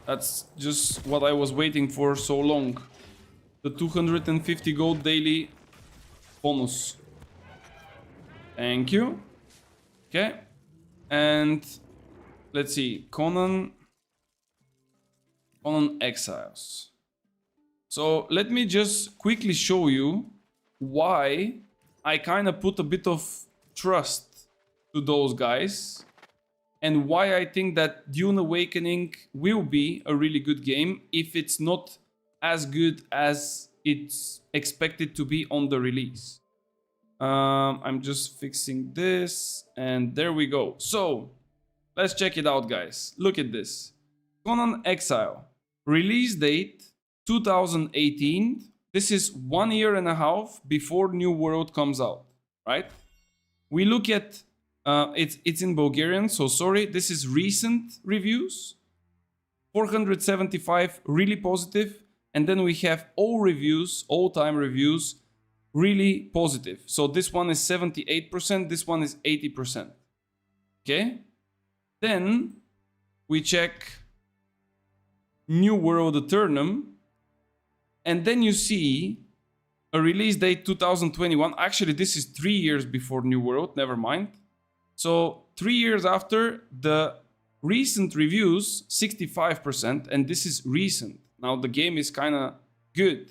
That's just what I was waiting for so long. The 250 gold daily bonus. Thank you. Okay. And let's see. Conan Exiles. So let me just quickly show you why I kind of put a bit of trust to those guys, and why I think that Dune Awakening will be a really good game if it's not as good as it's expected to be on the release. I'm just fixing this, and there we go. So let's check it out, guys. Look at this. Conan Exile. Release date 2018. This is 1.5 years before New World comes out, right? We look at it's in Bulgarian, so sorry. This is recent reviews. 475 really positive, and then we have all reviews, all time reviews, really positive. So this one is 78%, this one is 80%. Okay? Then we check New World Eternum, and then you see a release date 2021. Actually, this is 3 years before New World, never mind. So 3 years after, the recent reviews, 65%, and this is recent. Now the game is kind of good.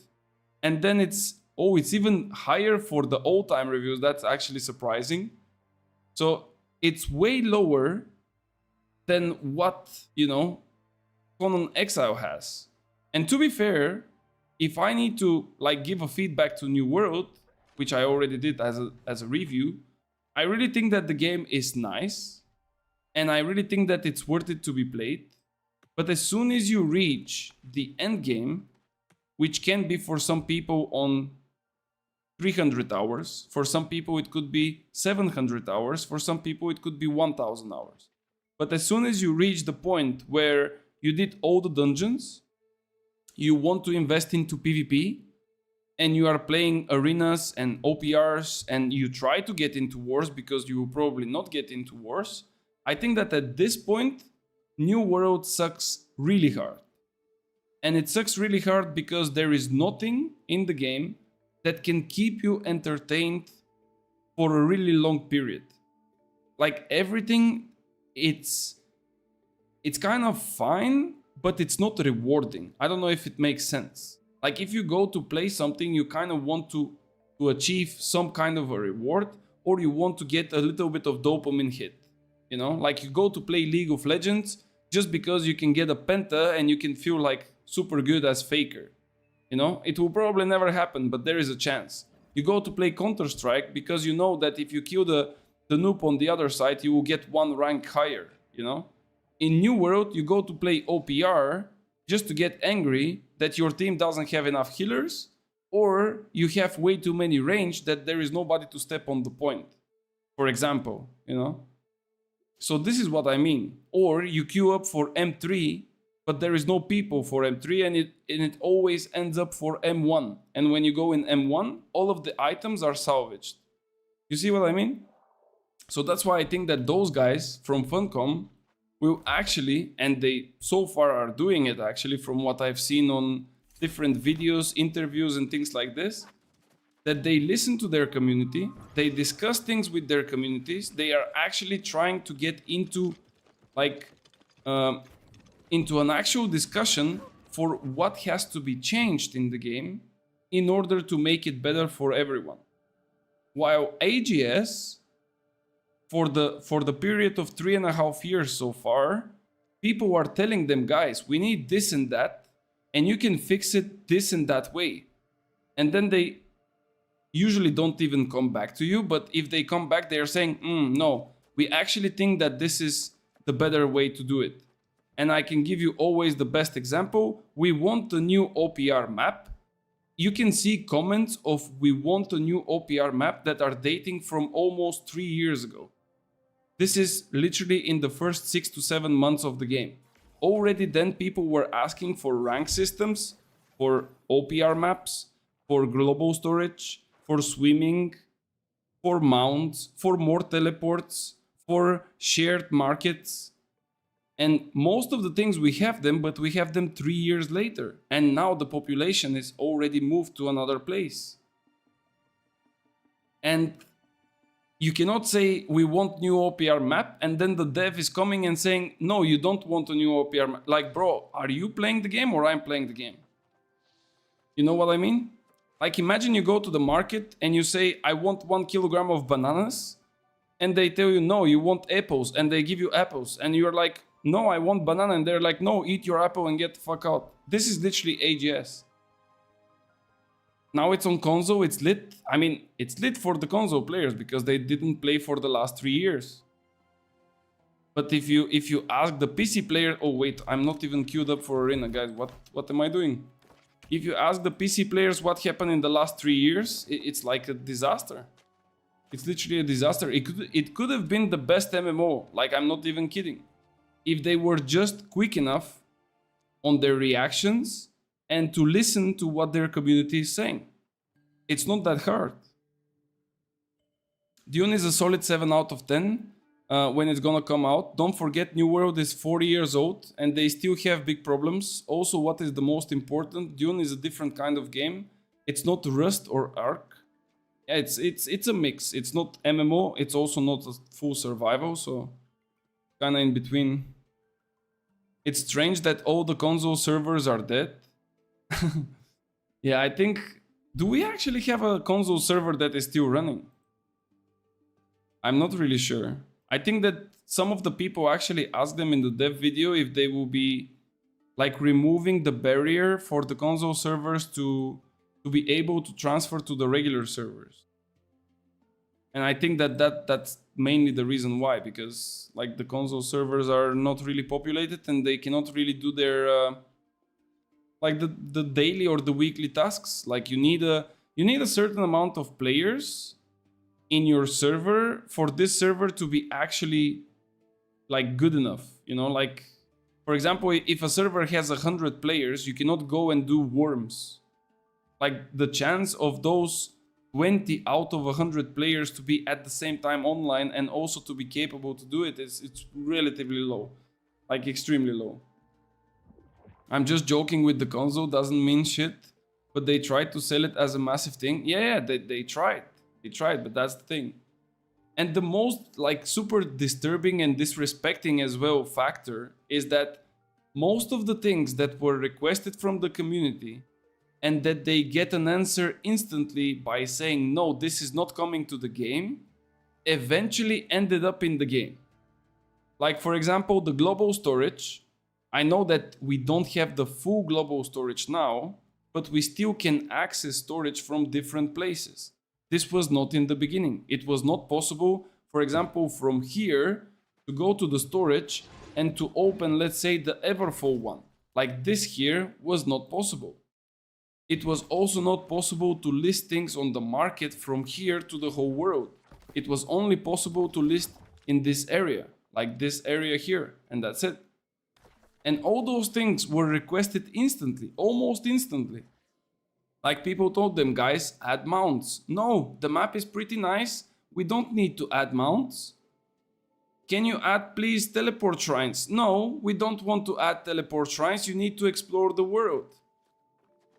And then it's even higher for the old time reviews. That's actually surprising. So it's way lower than what, Conan Exile has. And to be fair, if I need to give a feedback to New World, which I already did as a review, I really think that the game is nice, and I really think that it's worth it to be played. But as soon as you reach the end game, which can be for some people on 300 hours, for some people it could be 700 hours, for some people it could be 1000 hours. But as soon as you reach the point where you did all the dungeons, you want to invest into PvP, and you are playing arenas and OPRs, and you try to get into wars because you will probably not get into wars, I think that at this point, New World sucks really hard. And it sucks really hard because there is nothing in the game that can keep you entertained for a really long period. Like everything, it's kind of fine, but it's not rewarding. I don't know if it makes sense. Like if you go to play something, you kind of want to achieve some kind of a reward, or you want to get a little bit of dopamine hit. Like you go to play League of Legends just because you can get a penta and you can feel like super good as Faker. It will probably never happen, but there is a chance. You go to play Counter-Strike because you know that if you kill the noob on the other side, you will get one rank higher, In New World, you go to play OPR just to get angry that your team doesn't have enough healers, or you have way too many range that there is nobody to step on the point, for example, So this is what I mean. Or you queue up for M3, but there is no people for M3, and it always ends up for M1. And when you go in M1, all of the items are salvaged. You see what I mean? So that's why I think that those guys from Funcom will actually, and they so far are doing it actually from what I've seen on different videos, interviews and things like this, that they listen to their community, they discuss things with their communities, they are actually trying to get into into an actual discussion for what has to be changed in the game in order to make it better for everyone. While AGS, for the period of 3.5 years so far, people are telling them, guys, we need this and that, and you can fix it this and that way. And then they usually don't even come back to you, but if they come back, they are saying, no, we actually think that this is the better way to do it. And I can give you always the best example. We want a new OPR map. You can see comments of we want a new OPR map that are dating from almost 3 years ago. This is literally in the first 6 to 7 months of the game. Already then people were asking for rank systems, for OPR maps, for global storage, for swimming, for mounts, for more teleports, for shared markets. And most of the things we have them, but we have them 3 years later. And now the population is already moved to another place. And you cannot say we want new OPR map and then the dev is coming and saying, no, you don't want a new OPR map. Like, bro, are you playing the game or I'm playing the game? You know what I mean? Like, imagine you go to the market and you say, I want 1 kilogram of bananas. And they tell you, no, you want apples. And they give you apples. And you're like, no, I want banana. And they're like, no, eat your apple and get the fuck out. This is literally AGS. Now it's on console, it's lit. I mean, it's lit for the console players because they didn't play for the last 3 years. But if you ask the PC player, oh wait, I'm not even queued up for Arena, guys. What am I doing? If you ask the PC players what happened in the last 3 years, it's like a disaster. It's literally a disaster. It could have been the best MMO. Like, I'm not even kidding. If they were just quick enough on their reactions and to listen to what their community is saying. It's not that hard. Dune is a solid 7 out of 10 when it's gonna come out. Don't forget, New World is 40 years old and they still have big problems. Also, what is the most important? Dune is a different kind of game. It's not Rust or Ark. Yeah, it's a mix. It's not MMO. It's also not a full survival. So kind of in between. It's strange that all the console servers are dead. Yeah, I think. Do we actually have a console server that is still running? I'm not really sure. I think that some of the people actually asked them in the dev video if they will be like removing the barrier for the console servers to be able to transfer to the regular servers. And I think that's mainly the reason why, because like the console servers are not really populated and they cannot really do their like the daily or the weekly tasks. Like you need a certain amount of players in your server for this server to be actually like good enough, you know. Like for example, if a server has 100 players, you cannot go and do worms. Like the chance of those 20 out of 100 players to be at the same time online and also to be capable to do it's relatively low, like extremely low. I'm just joking with the console, doesn't mean shit, but they tried to sell it as a massive thing. Yeah, they tried. They tried, but that's the thing. And the most like super disturbing and disrespecting as well factor is that most of the things that were requested from the community and that they get an answer instantly by saying, no, this is not coming to the game, eventually ended up in the game. Like for example, the global storage. I know that we don't have the full global storage now, but we still can access storage from different places. This was not in the beginning. It was not possible, for example, from here to go to the storage and to open, let's say, the Everfall one. Like this here was not possible. It was also not possible to list things on the market from here to the whole world. It was only possible to list in this area, like this area here, and that's it. And all those things were requested instantly, almost instantly. Like people told them, guys, add mounts. No, the map is pretty nice. We don't need to add mounts. Can you add, please, teleport shrines? No, we don't want to add teleport shrines. You need to explore the world.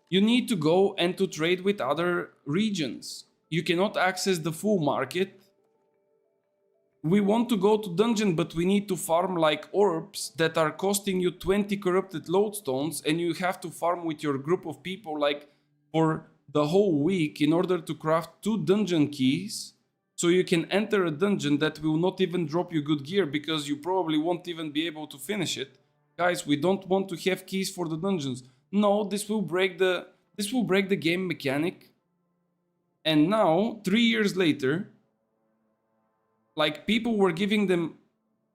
You need to go and to trade with other regions. You cannot access the full market. We want to go to dungeon, but we need to farm like orbs that are costing you 20 corrupted lodestones, and you have to farm with your group of people like for the whole week in order to craft 2 dungeon keys, so you can enter a dungeon that will not even drop you good gear because you probably won't even be able to finish it. Guys, we don't want to have keys for the dungeons. No, this will break the game mechanic. And now, 3 years later, like people were giving them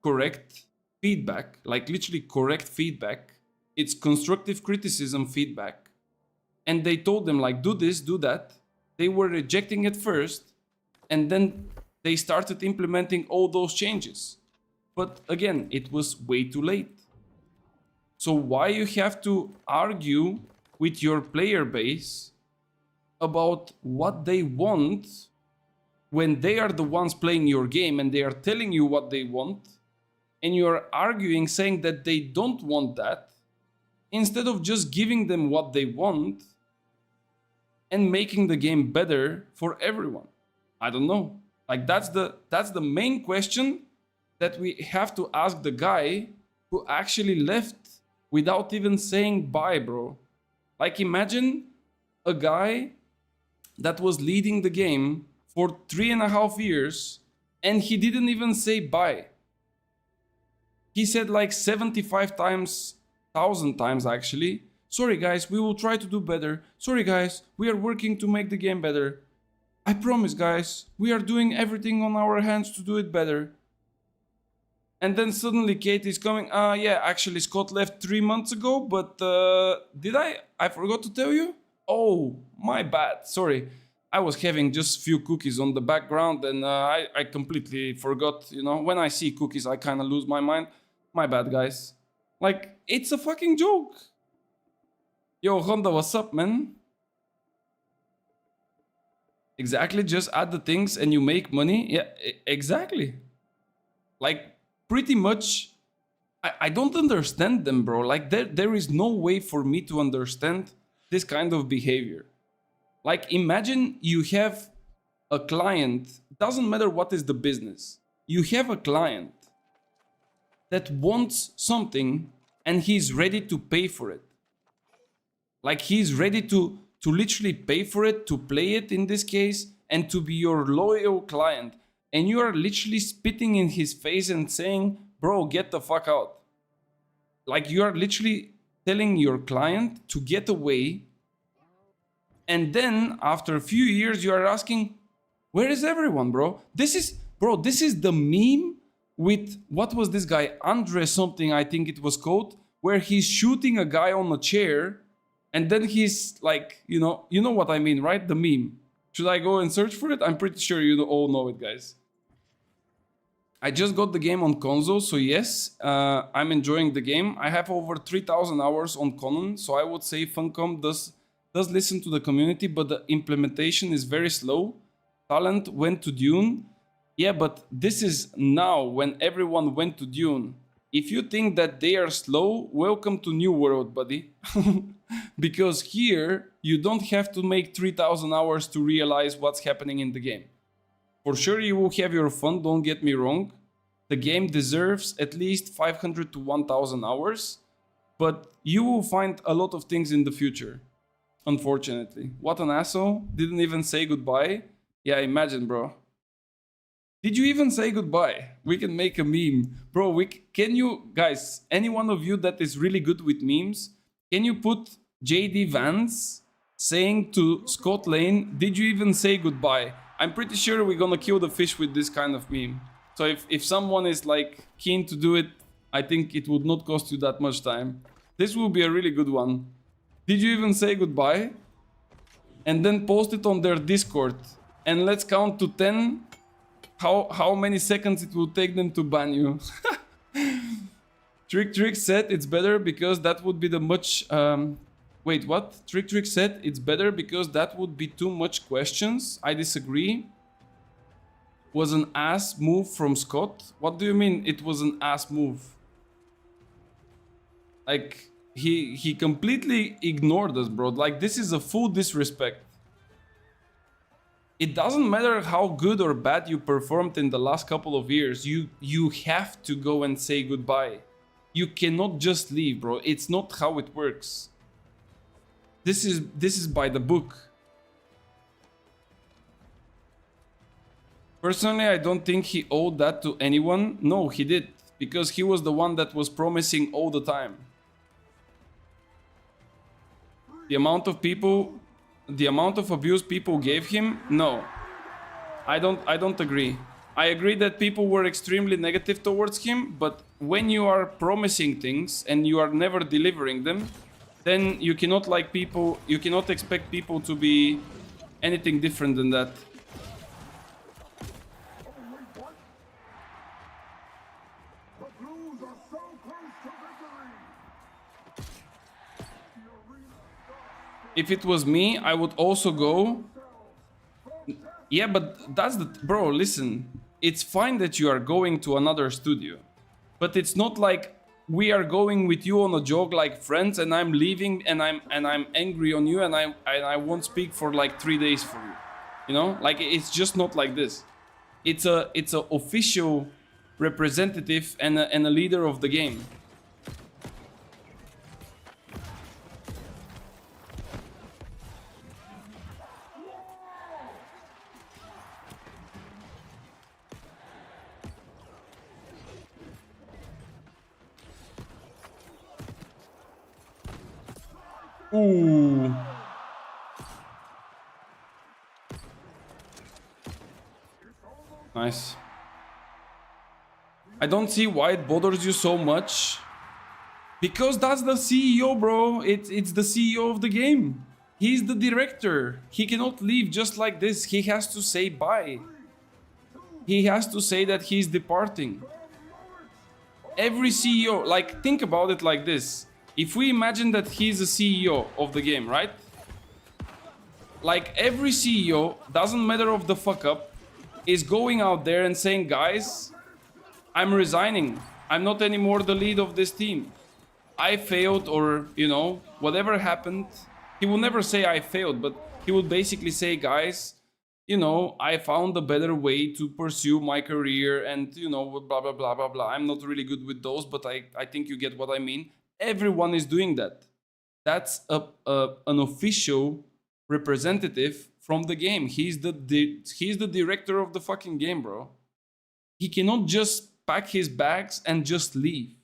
correct feedback, like literally correct feedback. It's constructive criticism feedback. And they told them like, do this, do that. They were rejecting it first. And then they started implementing all those changes. But again, it was way too late. So why you have to argue with your player base about what they want when they are the ones playing your game and they are telling you what they want, and you're arguing saying that they don't want that, instead of just giving them what they want and making the game better for everyone? I don't know. Like that's the main question that we have to ask the guy who actually left without even saying bye, bro. Like imagine a guy that was leading the game for 3.5 years and he didn't even say bye. He said like 75 times, 1,000 times actually, sorry guys, we will try to do better. Sorry guys, we are working to make the game better. I promise guys, we are doing everything on our hands to do it better. And then suddenly Kate is coming, yeah, actually Scott left 3 months ago, but did I forgot to tell you? Oh, my bad, sorry. I was having just few cookies on the background and I completely forgot, you know, when I see cookies I kind of lose my mind. My bad, guys. Like, it's a fucking joke. Yo, Honda, what's up, man? Exactly, just add the things and you make money. Yeah, exactly. Like, pretty much, I don't understand them, bro. Like, there is no way for me to understand this kind of behavior. Like, imagine you have a client, doesn't matter what is the business. You have a client that wants something and he's ready to pay for it. Like, he's ready to literally pay for it, to play it in this case, and to be your loyal client. And you are literally spitting in his face and saying, bro, get the fuck out. Like, you are literally telling your client to get away. And then after a few years, you are asking, where is everyone, bro? This is the meme with, what was this guy? Andre something, I think it was called, where he's shooting a guy on a chair. And then he's like, you know what I mean, right? The meme. Should I go and search for it? I'm pretty sure you all know it, guys. I just got the game on console, so yes, I'm enjoying the game. I have over 3,000 hours on Conan, so I would say Funcom does listen to the community, but the implementation is very slow. Talent went to Dune. Yeah, but this is now when everyone went to Dune. If you think that they are slow, welcome to New World, buddy. Because here, you don't have to make 3,000 hours to realize what's happening in the game. For sure, you will have your fun, don't get me wrong. The game deserves at least 500 to 1,000 hours. But you will find a lot of things in the future. Unfortunately. What an asshole. Didn't even say goodbye. Yeah, imagine, bro. Did you even say goodbye? We can make a meme. Bro, can you, guys, any one of you that is really good with memes, can you put JD Vance saying to Scott Lane, did you even say goodbye? I'm pretty sure we're gonna kill the fish with this kind of meme. So if someone is like keen to do it, I think it would not cost you that much time. This will be a really good one. Did you even say goodbye? And then post it on their Discord. And let's count to 10. How many seconds it will take them to ban you. Trick said it's better because that would be the much... wait, what? Trick said it's better because that would be too much questions. I disagree. Was an ass move from Scott? What do you mean it was an ass move? Like, he completely ignored us, bro. Like, this is a full disrespect. It doesn't matter how good or bad you performed in the last couple of years. You have to go and say goodbye. You cannot just leave, bro. It's not how it works. This is by the book. Personally, I don't think he owed that to anyone. No, he did. Because he was the one that was promising all the time. The amount of abuse people gave him, no. I don't agree. I agree that people were extremely negative towards him, but when you are promising things and you are never delivering them, then you cannot expect people to be anything different than that. If it was me, I would also go. Yeah, but that's the... Bro, listen. It's fine that you are going to another studio. But it's not like we are going with you on a jog like friends and I'm leaving and I'm angry on you and I won't speak for like 3 days for you. You know? Like, it's just not like this. It's a official representative and a leader of the game. Ooh. Nice. I don't see why it bothers you so much. Because that's the CEO, bro. It's the CEO of the game. He's the director. He cannot leave just like this. He has to say bye. He has to say that he's departing. Every CEO, like, think about it like this. if we imagine that he's a CEO of the game, right? Like every CEO, doesn't matter of the fuck up, is going out there and saying, guys, I'm resigning. I'm not anymore the lead of this team. I failed, or, you know, whatever happened. He will never say I failed, but he will basically say, guys, you know, I found a better way to pursue my career and, you know, blah, blah, blah, blah, blah. I'm not really good with those, but I think you get what I mean. Everyone is doing that. That's an official representative from the game. He's the director of the fucking game, bro. He cannot just pack his bags and just leave.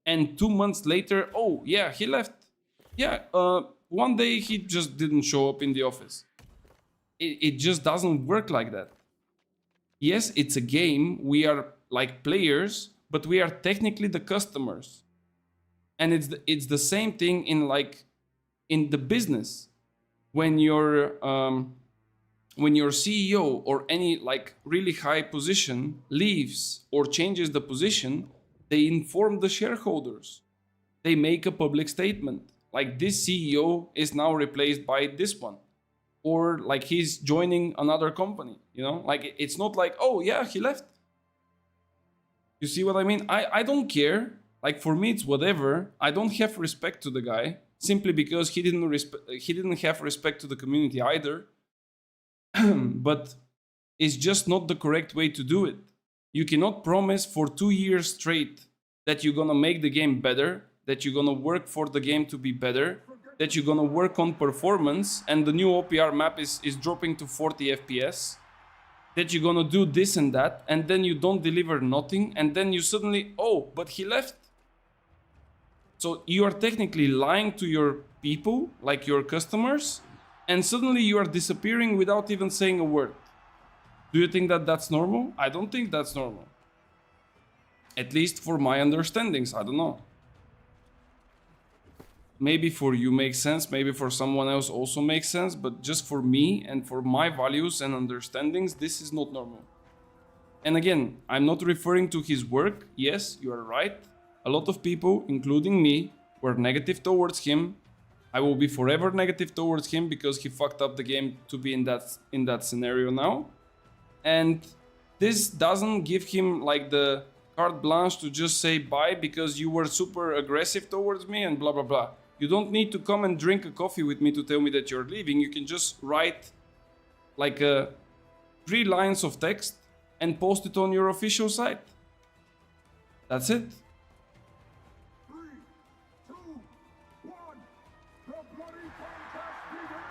And 2 months later, oh yeah, he left. Yeah, one day he just didn't show up in the office. It just doesn't work like that. Yes, it's a game. We are like players, but we are technically the customers. And it's the same thing in like in the business. When your CEO or any like really high position leaves or changes the position, they inform the shareholders. They make a public statement. Like this CEO is now replaced by this one. Or like he's joining another company, you know? Like it's not like, oh yeah, he left. You see what I mean? I don't care. Like for me, it's whatever. I don't have respect to the guy simply because he didn't have respect to the community either. But it's just not the correct way to do it. You cannot promise for 2 years straight that you're gonna make the game better, that you're gonna work for the game to be better, that you're gonna work on performance, and the new OPR map is dropping to 40 FPS, that you're gonna do this and that, and then you don't deliver nothing, and then you suddenly, oh, but he left. So you are technically lying to your people, like your customers, and suddenly you are disappearing without even saying a word. Do you think that that's normal? I don't think that's normal. At least for my understandings, I don't know. Maybe for you makes sense, maybe for someone else also makes sense, but just for me and for my values and understandings, this is not normal. And again, I'm not referring to his work. Yes, you are right. A lot of people, including me, were negative towards him. I will be forever negative towards him because he fucked up the game to be in that scenario now. And this doesn't give him like the carte blanche to just say bye because you were super aggressive towards me and blah blah blah. You don't need to come and drink a coffee with me to tell me that you're leaving. You can just write like 3 lines of text and post it on your official site. That's it.
3, 2, 1. The bloody contest begins!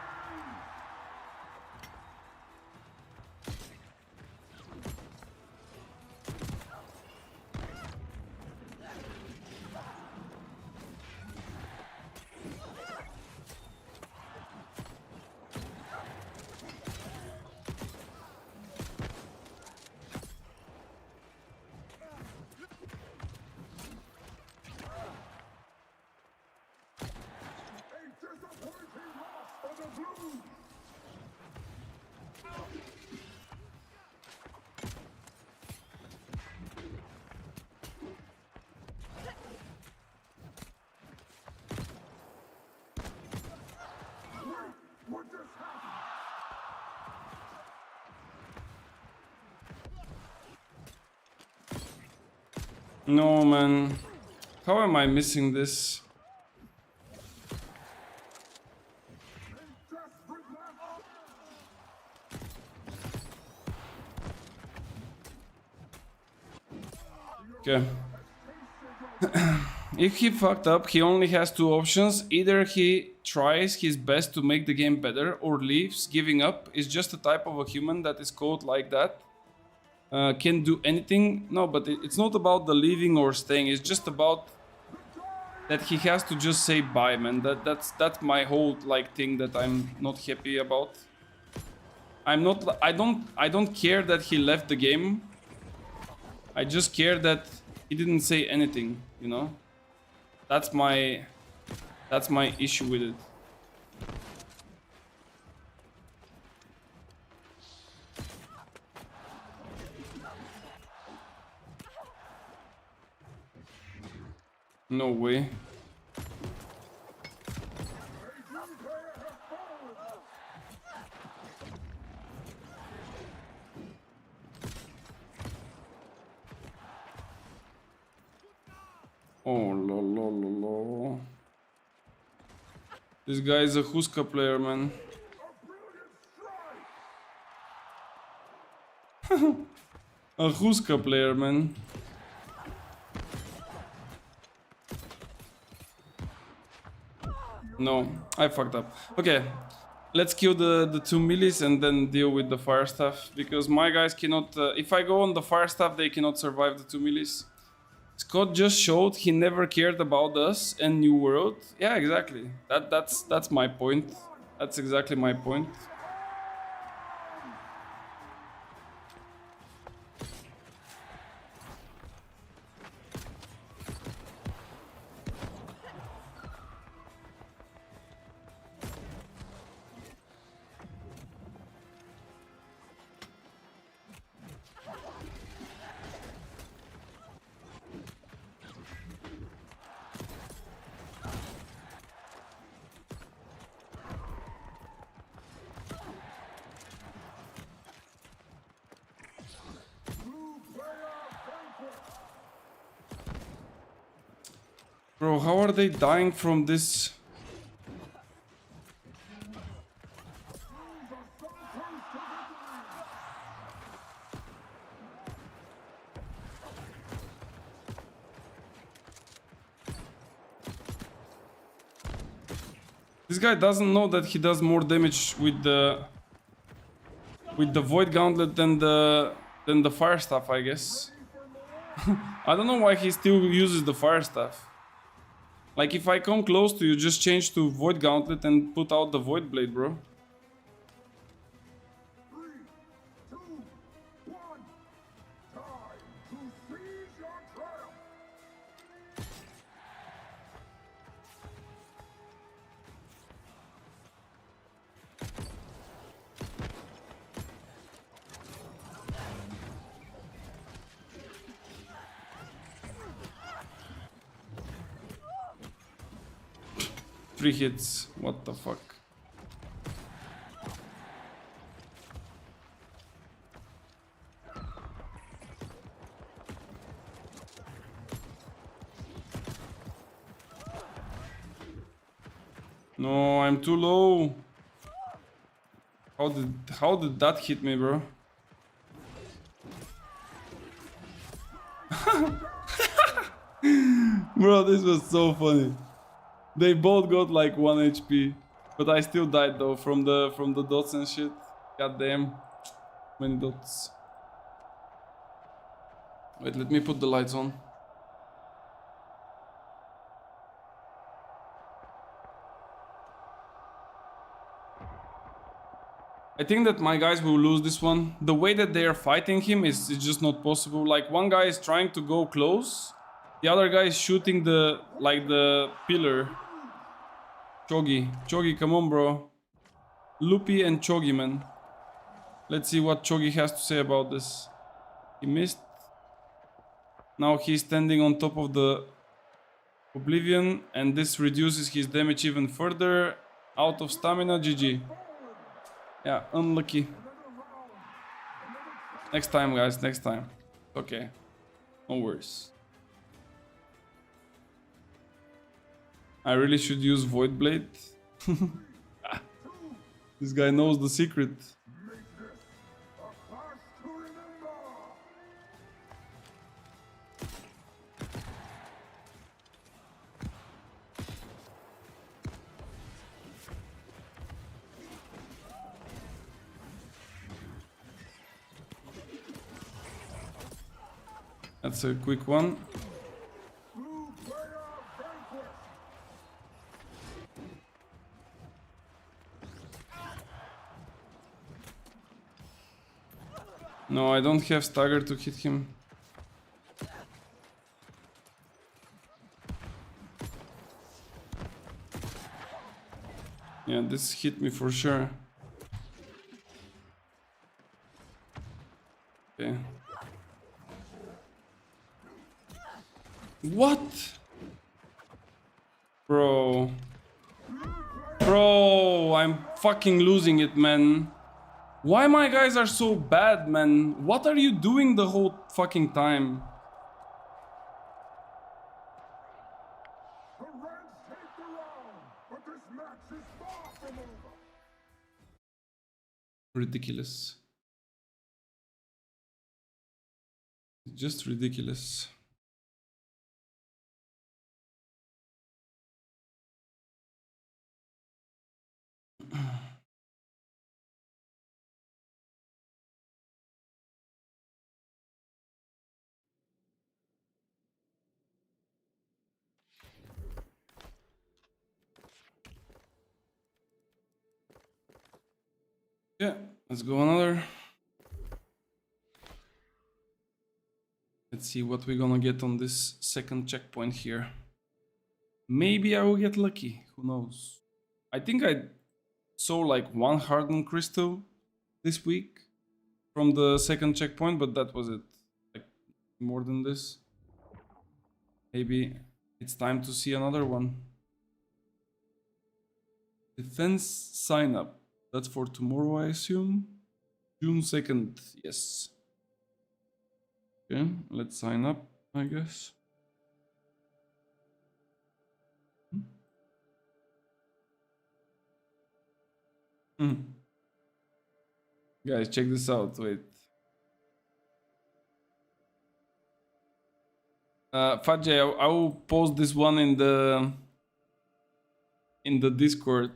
No, man. How am I missing this? Okay. If he fucked up, he only has 2 options. Either he tries his best to make the game better or leaves. Giving up is just a type of a human that is called like that. Can do anything. No, but it's not about the leaving or staying. It's just about that he has to just say bye, man. That's my whole like thing that I'm not happy about. I don't care that he left the game. I just care that he didn't say anything, you know? That's my issue with it. No way. Oh, lo. This guy is a Huska player, man. A Huska player, man. No, I fucked up. Okay, let's kill the 2 millis and then deal with the fire staff. Because my guys cannot... if I go on the fire staff, they cannot survive the 2 millis. Scott just showed he never cared about us and New World. Yeah, exactly. That's my point. That's exactly my point. Bro, how are they dying from this? This guy doesn't know that he does more damage with the Void Gauntlet than the Fire Staff, I guess. I don't know why he still uses the Fire Staff. Like, if I come close to you, just change to Void Gauntlet and put out the Void Blade, bro. Three hits. What the fuck? No, I'm too low. How did that hit me, bro? Bro, this was so funny. They both got like 1 HP, but I still died though from the dots and shit. God damn, many dots. Wait, let me put the lights on. I think that my guys will lose this one. The way that they are fighting him is just not possible. Like, one guy is trying to go close, the other guy is shooting the pillar. Chogi, come on, bro. Loopy and Chogi, man. Let's see what Chogi has to say about this. He missed. Now he's standing on top of the Oblivion, and this reduces his damage even further. Out of stamina, GG. Yeah, unlucky. Next time, guys, next time. Okay, no worries. I really should use Void Blade. This guy knows the secret. That's a quick one. No, I don't have stagger to hit him. Yeah, this hit me for sure. Okay. What? Bro. Bro, I'm fucking losing it, man. Why my guys are so bad, man? What are you doing the whole fucking time? Ridiculous. Just ridiculous. Yeah, let's go another. Let's see what we're gonna get on this second checkpoint here. Maybe I will get lucky, who knows. I think I saw like one hardened crystal this week from the second checkpoint, but that was it. Like more than this. Maybe it's time to see another one. Defense sign up. That's for tomorrow, I assume. June 2nd, yes. Okay, let's sign up, I guess. Guys, check this out, wait. Fajay, I will post this one in the Discord.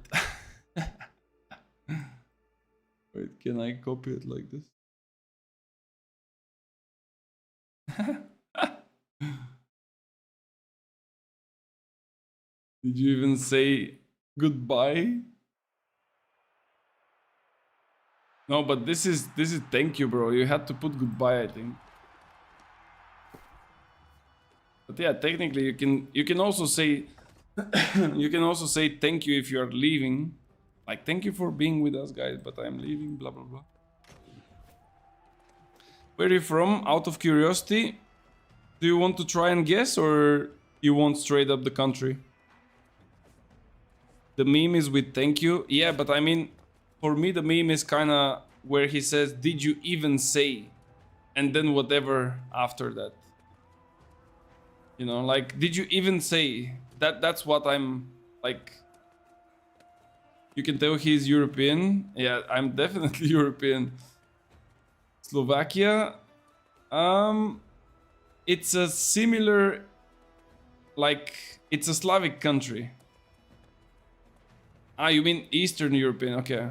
Wait, can I copy it like this? Did you even say goodbye? No, but this is thank you, bro. You had to put goodbye, I think. But yeah, technically you can also say you can also say thank you if you are leaving. Like, thank you for being with us, guys, but I'm leaving, blah, blah, blah. Where are you from? Out of curiosity. Do you want to try and guess, or you want straight up the country? The meme is with thank you. Yeah, but I mean, for me, the meme is kind of where he says, did you even say? And then whatever after that. You know, like, did you even say? That's what I'm, like... You can tell he's European. Yeah, I'm definitely European. Slovakia. It's a similar, like, it's a Slavic country. Ah, you mean Eastern European? Okay.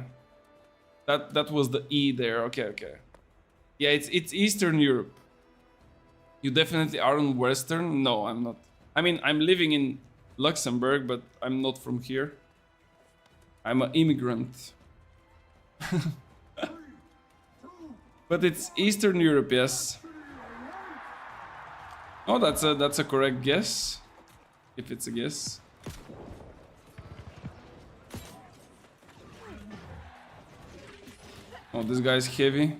That was the E there. Okay, okay. Yeah, it's Eastern Europe. You definitely aren't Western. No, I'm not. I mean, I'm living in Luxembourg, but I'm not from here. I'm an immigrant. But it's Eastern Europe, yes. Oh, that's a correct guess. If it's a guess. Oh, this guy's heavy.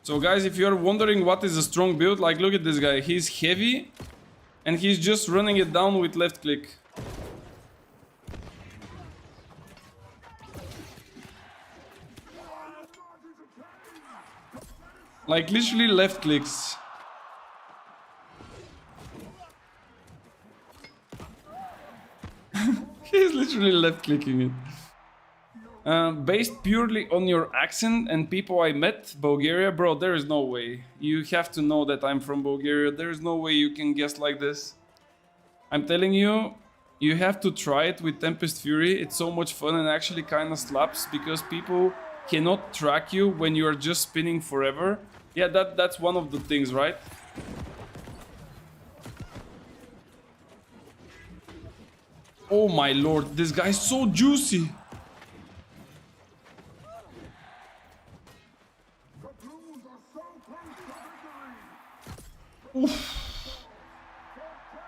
So guys, if you're wondering what is a strong build, like look at this guy. He's heavy and he's just running it down with left click. Like literally left clicks. He's literally left clicking it. Based purely on your accent and people I met, Bulgaria, bro, there is no way. You have to know that I'm from Bulgaria. There is no way you can guess like this. I'm telling you, you have to try it with Tempest Fury. It's so much fun and actually kind of slaps because people cannot track you when you are just spinning forever. Yeah, that's one of the things, right? Oh my lord, this guy's so juicy. Oof.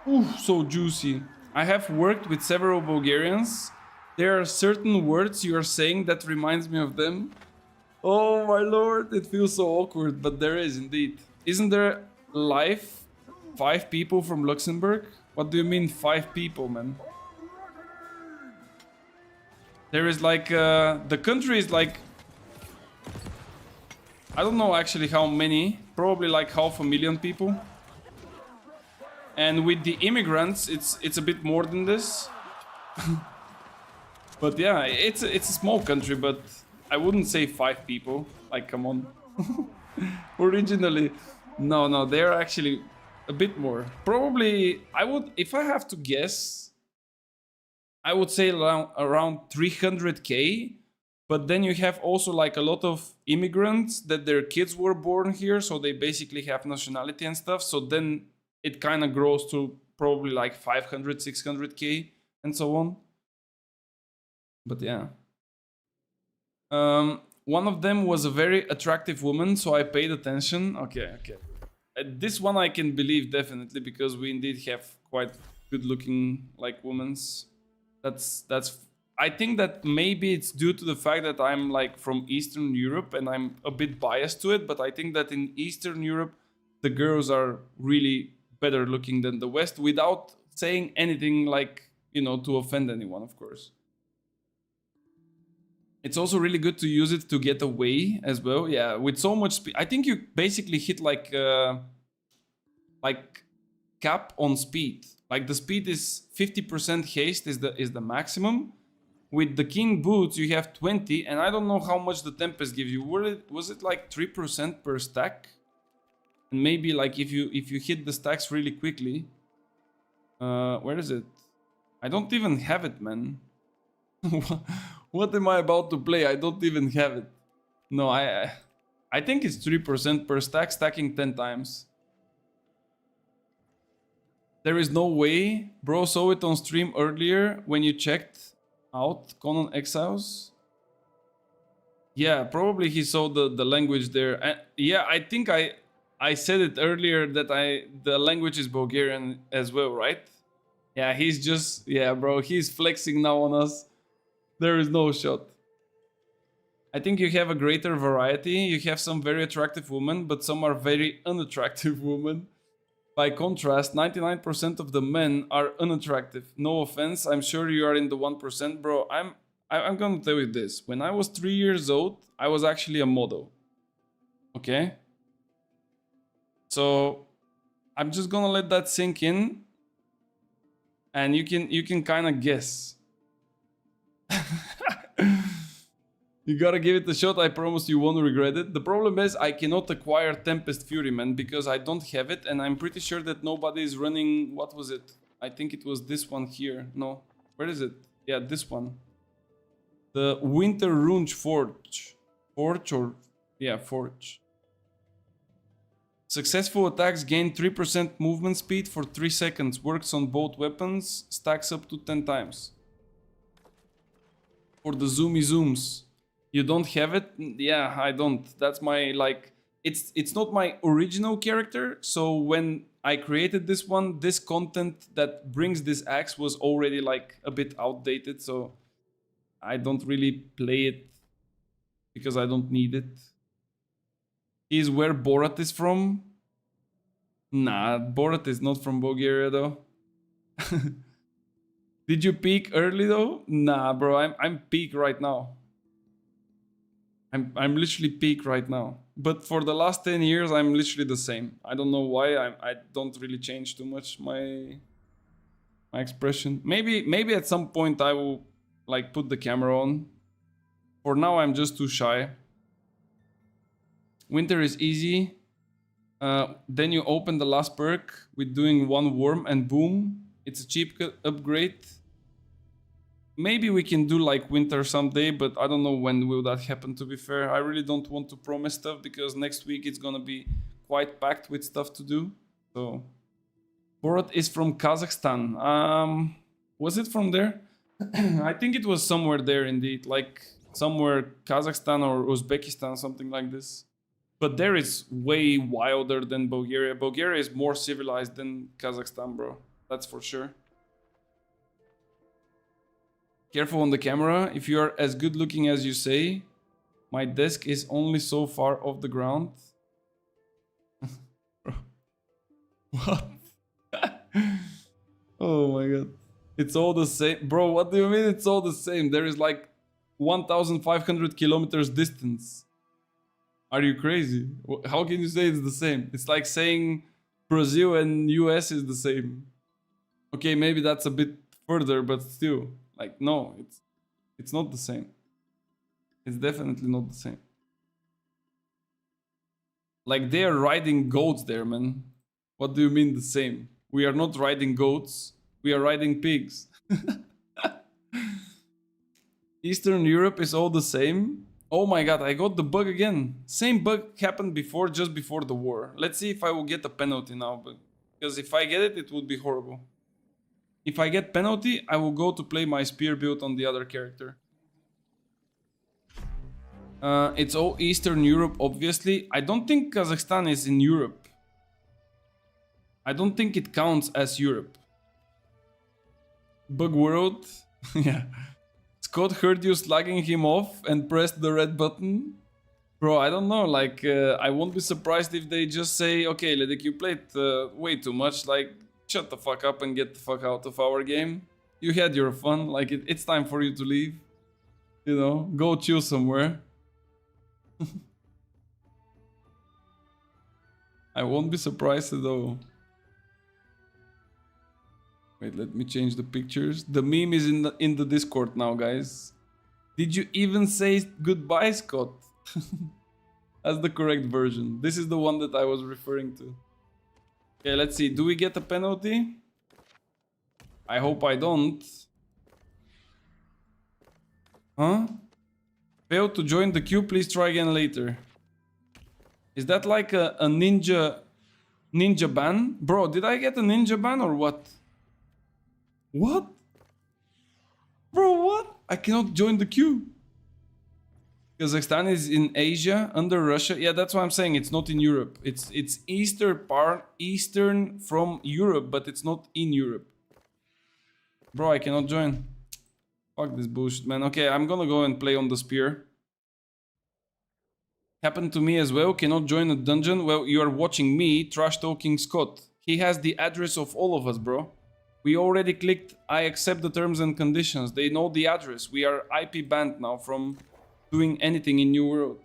Oof, so juicy. I have worked with several Bulgarians. There are certain words you are saying that reminds me of them. Oh my lord, it feels so awkward, but there is indeed. Isn't there live 5 people from Luxembourg? What do you mean 5 people, man? There is like, the country is like, I don't know actually how many, probably like 500,000 people. And with the immigrants, it's a bit more than this. But yeah, it's a small country, but I wouldn't say 5 people. Like, come on. Originally, no, they're actually a bit more. Probably, I would, if I have to guess, I would say around 300k. But then you have also like a lot of immigrants that their kids were born here, so they basically have nationality and stuff. So then it kind of grows to probably like 500, 600k and so on. But yeah. One of them was a very attractive woman, so I paid attention. Okay. This one I can believe definitely, because we indeed have quite good looking like women's. That's I think that maybe it's due to the fact that I'm like from Eastern Europe and I'm a bit biased to it, but I think that in Eastern Europe the girls are really better looking than the West, without saying anything like, you know, to offend anyone, of course. It's also really good to use it to get away as well. Yeah, with so much speed. I think you basically hit like cap on speed. Like the speed is 50% haste is the maximum. With the King Boots you have 20, and I don't know how much the Tempest gives you. Was it like 3% per stack? And maybe like if you hit the stacks really quickly. Where is it? I don't even have it, man. What am I about to play? I don't even have it. No, I think it's 3% per stack, stacking 10 times. There is no way. Bro saw it on stream earlier when you checked out Conan Exiles. Yeah, probably he saw the language there. Yeah, I think I said it earlier that the language is Bulgarian as well, right? Yeah, he's just, yeah, bro, he's flexing now on us. There is no shot. I think you have a greater variety. You have some very attractive women, but some are very unattractive women. By contrast, 99% of the men are unattractive. No offense, I'm sure you are in the 1%, bro. I'm gonna tell you this. When I was 3 years old, I was actually a model. Okay? So I'm just gonna let that sink in, and you can kind of guess. You gotta give it a shot. I promise you won't regret it. The problem is I cannot acquire Tempest Fury, man, because I don't have it, and I'm pretty sure that nobody is running. What was it? I think it was this one here. No, where is it? Yeah, this one. The Winter Runge Forge. Forge. Successful attacks gain 3% movement speed for 3 seconds. Works on both weapons. Stacks up to 10 times. For the zoomy zooms. You don't have it? Yeah, I don't. That's my, like, it's not my original character. So when I created this one, this content that brings this axe was already like a bit outdated. So I don't really play it because I don't need it. Is where Borat is from? Nah, Borat is not from Bulgaria though. Did you peak early though? Nah, bro, I'm peak right now. I'm literally peak right now. But for the last 10 years, I'm literally the same. I don't know why. I don't really change too much my expression. Maybe at some point I will like put the camera on. For now, I'm just too shy. Winter is easy. Then you open the last perk with doing 1 worm and boom. It's a cheap upgrade. Maybe we can do like winter someday, but I don't know when will that happen, to be fair. I really don't want to promise stuff because next week it's gonna be quite packed with stuff to do. So Borat is from Kazakhstan. Was it from there? I think it was somewhere there indeed, like somewhere Kazakhstan or Uzbekistan, something like this. But there is way wilder than Bulgaria. Bulgaria is more civilized than Kazakhstan, bro. That's for sure. Careful on the camera. If you are as good looking as you say, my desk is only so far off the ground. What? Oh my god. It's all the same. Bro, what do you mean it's all the same? There is like 1,500 kilometers distance. Are you crazy? How can you say it's the same? It's like saying Brazil and US is the same. Okay, maybe that's a bit further, but still, like, no, it's not the same. It's definitely not the same. Like, they are riding goats there, man. What do you mean the same? We are not riding goats. We are riding pigs. Eastern Europe is all the same. Oh my god, I got the bug again. Same bug happened before, just before the war. Let's see if I will get a penalty now. Because if I get it, it would be horrible. If I get penalty, I will go to play my spear build on the other character. It's all Eastern Europe, obviously. I don't think Kazakhstan is in Europe. I don't think it counts as Europe. Bug world. Yeah. Scott heard you slugging him off and pressed the red button. Bro, I don't know. Like, I won't be surprised if they just say, okay, Ledik, you played way too much. Like, shut the fuck up and get the fuck out of our game. You had your fun. Like, it's time for you to leave. You know, go chill somewhere. I won't be surprised at all. Wait, let me change the pictures. The meme is in the Discord now, guys. Did you even say goodbye, Scott? That's the correct version. This is the one that I was referring to. Okay, let's see. Do we get a penalty? I hope I don't. Huh? Failed to join the queue, please try again later. Is that like a ninja ban? Bro, did I get a ninja ban or what? What? Bro, what? I cannot join the queue. Kazakhstan is in Asia, under Russia. Yeah, that's what I'm saying. It's not in Europe. It's eastern from Europe, but it's not in Europe. Bro, I cannot join. Fuck this bullshit, man. Okay, I'm gonna go and play on the spear. Happened to me as well. Cannot join a dungeon. Well, you are watching me trash talking Scott. He has the address of all of us, bro. We already clicked I accept the terms and conditions. They know the address. We are IP banned now from doing anything in New World.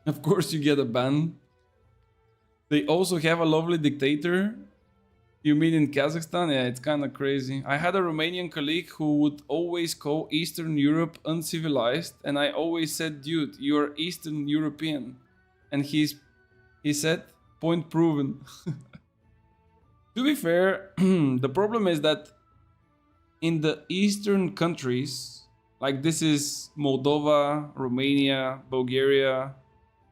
Of course you get a ban. They also have a lovely dictator. You mean in Kazakhstan? Yeah, it's kind of crazy. I had a Romanian colleague who would always call Eastern Europe uncivilized, and I always said, dude, you're Eastern European. And he said, point proven. To be fair, the problem is that in the Eastern countries, like this is Moldova, Romania, Bulgaria,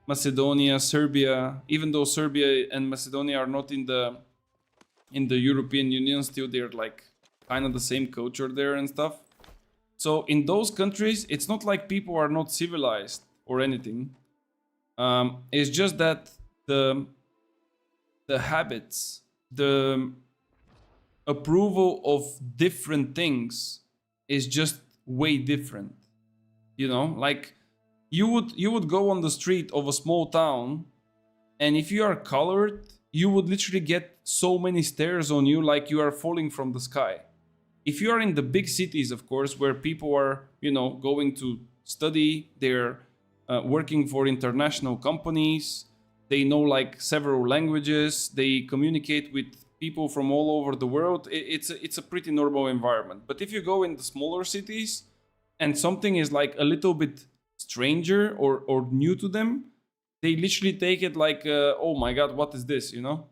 Macedonia, Serbia, even though Serbia and Macedonia are not in the European Union, still they're like kind of the same culture there and stuff. So in those countries, it's not like people are not civilized or anything. It's just that the habits, the approval of different things is just way different. You know, like you would go on the street of a small town, and if you are colored, you would literally get so many stares on you like you are falling from the sky. If you are in the big cities, of course, where people are, you know, going to study, they're working for international companies, they know like several languages, they communicate with people from all over the world, it's a pretty normal environment. But if you go in the smaller cities and something is like a little bit stranger or new to them, they literally take it like, oh my god, what is this, you know?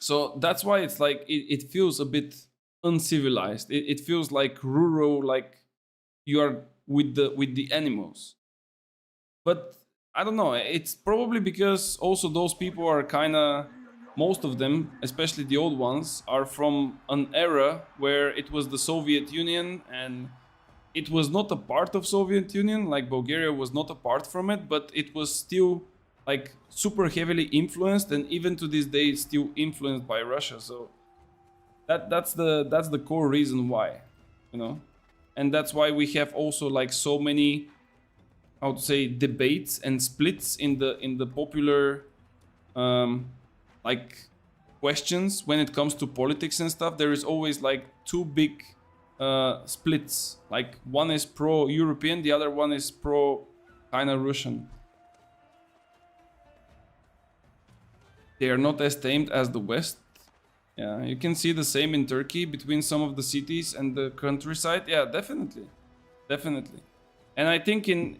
So that's why it's like, it feels a bit uncivilized. It feels like rural, like you are with the animals. But I don't know, it's probably because also those people are kind of, most of them, especially the old ones, are from an era where it was the Soviet Union and it was not a part of Soviet Union, like Bulgaria was not a part from it, but it was still like super heavily influenced, and even to this day it's still influenced by Russia. So that's the core reason why, you know? And that's why we have also like so many, how to say, debates and splits in the popular like questions when it comes to politics and stuff. There is always like two big splits. Like one is pro-European, the other one is pro kind of Russian. They are not as tamed as the West. Yeah, you can see the same in Turkey between some of the cities and the countryside. Yeah, definitely. Definitely. And I think in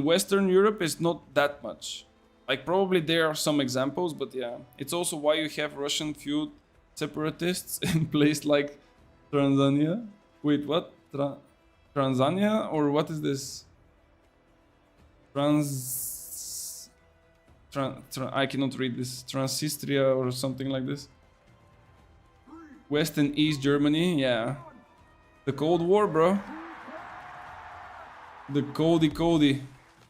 Western Europe it's not that much. Like probably there are some examples, but yeah. It's also why you have Russian feud separatists in place like Tanzania. Wait, what? Tanzania? Or what is this? I cannot read this. Transnistria or something like this. West and East Germany, yeah. The Cold War, bro. The Cody.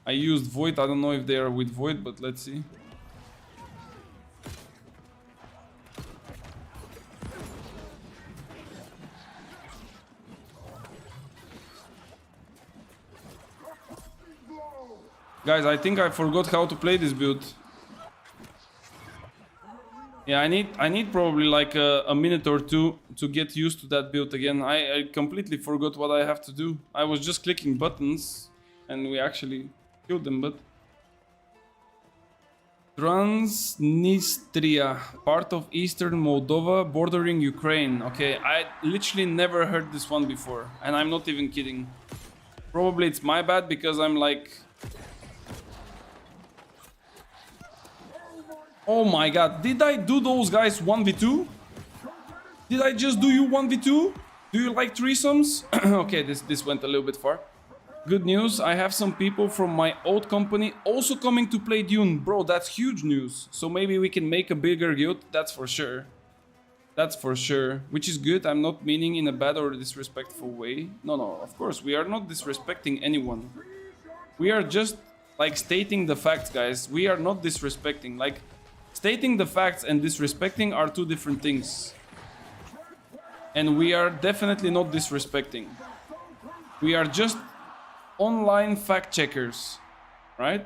I used Void. I don't know if they are with Void, but let's see. Guys, I think I forgot how to play this build. Yeah, I need probably like a minute or two to get used to that build again. I completely forgot what I have to do. I was just clicking buttons and we actually killed them, but... Transnistria, part of eastern Moldova bordering Ukraine. Okay, I literally never heard this one before and I'm not even kidding. Probably it's my bad because I'm like... Oh my god, did I do those guys 1v2? Did I just do you 1v2? Do you like threesomes? Okay, this went a little bit far. Good news, I have some people from my old company also coming to play Dune. Bro, that's huge news. So maybe we can make a bigger guild, that's for sure. That's for sure. Which is good, I'm not meaning in a bad or disrespectful way. No, of course, we are not disrespecting anyone. We are just, like, stating the facts, guys. We are not disrespecting, like... Stating the facts and disrespecting are two different things. And we are definitely not disrespecting. We are just online fact checkers, right?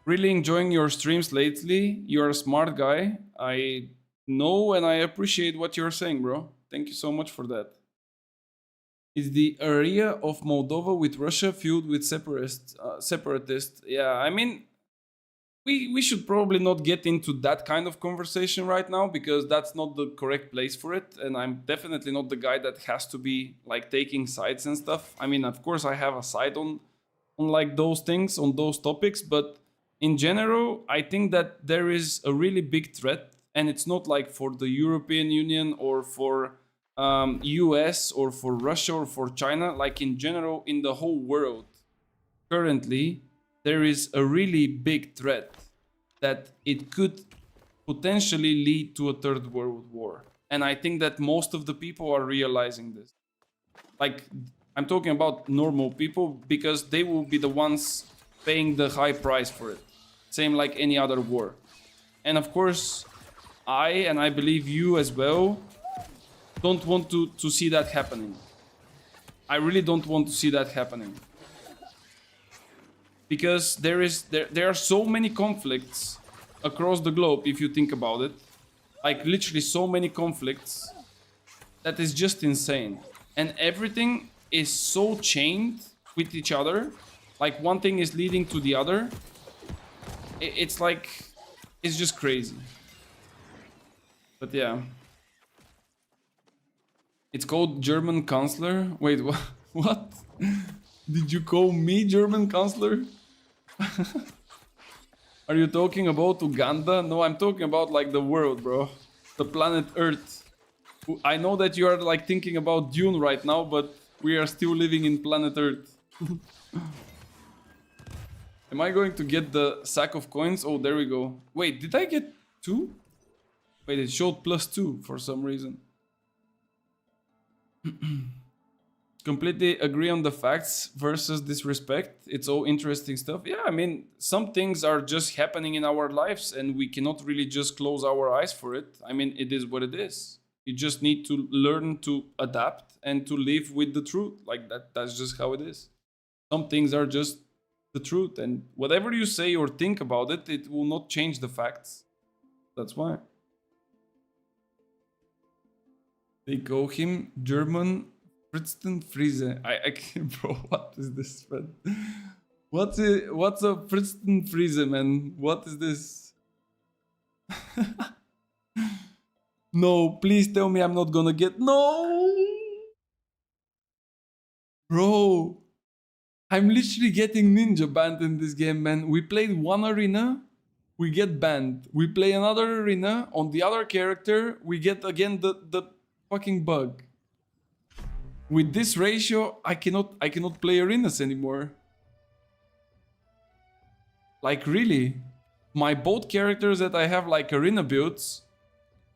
Really enjoying your streams lately. You're a smart guy. I know and I appreciate what you're saying, bro. Thank you so much for that. Is the area of Moldova with Russia filled with separatists? Yeah, I mean... We should probably not get into that kind of conversation right now because that's not the correct place for it, and I'm definitely not the guy that has to be like taking sides and stuff. I mean, of course I have a side on like those things, on those topics, but in general, I think that there is a really big threat, and it's not like for the European Union or for US or for Russia or for China, like in general in the whole world. Currently, there is a really big threat that it could potentially lead to a third world war. And I think that most of the people are realizing this. Like, I'm talking about normal people because they will be the ones paying the high price for it. Same like any other war. And of course, I believe you as well, don't want to see that happening. I really don't want to see that happening. Because there are so many conflicts across the globe, if you think about it. Like literally so many conflicts that is just insane. And everything is so chained with each other. Like one thing is leading to the other. It's like, it's just crazy. But yeah. It's called German Chancellor. Wait, what? Did you call me German Chancellor? Are you talking about Uganda? No, I'm talking about like the world, bro. The planet Earth. I know that you are like thinking about Dune right now, but we are still living in planet Earth. Am I going to get the sack of coins? Oh, there we go. Wait, did I get 2? Wait, it showed +2 for some reason. Completely agree on the facts versus disrespect. It's all interesting stuff. Yeah, I mean, some things are just happening in our lives and we cannot really just close our eyes for it. I mean, it is what it is. You just need to learn to adapt and to live with the truth. Like that's just how it is. Some things are just the truth, and whatever you say or think about it, it will not change the facts. That's why. They call him German Princeton Friese. I can't, bro. What is this, man? What's a Princeton Friese, man? What is this? No, please tell me I'm not gonna get... No! Bro, I'm literally getting ninja banned in this game, man. We played one arena, we get banned. We play another arena, on the other character, we get again the fucking bug. With this ratio, I cannot play arenas anymore. Like really, my both characters that I have like arena builds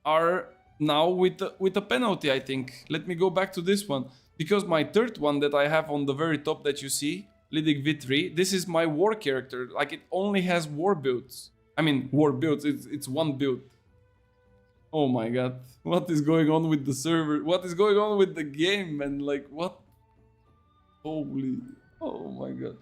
are now with a penalty, I think. Let me go back to this one. Because my third one that I have on the very top that you see, Lydic V3, this is my war character. Like it only has war builds. I mean, war builds, it's one build. Oh my god. What is going on with the server? What is going on with the game, man? Like, what? Holy... Oh my god.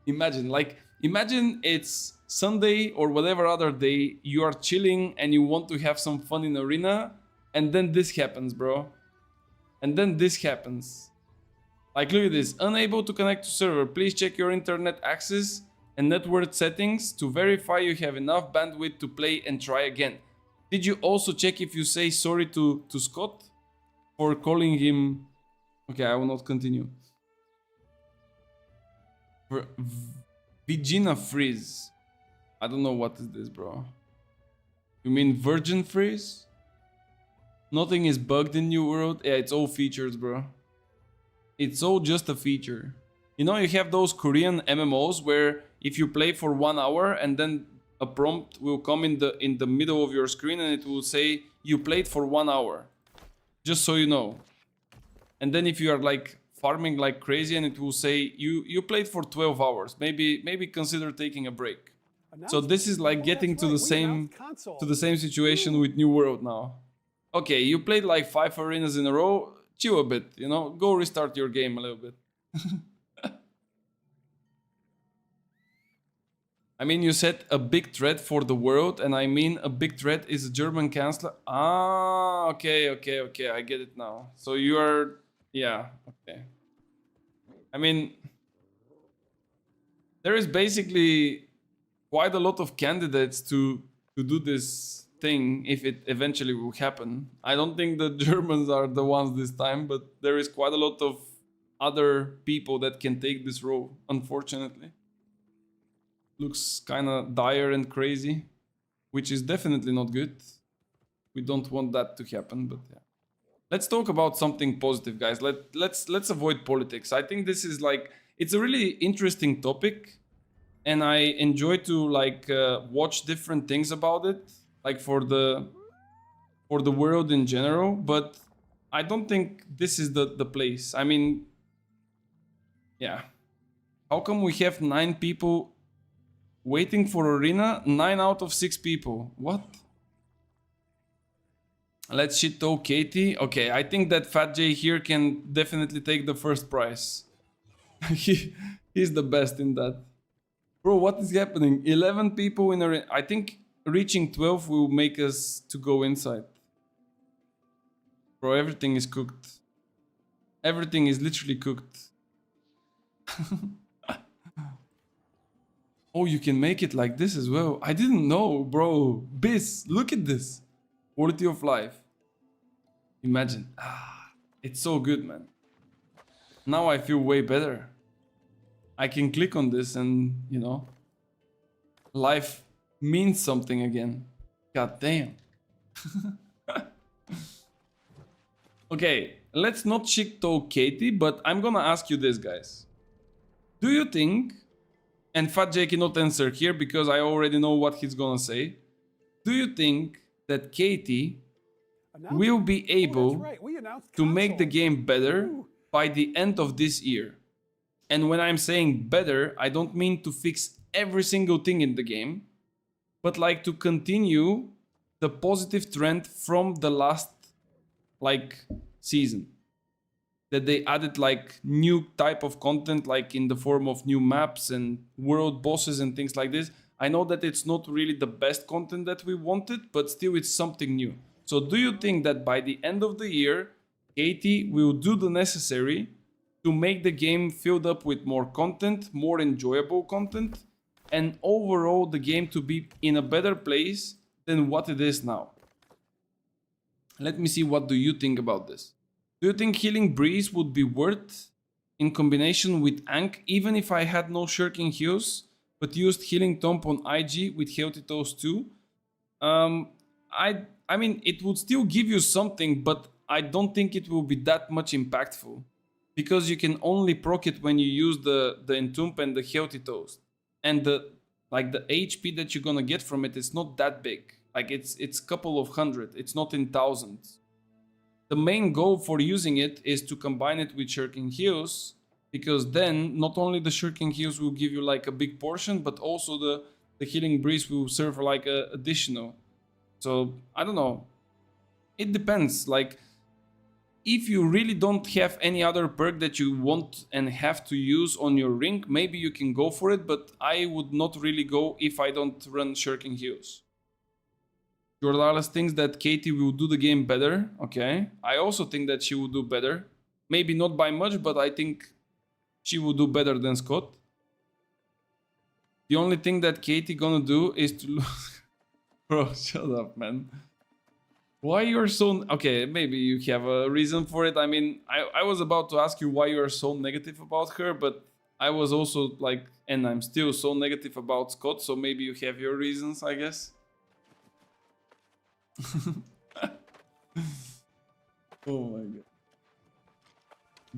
Imagine it's Sunday or whatever other day, you are chilling and you want to have some fun in arena, and then this happens, bro. And then this happens. Like, look at this. Unable to connect to server. Please check your internet access and network settings to verify you have enough bandwidth to play and try again. Did you also check if you say sorry to Scott for calling him... Okay, I will not continue. Vagina freeze. I don't know what is this, bro. You mean virgin freeze? Nothing is bugged in New World. Yeah, it's all features, bro. It's all just a feature. You know, you have those Korean MMOs where if you play for 1 hour and then a prompt will come in the middle of your screen and it will say you played for 1 hour. Just so you know. And then if you are like farming like crazy and it will say you played for 12 hours. Maybe consider taking a break. So this is like getting to the same situation with New World now. Okay, you played like 5 arenas in a row. Chill a bit, you know? Go restart your game a little bit. I mean, you said a big threat for the world, and I mean a big threat is a German chancellor. Ah, okay, I get it now. So you are... Yeah, okay. I mean, there is basically quite a lot of candidates to do this thing if it eventually will happen. I don't think the Germans are the ones this time, but there is quite a lot of other people that can take this role, unfortunately. Looks kind of dire and crazy, which is definitely not good. We don't want that to happen, but yeah. Let's talk about something positive, guys. Let's avoid politics. I think this is like, it's a really interesting topic, and I enjoy to like watch different things about it, like for the world in general. But I don't think this is the place. I mean, yeah. How come we have 9 people waiting for arena? 9 out of 6 people. What? Let's shit talk Katie. Okay, I think that Fat J here can definitely take the first prize. He's the best in that. Bro, what is happening? 11 people in arena. I think reaching 12 will make us to go inside. Bro, everything is cooked. Everything is literally cooked. Oh, you can make it like this as well. I didn't know, bro. Biz, look at this. Quality of life. Imagine. Ah, it's so good, man. Now I feel way better. I can click on this and, you know, life means something again. God damn. Okay, let's not shit talk Katie, but I'm gonna ask you this, guys. Do you think, and Fat J cannot answer here because I already know what he's gonna say. Do you think that Katie will be able to make the game better by the end of this year? And when I'm saying better, I don't mean to fix every single thing in the game, but like to continue the positive trend from the last like season. That they added like new type of content, like in the form of new maps and world bosses and things like this. I know that it's not really the best content that we wanted, but still it's something new. So do you think that by the end of the year, Katie will do the necessary to make the game filled up with more content, more enjoyable content, and overall the game to be in a better place than what it is now. Let me see, what do you think about this? Do you think Healing Breeze would be worth in combination with Ankh even if I had no Shirking Hues but used Healing Tomb on IG with Healthy Toast too? I mean, it would still give you something, but I don't think it will be that much impactful. Because you can only proc it when you use the Entomb and the Healthy Toast. And the HP that you're gonna get from it is not that big. Like it's couple of hundred, it's not in thousands. The main goal for using it is to combine it with Shirking Heals, because then not only the Shirking Heals will give you like a big portion, but also the Healing Breeze will serve like a additional. So I don't know. It depends. Like, if you really don't have any other perk that you want and have to use on your ring, maybe you can go for it, but I would not really go if I don't run Shirking Heals. Jordalis thinks that Katie will do the game better. Okay. I also think that she will do better. Maybe not by much, but I think she will do better than Scott. The only thing that Katie gonna do is to lose... Bro, shut up, man. Why you're so... Okay, maybe you have a reason for it. I mean, I was about to ask you why you are so negative about her, but I was also like... And I'm still so negative about Scott, so maybe you have your reasons, I guess. Oh my god.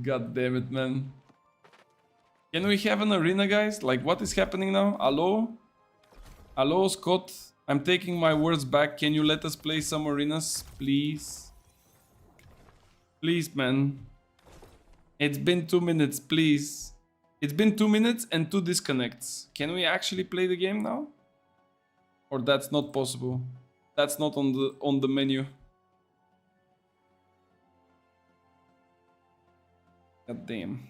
God damn it, man. Can we have an arena, guys? Like, what is happening now? Hello? Hello, Scott? I'm taking my words back. Can you let us play some arenas, please? Please, man. It's been 2 minutes, please. It's been 2 minutes and 2 disconnects. Can we actually play the game now? Or that's not possible? That's not on the menu. God damn.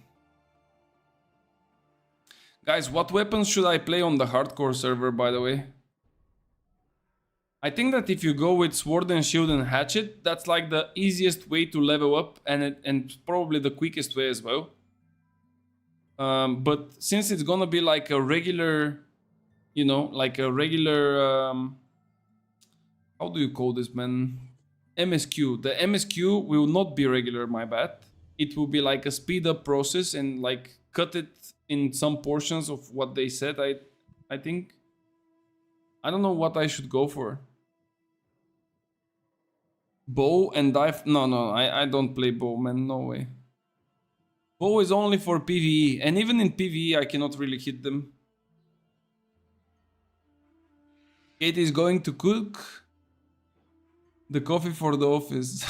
Guys, what weapons should I play on the hardcore server, by the way? I think that if you go with Sword and Shield and Hatchet, that's like the easiest way to level up and probably the quickest way as well. But since it's gonna be like a regular, you know, like a regular, how do you call this, man? MSQ. The MSQ will not be regular, my bad. It will be like a speed up process and like cut it in some portions of what they said, I think. I don't know what I should go for. Bow and dive? No, I don't play bow, man, no way. Bow is only for PvE, and even in PvE I cannot really hit them. Kate is going to cook the coffee for the office.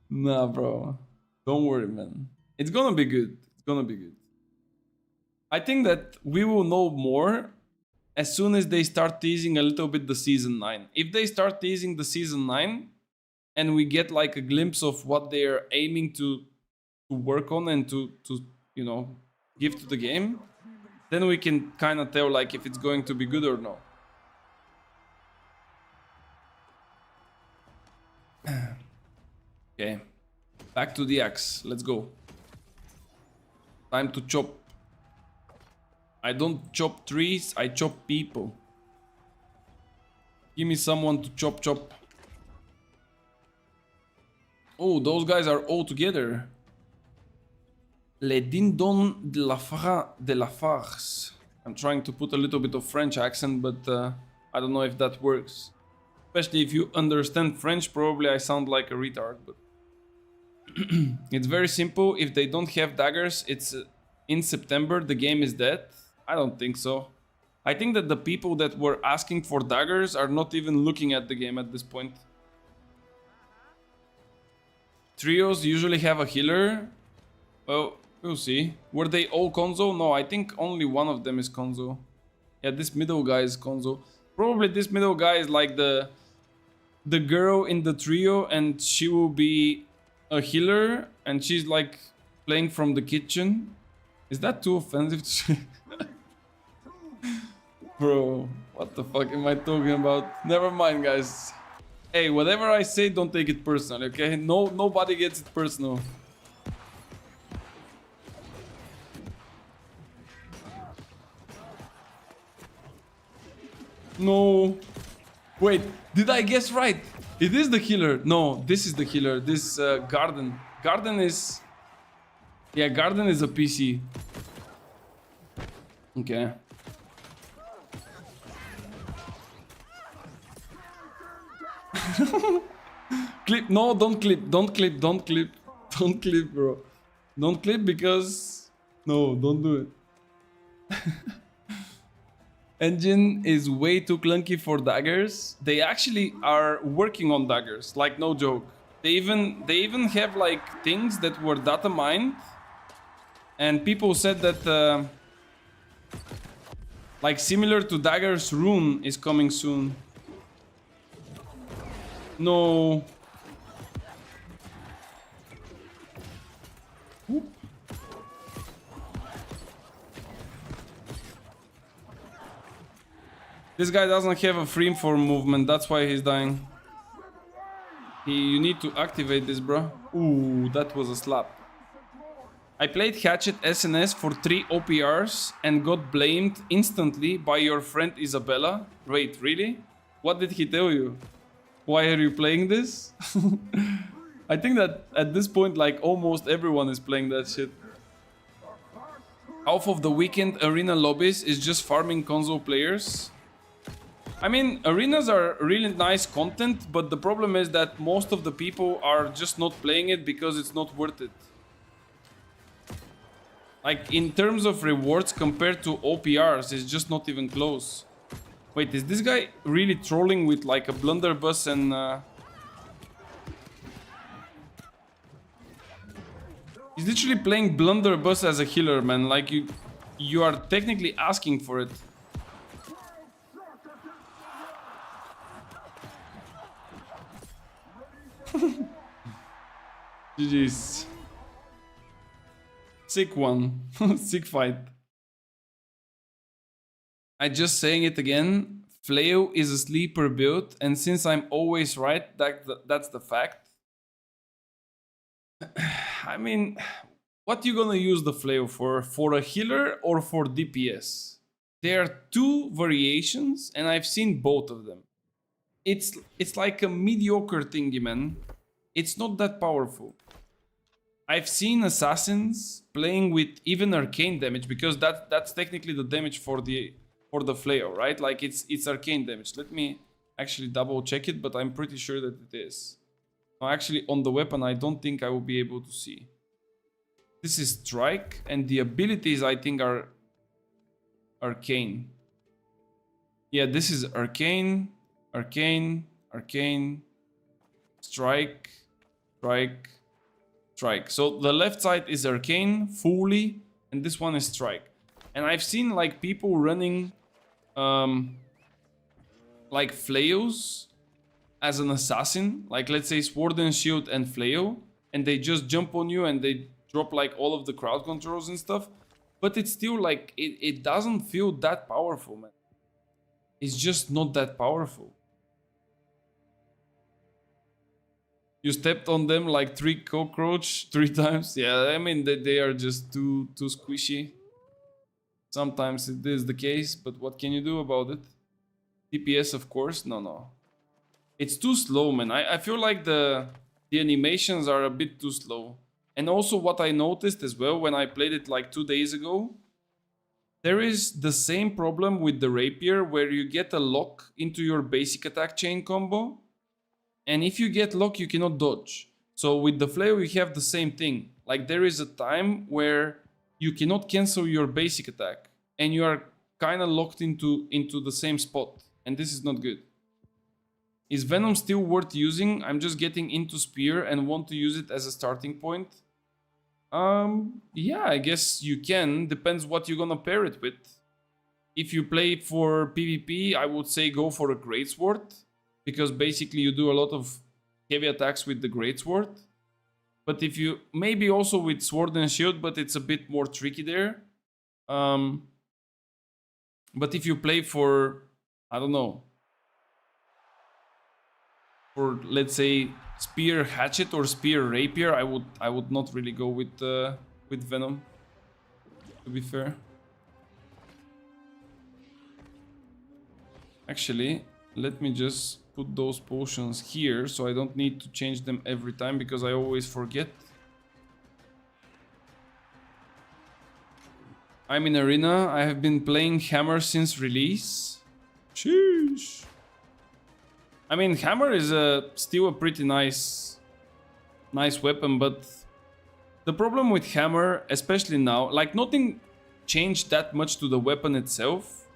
Nah, bro. Don't worry, man. It's gonna be good. It's gonna be good. I think that we will know more as soon as they start teasing a little bit the Season 9. If they start teasing the Season 9 and we get like a glimpse of what they're aiming to work on and to you know, give to the game, then we can kind of tell like if it's going to be good or no. Okay, back to the axe. Let's go. Time to chop. I don't chop trees, I chop people. Give me someone to chop. Oh, those guys are all together. Les Dindons de la Farce. I'm trying to put a little bit of French accent, but I don't know if that works. Especially if you understand French, probably I sound like a retard, but... It's very simple. If they don't have daggers, it's in September, the game is dead. I don't think so. I think that the people that were asking for daggers are not even looking at the game at this point. Trios usually have a healer. Well, we'll see. Were they all Konzo? No, I think only one of them is Konzo. Yeah, this middle guy is Konzo. Probably this middle guy is like the girl in the trio, and she will be a healer, and she's like playing from the kitchen. Is that too offensive to say? Bro, what the fuck am I talking about? Never mind, guys. Hey, whatever I say, don't take it personally, okay? Nobody gets it personal. No. Wait, did I guess right? It is the healer. No, this is the healer. This Garden. Garden is... Yeah, Garden is a PC. Okay. Clip. No, don't clip. Don't clip. Don't clip. Don't clip, bro. Don't clip because... No, don't do it. Engine is way too clunky for daggers. They actually are working on daggers, like no joke. They even have like things that were data mined, and people said that like similar to daggers, rune is coming soon. No. Whoop. This guy doesn't have a freeform movement, that's why he's dying. You need to activate this, bro. Ooh, that was a slap. I played Hatchet SNS for 3 OPRs and got blamed instantly by your friend Isabella. Wait, really? What did he tell you? Why are you playing this? I think that at this point, like, almost everyone is playing that shit. Half of the weekend arena lobbies is just farming console players. I mean, arenas are really nice content, but the problem is that most of the people are just not playing it because it's not worth it. Like, in terms of rewards compared to OPRs, it's just not even close. Wait, is this guy really trolling with like a blunderbuss and... He's literally playing blunderbuss as a healer, man. Like, you are technically asking for it. GG's. Sick one. Sick fight. I just saying it again. Flail is a sleeper build, and since I'm always right, that's the fact. I mean, what you gonna use the Flail for? For a healer or for DPS? There are 2 variations, and I've seen both of them. It's like a mediocre thingy, man. It's not that powerful. I've seen assassins playing with even arcane damage, because that's technically the damage for the flail, right? Like it's arcane damage. Let me actually double check it, but I'm pretty sure that it is. No, actually on the weapon I don't think I will be able to see. This is strike, and the abilities I think are arcane. Yeah, this is arcane, arcane, arcane, strike, strike, strike. So the left side is arcane fully, and this one is strike. And I've seen like people running like flails as an assassin, like let's say sword and shield and flail, and they just jump on you and they drop like all of the crowd controls and stuff. But it's still like it doesn't feel that powerful, man. It's just not that powerful. You stepped on them like 3 cockroach 3 times. Yeah, I mean they are just too squishy. Sometimes it is the case, but what can you do about it? DPS, of course. No. It's too slow, man. I feel like the animations are a bit too slow. And also what I noticed as well when I played it like 2 days ago, there is the same problem with the rapier where you get a lock into your basic attack chain combo. And if you get lock, you cannot dodge. So with the flail, you have the same thing. Like there is a time where you cannot cancel your basic attack, and you are kind of locked into the same spot, and this is not good. Is Venom still worth using? I'm just getting into Spear and want to use it as a starting point. Yeah, I guess you can. Depends what you're gonna pair it with. If you play for PvP, I would say go for a Greatsword, because basically you do a lot of heavy attacks with the Greatsword. But if you, maybe also with Sword and Shield, but it's a bit more tricky there. But if you play for, I don't know, for let's say Spear Hatchet or Spear Rapier, I would not really go with Venom, to be fair. Actually, let me just put those potions here so I don't need to change them every time because I always forget. I'm in Arena. I have been playing Hammer since release. Sheesh. I mean, Hammer is still a pretty nice weapon, but the problem with Hammer, especially now, like nothing changed that much to the weapon itself,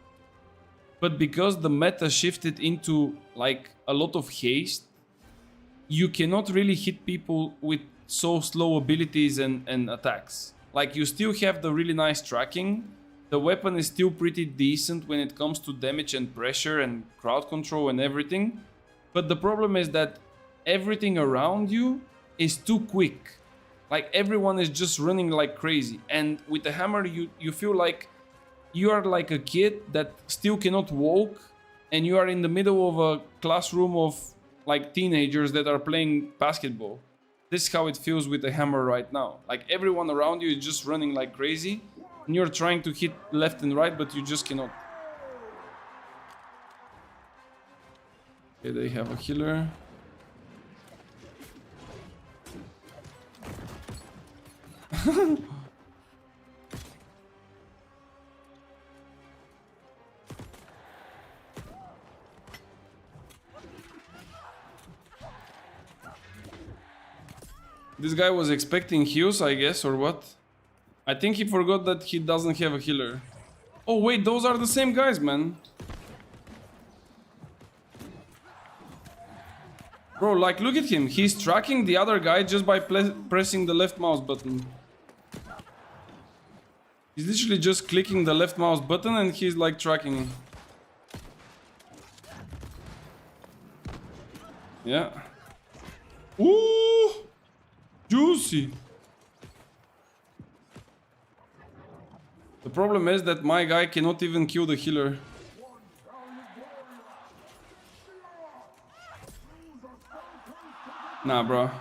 but because the meta shifted into like a lot of haste, you cannot really hit people with so slow abilities and attacks. Like you still have the really nice tracking. The weapon is still pretty decent when it comes to damage and pressure and crowd control and everything. But the problem is that everything around you is too quick. Like everyone is just running like crazy. And with the hammer, you feel like you are like a kid that still cannot walk. And you are in the middle of a classroom of like teenagers that are playing basketball. This is how it feels with the hammer right now. Like everyone around you is just running like crazy. And you're trying to hit left and right, but you just cannot. Okay, they have a healer. This guy was expecting heals, I guess, or what? I think he forgot that he doesn't have a healer. Oh wait, those are the same guys, man. Bro, like look at him. He's tracking the other guy just by pressing the left mouse button. He's literally just clicking the left mouse button and he's like tracking him. Yeah. Ooh! Juicy! The problem is that my guy cannot even kill the healer. Nah, bro.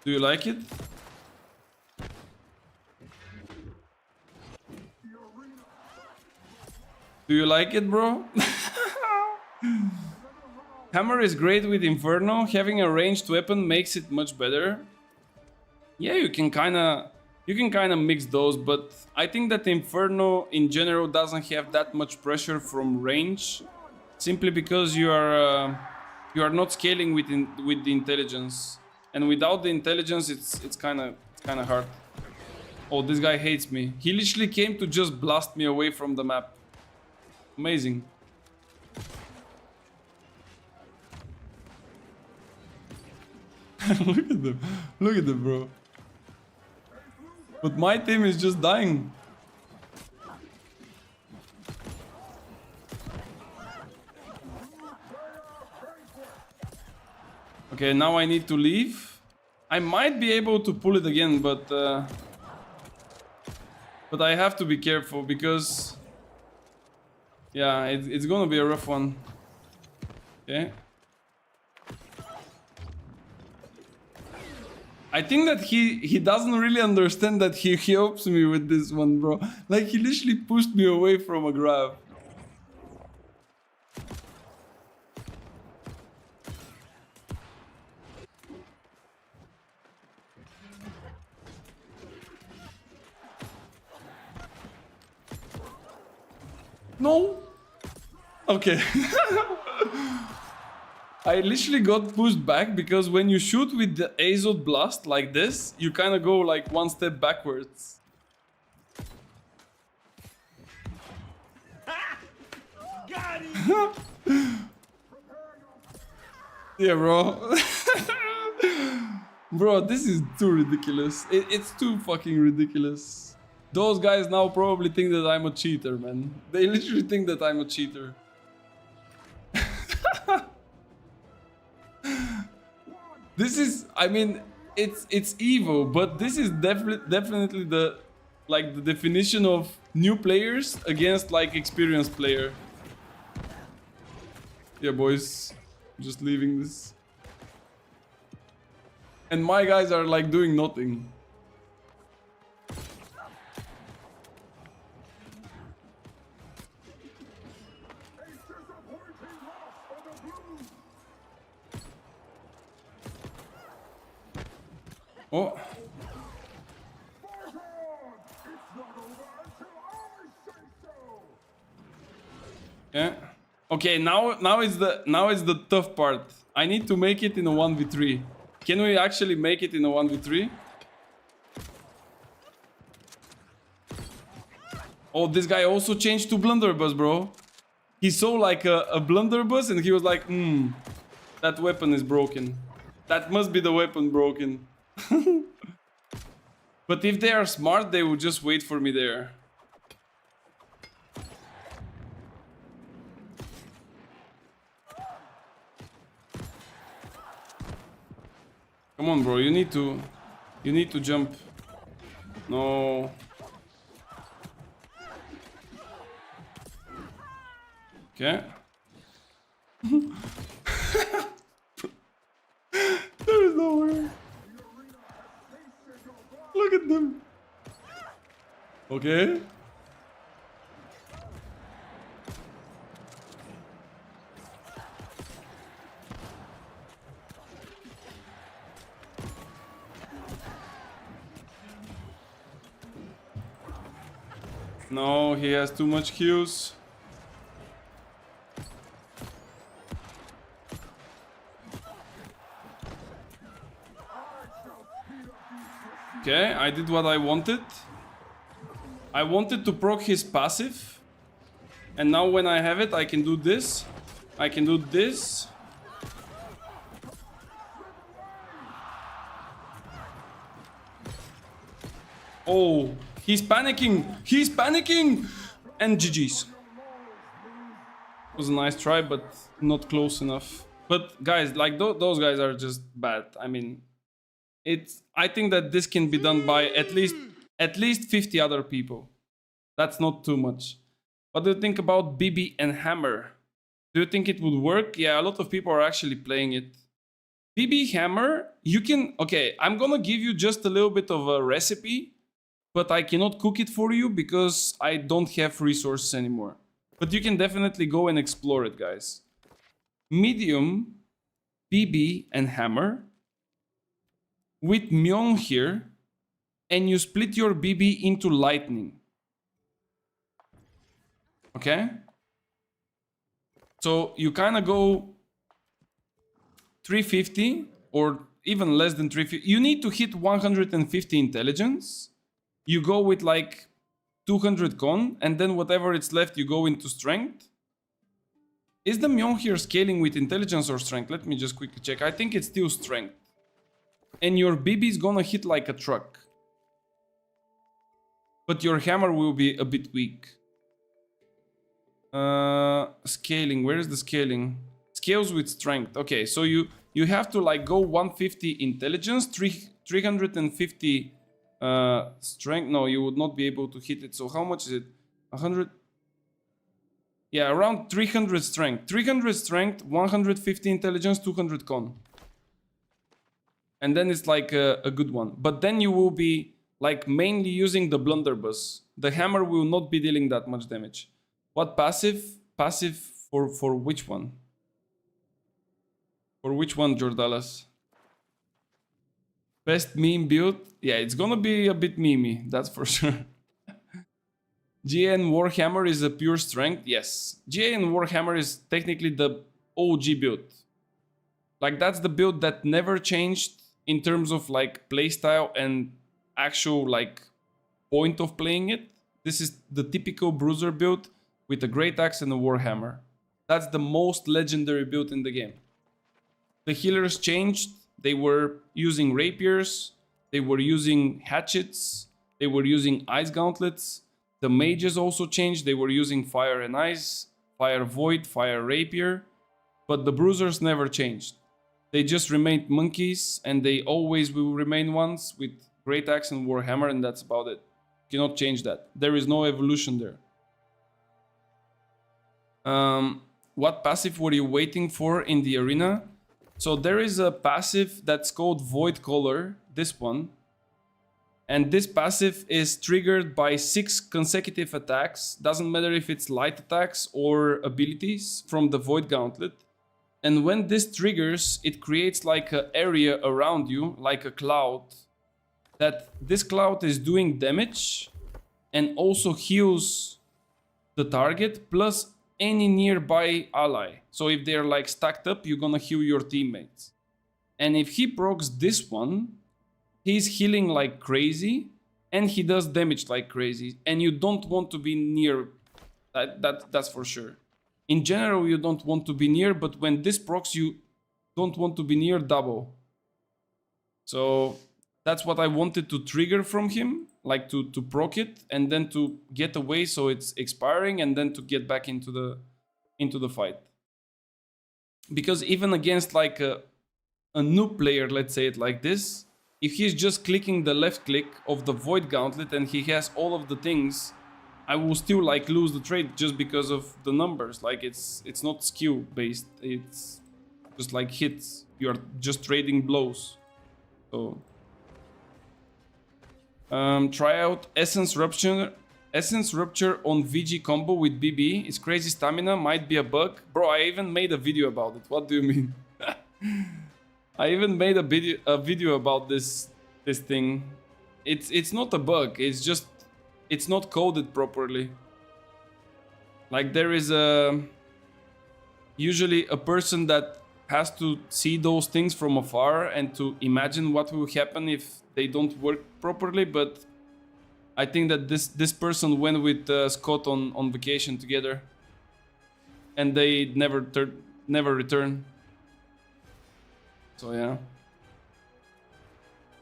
Do you like it? Do you like it, bro? Hammer is great with Inferno. Having a ranged weapon makes it much better. Yeah, you can kind of mix those, but I think that Inferno in general doesn't have that much pressure from range, simply because you are not scaling with the intelligence, and without the intelligence, it's kind of hard. Oh, this guy hates me. He literally came to just blast me away from the map. Amazing. Look at them. Look at them, bro. But my team is just dying. Okay, now I need to leave. I might be able to pull it again, but I have to be careful because yeah, it's gonna be a rough one. Okay. I think that he doesn't really understand that he helps me with this one, bro. Like, he literally pushed me away from a grab. No? Okay. I literally got pushed back because when you shoot with the Azot Blast like this, you kind of go like one step backwards.
Got him!
Yeah, bro. Bro, this is too ridiculous. It's too fucking ridiculous. Those guys now probably think that I'm a cheater, man. They literally think that I'm a cheater. This is, I mean, it's evil, but this is definitely the definition of new players against like experienced player. Yeah, boys. I'm just leaving this. And my guys are like doing nothing. Oh. Yeah. Okay, now is the tough part. I need to make it in a 1v3. Can we actually make it in a 1v3? Oh, this guy also changed to blunderbuss, bro. He saw like a blunderbuss and he was like, that weapon is broken. That must be the weapon broken. But if they are smart, they will just wait for me there. Come on, bro. You need to jump. No. Okay. There is no way. Look at them. Okay. No, he has too much Qs. Okay, I did what I wanted. I wanted to proc his passive. And now when I have it, I can do this. I can do this. Oh, he's panicking. He's panicking. And GG's. It was a nice try, but not close enough. But guys, like those guys are just bad. I mean, I think that this can be done by at least 50 other people. That's not too much. What do you think about BB and Hammer? Do you think it would work? Yeah, a lot of people are actually playing it. BB Hammer, you can... Okay, I'm gonna give you just a little bit of a recipe, but I cannot cook it for you because I don't have resources anymore. But you can definitely go and explore it, guys. Medium, BB and Hammer with Myung here, and you split your BB into lightning. Okay? So you kind of go 350 or even less than 350. You need to hit 150 intelligence. You go with like 200 con, and then whatever it's left, you go into strength. Is the Myung here scaling with intelligence or strength? Let me just quickly check. I think it's still strength. And your BB is gonna hit like a truck. But your hammer will be a bit weak. Scaling, where is the scaling? Scales with strength. Okay, so you have to like go 150 intelligence, 350 strength. No, you would not be able to hit it. So how much is it? 100? Yeah, around 300 strength. 300 strength, 150 intelligence, 200 con. And then it's like a good one. But then you will be like mainly using the blunderbuss. The hammer will not be dealing that much damage. What passive? Passive for which one? For which one, Jordalas? Best meme build? Yeah, it's gonna be a bit memey, that's for sure. GA and Warhammer is a pure strength? Yes. GA and Warhammer is technically the OG build. Like, that's the build that never changed in terms of like playstyle and actual like point of playing it. This is the typical bruiser build with a great axe and a Warhammer. That's the most legendary build in the game. The healers changed. They were using rapiers. They were using hatchets. They were using ice gauntlets. The mages also changed. They were using fire and ice, fire void, fire rapier. But the bruisers never changed. They just remained monkeys, and they always will remain ones with great axe and Warhammer, and that's about it. You cannot change that. There is no evolution there. what passive were you waiting for in the arena? So there is a passive that's called Void Color, this one. And this passive is triggered by 6 consecutive attacks. Doesn't matter if it's light attacks or abilities from the Void Gauntlet. And when this triggers, it creates like an area around you, like a cloud. That this cloud is doing damage and also heals the target plus any nearby ally. So if they're like stacked up, you're gonna heal your teammates. And if he procs this one, he's healing like crazy and he does damage like crazy. And you don't want to be near that's for sure. In general, you don't want to be near, but when this procs, you don't want to be near double. So that's what I wanted to trigger from him, like to proc it and then to get away so it's expiring and then to get back into the fight. Because even against like a noob player, let's say it like this, if he's just clicking the left click of the Void Gauntlet and he has all of the things, I will still like lose the trade just because of the numbers. Like it's not skill based, it's just like hits. You are just trading blows. So try out Essence Rupture on VG combo with BB. It's crazy stamina, might be a bug. Bro, I even made a video about it. What do you mean? I even made a video about this thing. It's not a bug, it's just it's not coded properly. Like there is usually a person that has to see those things from afar and to imagine what will happen if they don't work properly, but I think that this person went with Scott on vacation together and they never return. So yeah.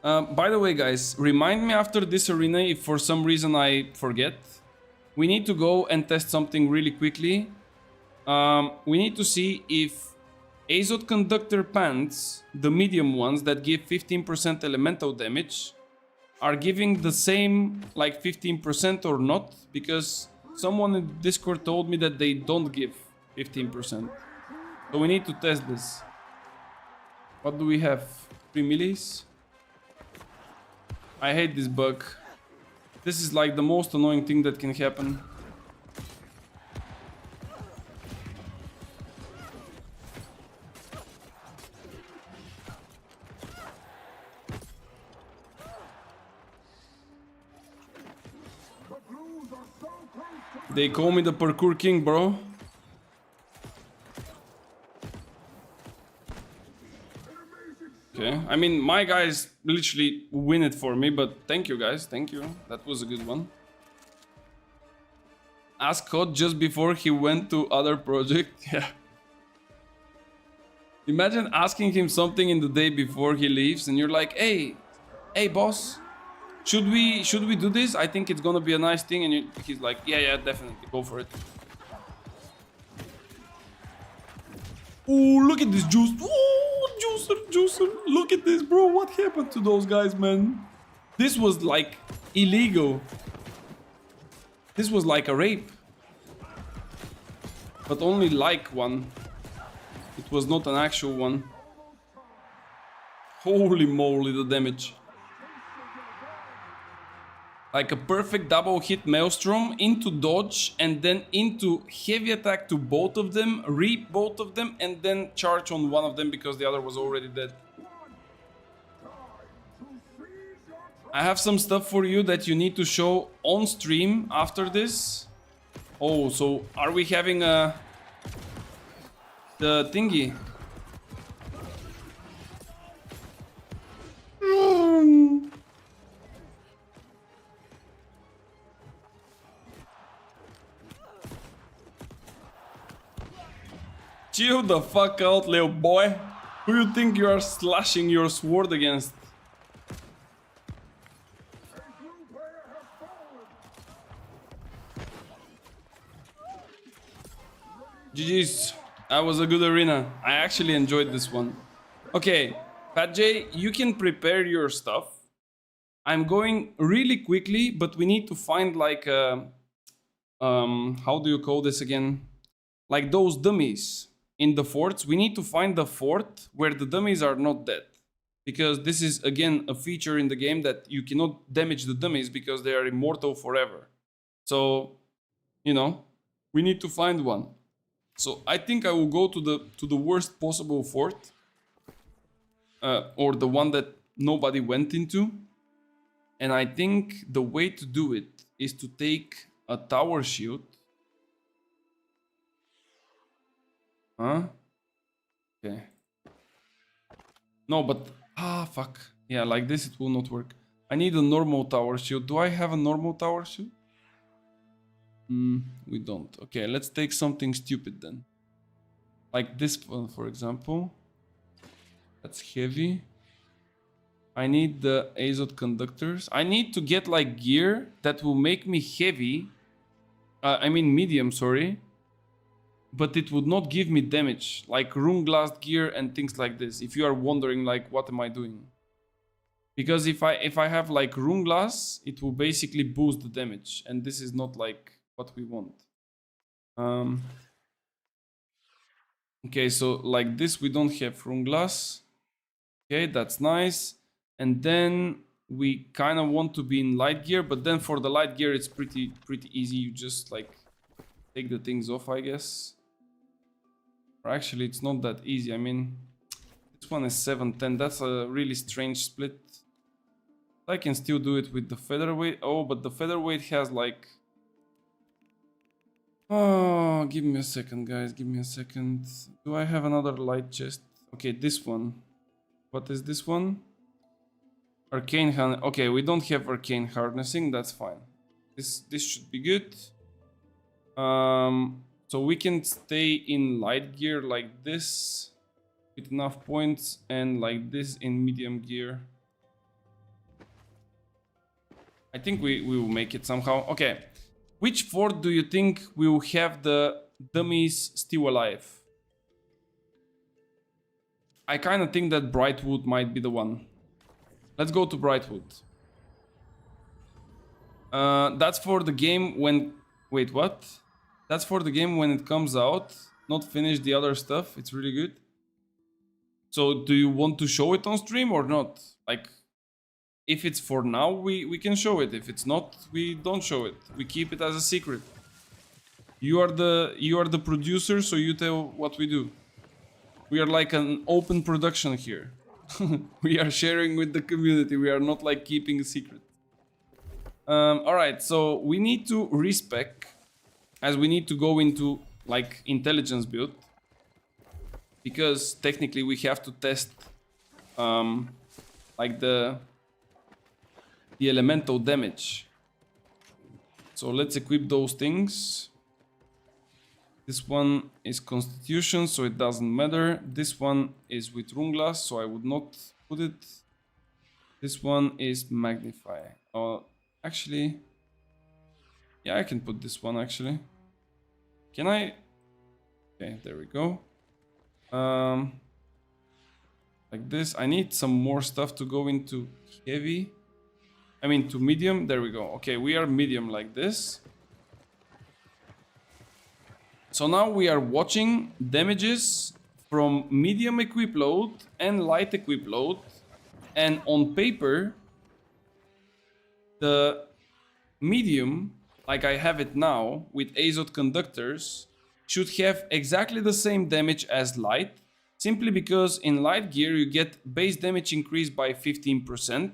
By the way, guys, remind me after this arena if for some reason I forget. We need to go and test something really quickly. We need to see if Azot Conductor Pants, the medium ones that give 15% elemental damage, are giving the same like 15% or not, because someone in Discord told me that they don't give 15%. So we need to test this. What do we have? 3 millis? I hate this bug. This is like the most annoying thing that can happen. They call me the parkour king, bro. Okay, I mean, my guys literally win it for me, but thank you guys, thank you. That was a good one. Ask Cod just before he went to other project. Yeah. Imagine asking him something in the day before he leaves and you're like, hey boss, should we do this? I think it's gonna be a nice thing. And he's like, yeah, definitely, go for it. Oh, look at this juice. Oh, juicer. Look at this, bro. What happened to those guys, man? This was like illegal. This was like a rape. But only like one. It was not an actual one. Holy moly, the damage. Like a perfect double hit Maelstrom into dodge and then into heavy attack to both of them, reap both of them, and then charge on one of them because the other was already dead. I have some stuff for you that you need to show on stream after this. Oh, so are we having the thingy? Chill the fuck out, little boy. Who you think you are slashing your sword against? GG's. That was a good arena. I actually enjoyed this one. Okay, Pat J, you can prepare your stuff. I'm going really quickly, but we need to find like a... how do you call this again? like those dummies in the forts. We need to find the fort where the dummies are not dead. Because this is, again, a feature in the game that you cannot damage the dummies because they are immortal forever. So, you know, we need to find one. So I think I will go to the worst possible fort. Or the one that nobody went into. And I think the way to do it is to take a tower shield. Huh? Okay. No, but... Ah, fuck. Yeah, like this it will not work. I need a normal tower shield. Do I have a normal tower shield? We don't. Okay, let's take something stupid then. Like this one, for example. That's heavy. I need the Azot conductors. I need to get like gear that will make me heavy. I mean medium, sorry. But it would not give me damage, like rune glass gear and things like this. If you are wondering, like, what am I doing? Because if I have like rune glass, it will basically boost the damage, and this is not like what we want. Okay, so like this, we don't have rune glass. Okay, that's nice. And then we kind of want to be in light gear, but then for the light gear, it's pretty easy. You just like take the things off, I guess. Or actually, it's not that easy. I mean, this one is 710. That's a really strange split. I can still do it with the featherweight. Oh, but the featherweight has like... Oh, give me a second, guys. Give me a second. Do I have another light chest? Okay, this one. What is this one? Arcane harnessing. Okay, we don't have arcane harnessing. That's fine. This should be good. So we can stay in light gear like this with enough points, and like this in medium gear. I think we will make it somehow. Okay, which fort do you think will have the dummies still alive? I kind of think that Brightwood might be the one. Let's go to Brightwood. That's for the game when... Wait, what? That's for the game when it comes out. Not finish the other stuff. It's really good. So do you want to show it on stream or not? Like, if it's for now, we can show it. If it's not, we don't show it. We keep it as a secret. You are the producer, so you tell what we do. We are like an open production here. We are sharing with the community. We are not like keeping a secret. Alright, so we need to respec, as we need to go into like intelligence build, because technically we have to test like the elemental damage. So let's equip those things. This one is Constitution, so it doesn't matter. This one is with Rune Glass, so I would not put it. This one is Magnify. Actually, yeah, I can put this one actually. Can I? Okay, there we go. Like this. I need some more stuff to go into heavy. I mean to medium. There we go. Okay, we are medium like this. So now we are watching damages from medium equip load and light equip load. And on paper, the medium, like I have it now, with Azot conductors, should have exactly the same damage as light. Simply because in light gear you get base damage increased by 15%.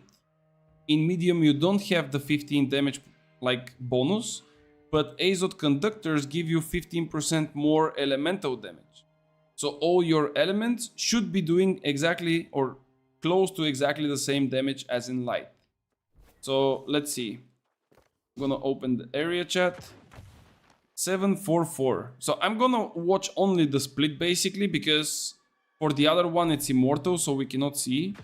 In medium you don't have the 15 damage like bonus. But Azot conductors give you 15% more elemental damage. So all your elements should be doing exactly or close to exactly the same damage as in light. So let's see. I'm gonna open the area chat. 744. So I'm gonna watch only the split basically, because for the other one it's immortal, so we cannot see.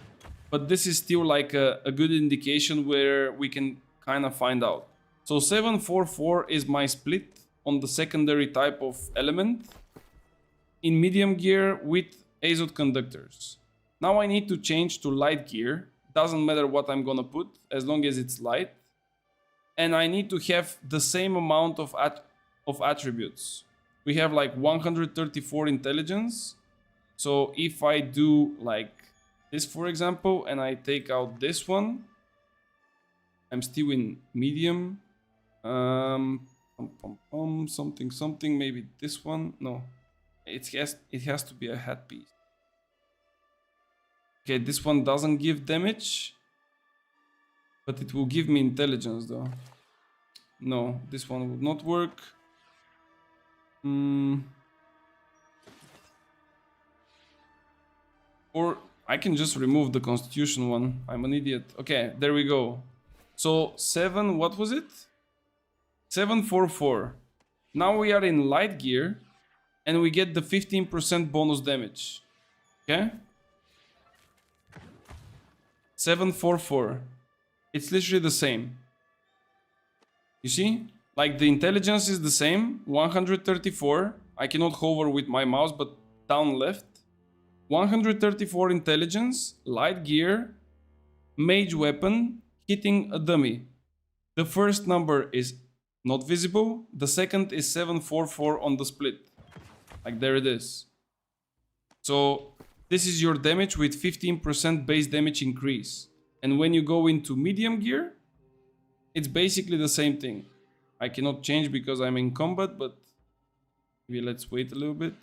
But this is still like a good indication where we can kind of find out. So 744 is my split on the secondary type of element in medium gear with Azot conductors. Now I need to change to light gear. Doesn't matter what I'm gonna put as long as it's light. And I need to have the same amount of attributes. we have like 134 intelligence. So if I do like this, for example, and I take out this one, I'm still in medium. Something, maybe this one. No, it has to be a head piece. Okay, this one doesn't give damage, but it will give me intelligence though. No, this one would not work. Or I can just remove the constitution one. I'm an idiot. Okay, there we go. So 7, what was it? 744. Now we are in light gear and we get the 15% bonus damage. Okay? 744. It's literally the same. You see? Like the intelligence is the same. 134. I cannot hover with my mouse, but down left. 134 intelligence, light gear, mage weapon, hitting a dummy. The first number is not visible. The second is 744 on the split. Like there it is. So this is your damage with 15% base damage increase. And when you go into medium gear, it's basically the same thing. I cannot change because I'm in combat, but maybe let's wait a little bit.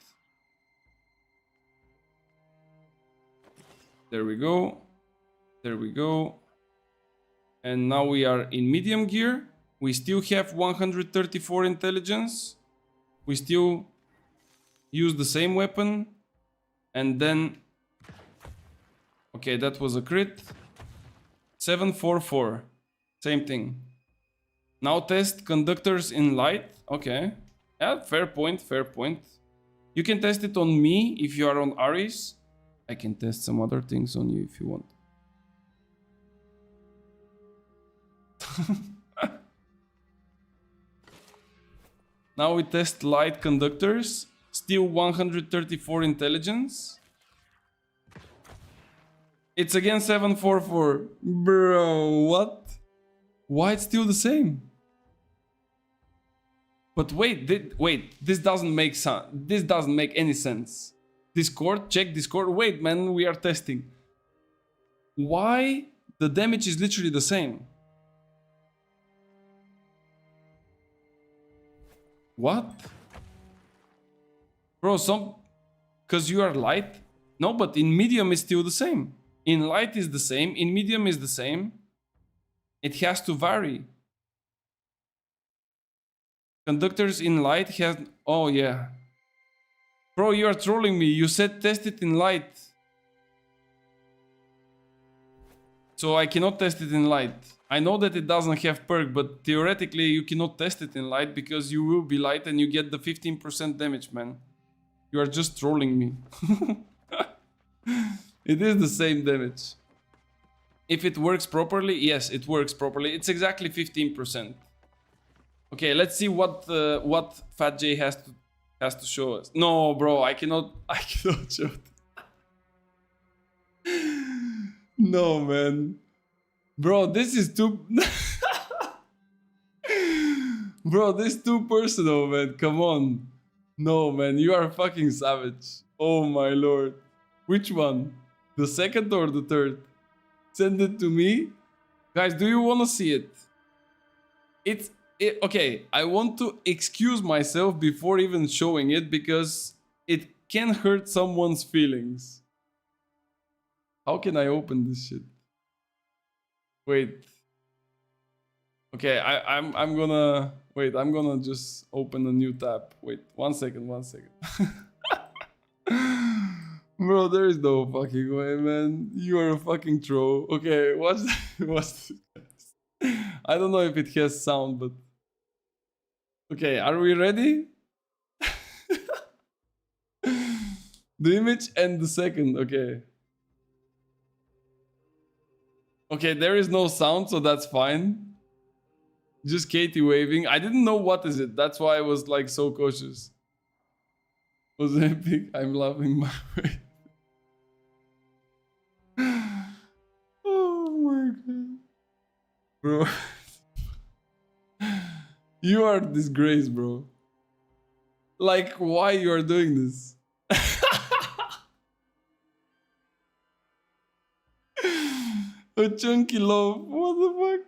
There we go. There we go. And now we are in medium gear. We still have 134 intelligence. We still use the same weapon. And then... Okay, that was a crit. 744. Same thing. Now test conductors in light. Okay. Yeah, fair point, fair point. You can test it on me if you are on Ares. I can test some other things on you if you want. Now we test light conductors. Still 134 intelligence. It's again 744. Bro, what? Why it's still the same? But wait, this doesn't make sense. This doesn't make any sense. Discord, check Discord. Wait, man, we are testing. Why the damage is literally the same? What? Bro, because you are light? No, but in medium is still the same. In light is the same. In medium is the same. It has to vary. Conductors in light has... Oh, yeah. Bro, you are trolling me. You said test it in light. So I cannot test it in light. I know that it doesn't have perk, but theoretically you cannot test it in light because you will be light and you get the 15% damage, man. You are just trolling me. It is the same damage. If it works properly, yes, it works properly. It's exactly 15%. Okay, let's see what Fat J has to show us. No, bro, I cannot show it. No, man. Bro, this is too... Bro, this is too personal, man. Come on. No, man, you are fucking savage. Oh my lord. Which one? The second or the third? Send it to me. Guys, do you want to see it? Okay, I want to excuse myself before even showing it because it can hurt someone's feelings. How can I open this shit? Wait. Okay, I'm gonna... Wait, I'm gonna just open a new tab. Wait, one second. Bro, there is no fucking way, man. You are a fucking troll. Okay, what's this? I don't know if it has sound, but... Okay, are we ready? The image and the second, okay. Okay, there is no sound, so that's fine. Just Katie waving. I didn't know what is it. That's why I was like so cautious. Was epic. I'm laughing my way. Oh my god. Bro. You are a disgrace, bro. Like, why you are doing this? A chunky loaf. What the fuck?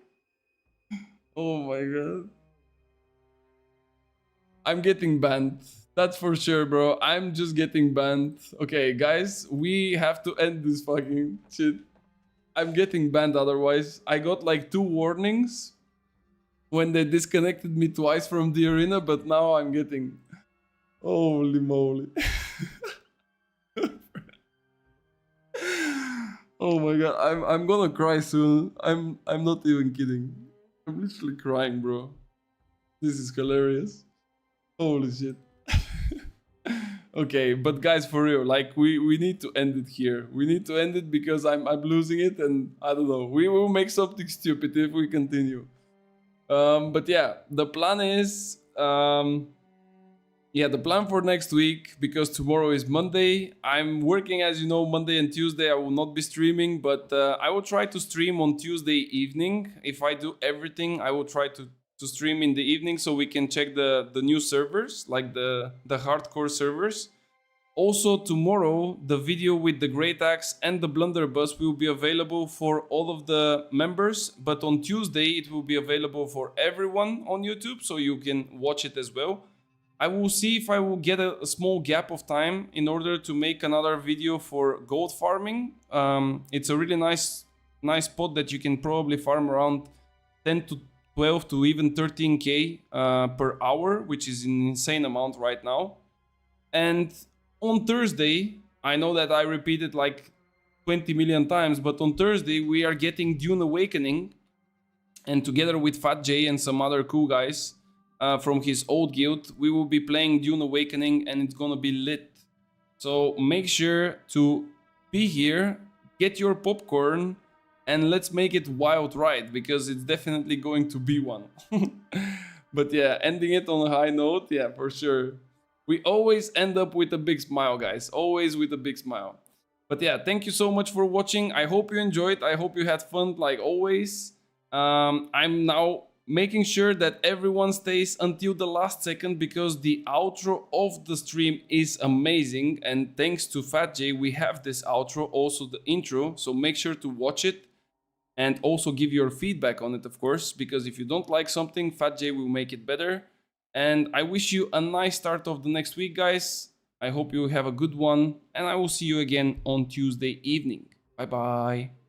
Oh my god. I'm getting banned. That's for sure, bro. I'm just getting banned. Okay, guys, we have to end this fucking shit. I'm getting banned otherwise. I got like 2 warnings when they disconnected me twice from the arena, but now I'm getting... Holy moly. Oh my god, I'm gonna cry soon. I'm not even kidding. I'm literally crying, bro. This is hilarious. Holy shit. Okay, but guys, for real, like we need to end it here. We need to end it because I'm losing it, and I don't know. We will make something stupid if we continue. But yeah, the plan is the plan for next week, because tomorrow is Monday. I'm working, as you know, Monday and Tuesday. I will not be streaming, but I will try to stream on Tuesday evening. If I do everything, I will try to stream in the evening so we can check the new servers, like the hardcore servers. Also, tomorrow, the video with the Great Axe and the Blunderbuss will be available for all of the members, but on Tuesday, it will be available for everyone on YouTube, so you can watch it as well. I will see if I will get a small gap of time in order to make another video for gold farming. It's a really nice spot that you can probably farm around 10 to 12 to even 13k per hour, which is an insane amount right now. And on Thursday, I know that I repeated like 20 million times, but on Thursday we are getting Dune Awakening, and together with Fat J and some other cool guys from his old guild, we will be playing Dune Awakening, and it's gonna be lit. So make sure to be here, get your popcorn, and let's make it wild ride, because it's definitely going to be one. But yeah, ending it on a high note, yeah, for sure. We always end up with a big smile, guys. Always with a big smile. But yeah, thank you so much for watching. I hope you enjoyed. I hope you had fun, like always. I'm now making sure that everyone stays until the last second, because the outro of the stream is amazing. And thanks to Fat J, we have this outro, also the intro. So make sure to watch it. And also give your feedback on it, of course, because if you don't like something, Fat J will make it better. And I wish you a nice start of the next week, guys. I hope you have a good one, and I will see you again on Tuesday evening. Bye-bye.